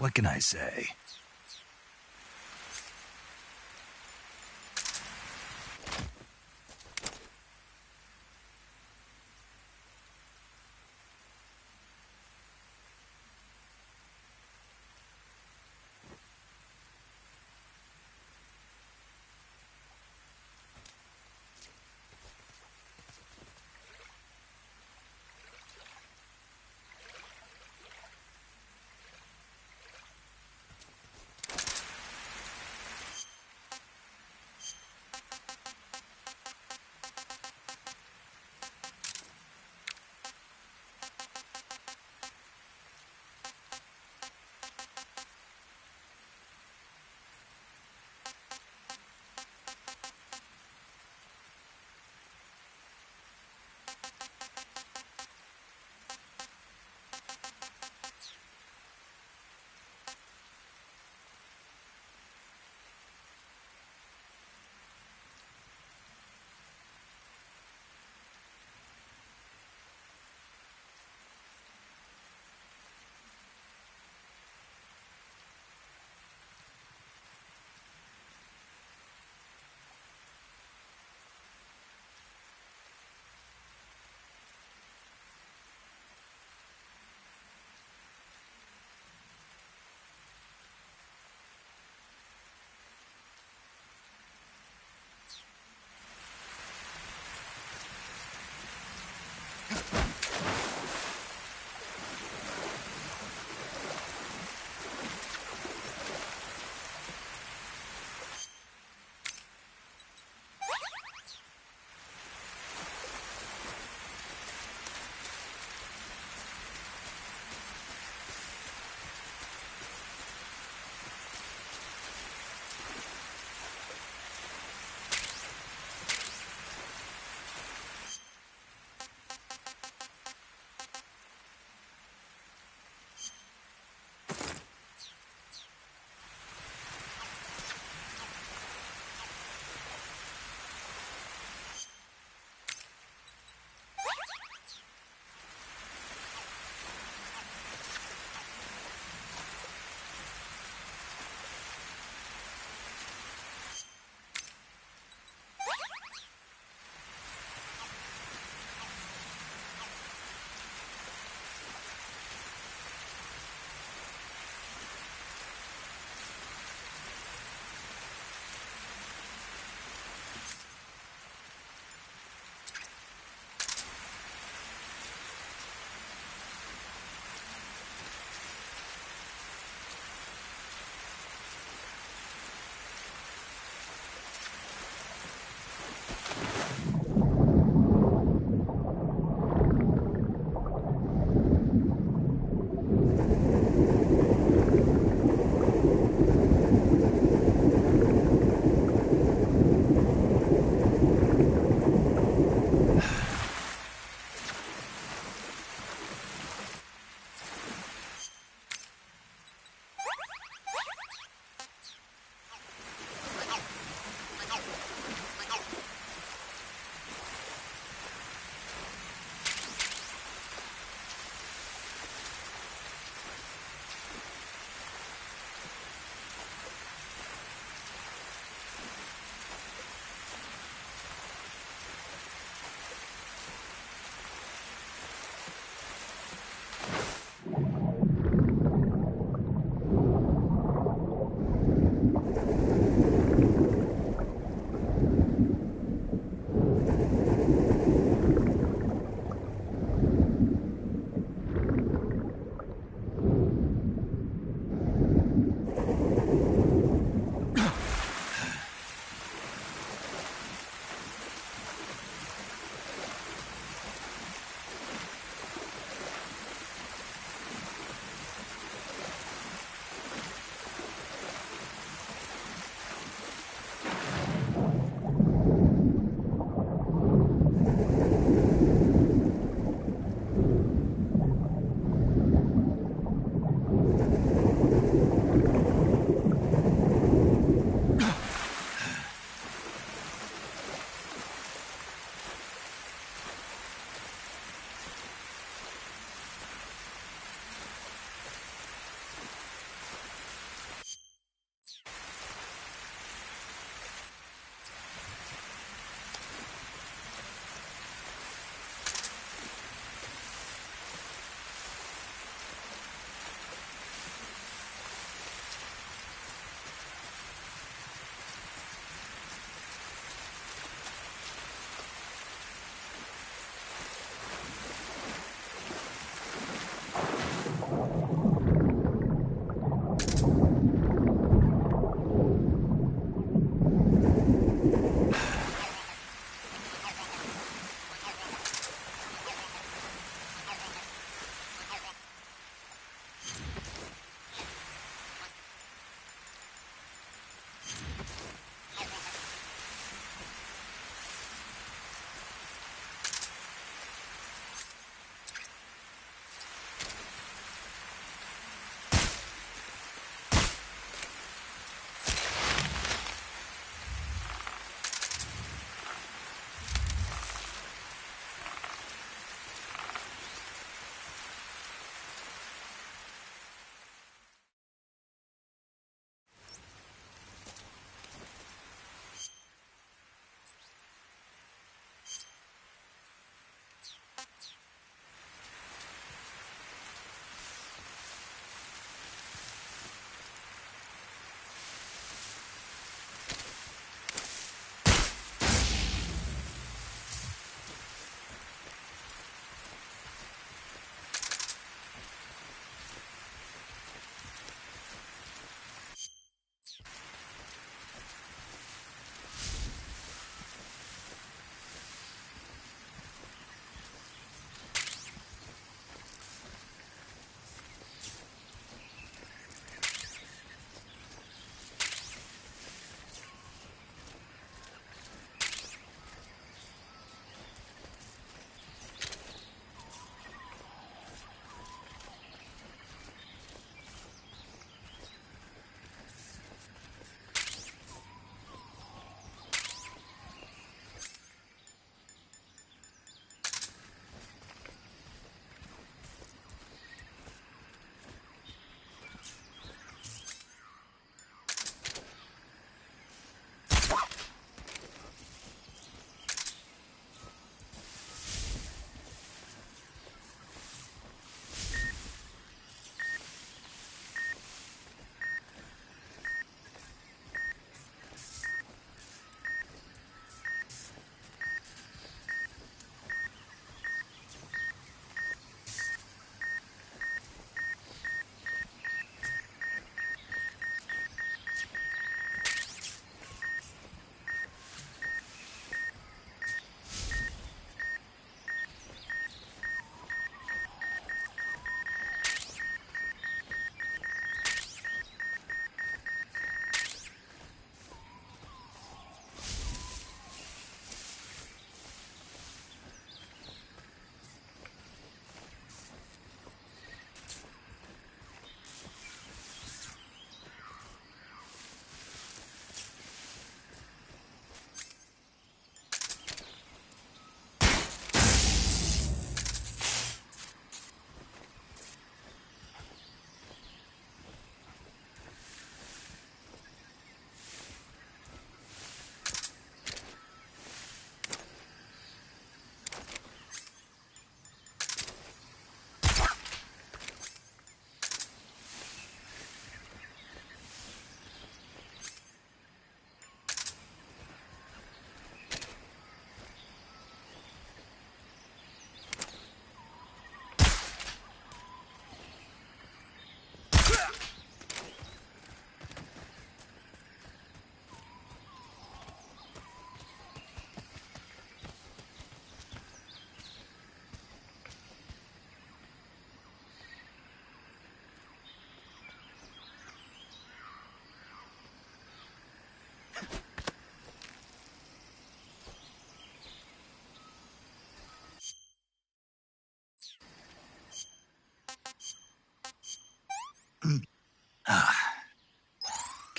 What can I say?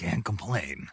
Can't complain.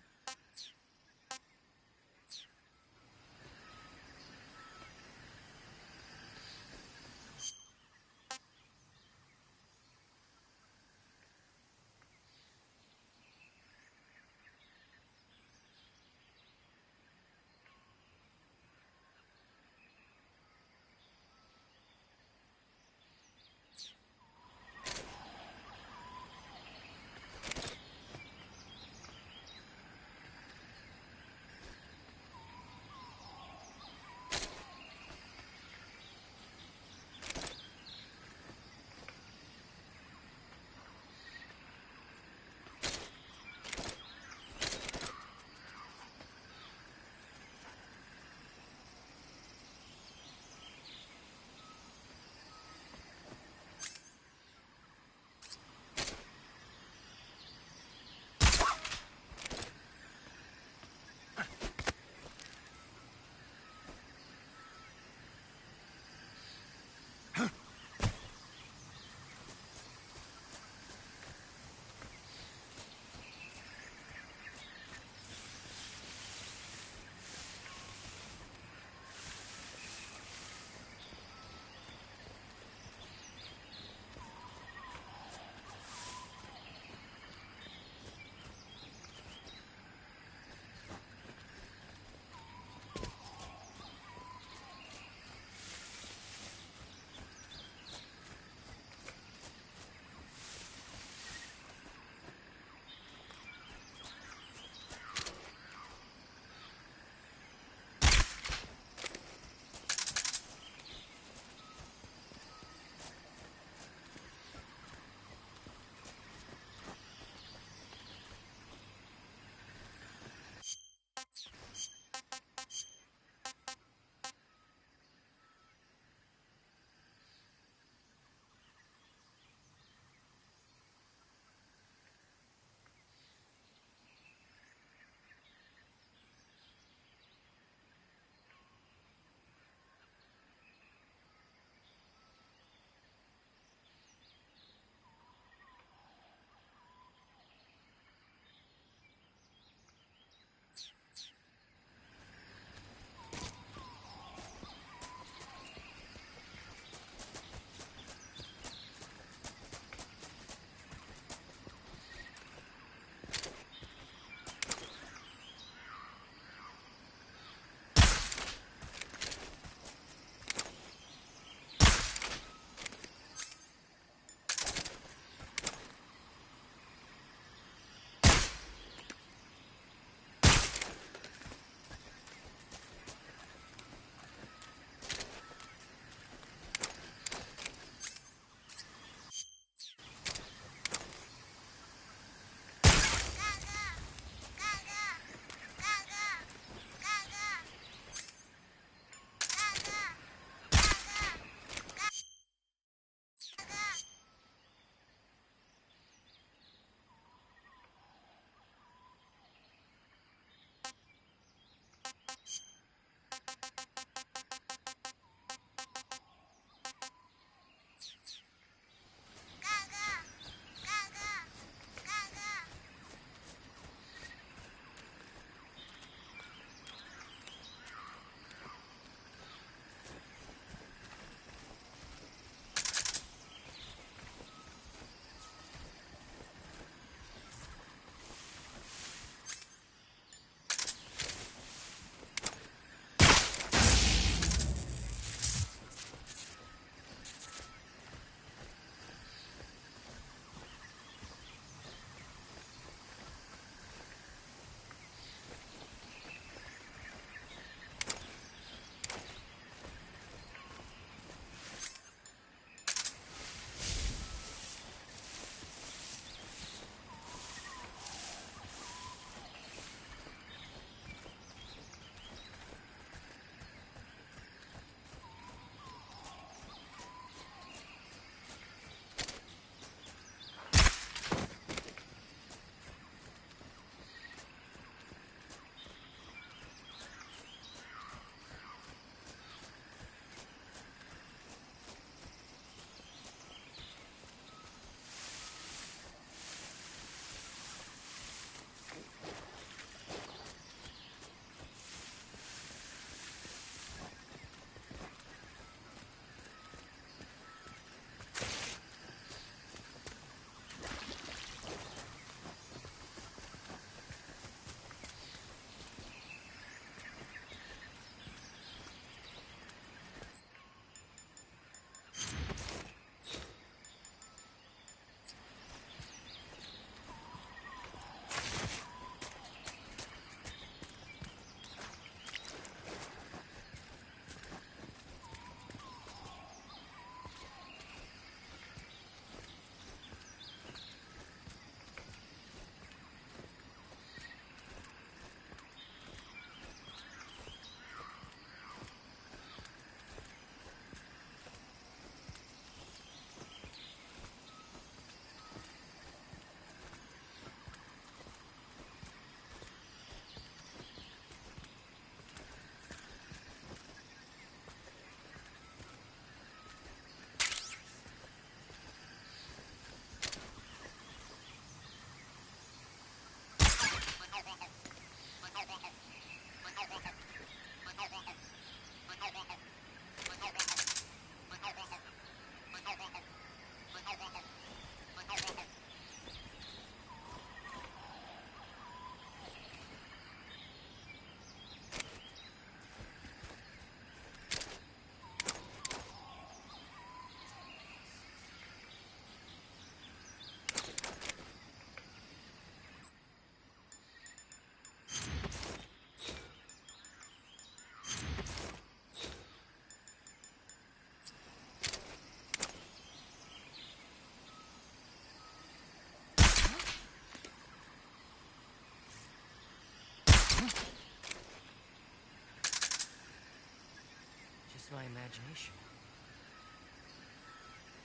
just my imagination.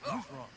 What's wrong?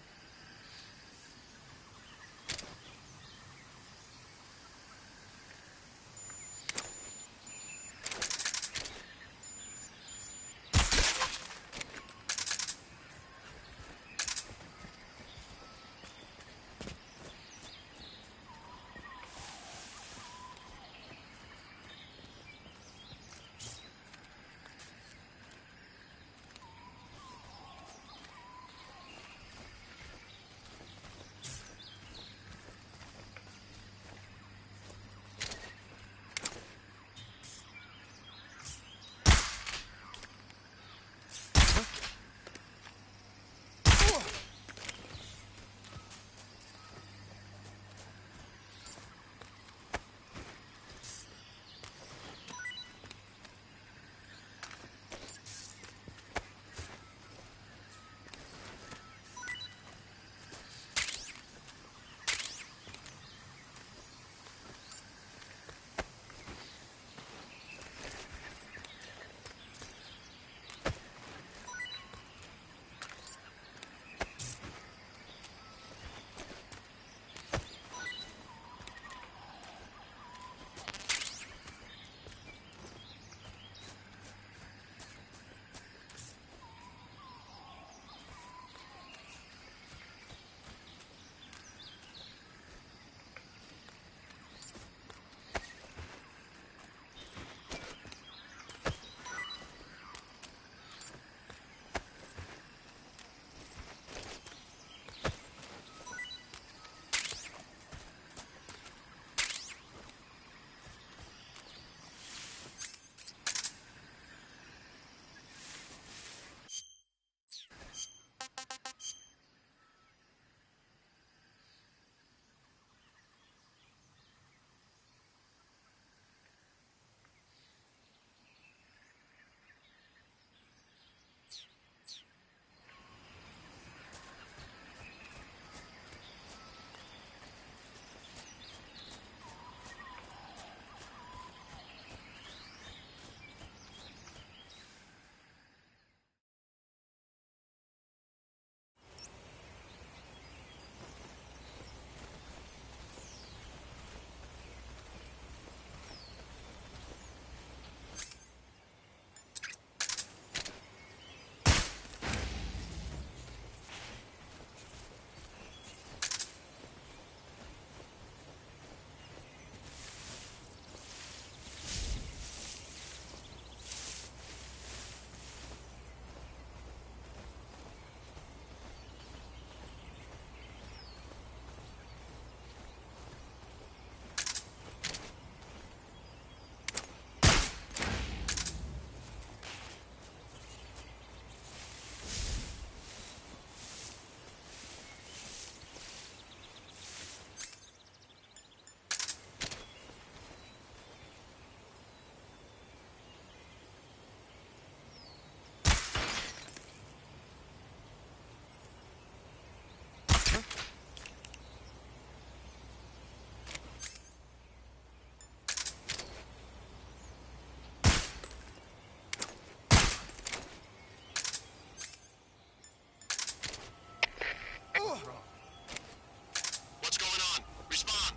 What's going on? Respond.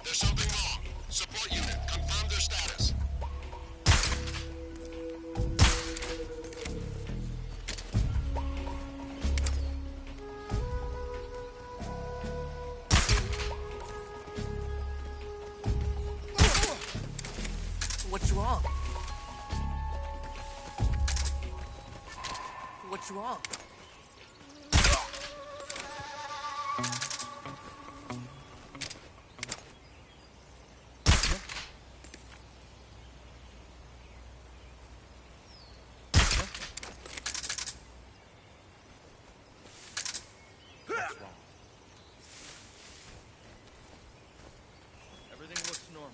There's something wrong. Support unit, confirm their status. What's wrong? What's wrong? Everything looks normal.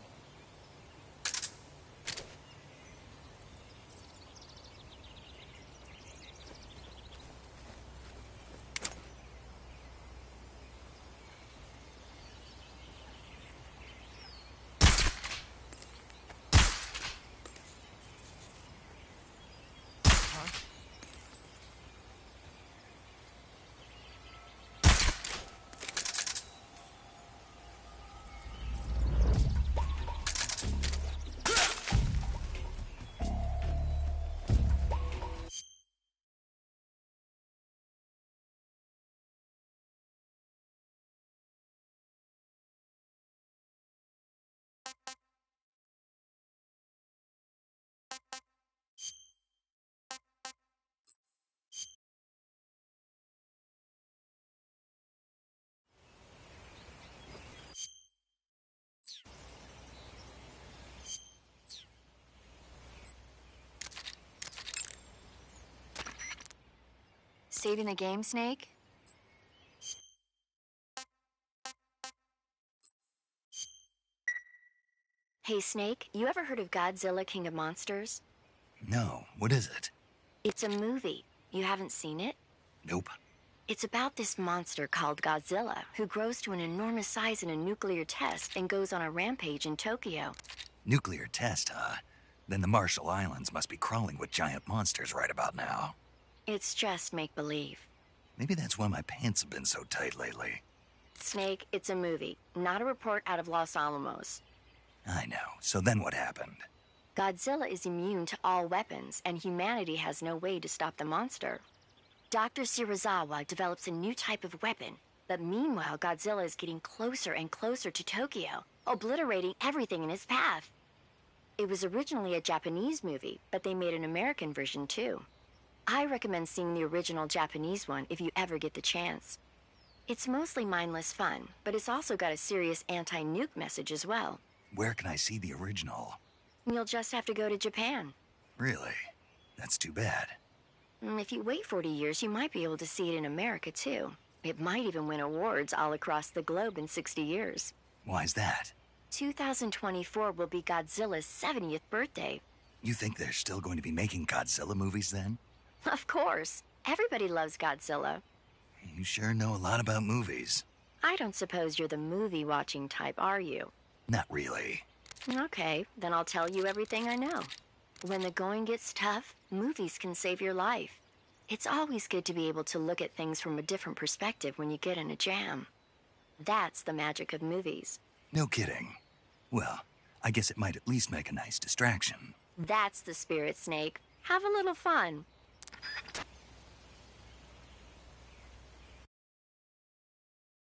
saving the game, Snake? Hey, Snake, you ever heard of Godzilla, King of Monsters? No, what is it? It's a movie. You haven't seen it? Nope. It's about this monster called Godzilla, who grows to an enormous size in a nuclear test and goes on a rampage in Tokyo. Nuclear test, huh? Then the Marshall Islands must be crawling with giant monsters right about now. It's just make-believe. Maybe that's why my pants have been so tight lately. Snake, it's a movie, not a report out of Los Alamos. I know. So then what happened? Godzilla is immune to all weapons, and humanity has no way to stop the monster. Dr. Shirazawa develops a new type of weapon, but meanwhile Godzilla is getting closer and closer to Tokyo, obliterating everything in his path. It was originally a Japanese movie, but they made an American version too. I recommend seeing the original Japanese one if you ever get the chance. It's mostly mindless fun, but it's also got a serious anti-nuke message as well. Where can I see the original? You'll just have to go to Japan. Really? That's too bad. If you wait 40 years, you might be able to see it in America too. It might even win awards all across the globe in 60 years. Why's that? 2024 will be Godzilla's 70th birthday. You think they're still going to be making Godzilla movies then? Of course. Everybody loves Godzilla. You sure know a lot about movies. I don't suppose you're the movie-watching type, are you? Not really. Okay, then I'll tell you everything I know. When the going gets tough, movies can save your life. It's always good to be able to look at things from a different perspective when you get in a jam. That's the magic of movies. No kidding. Well, I guess it might at least make a nice distraction. That's the spirit, Snake. Have a little fun.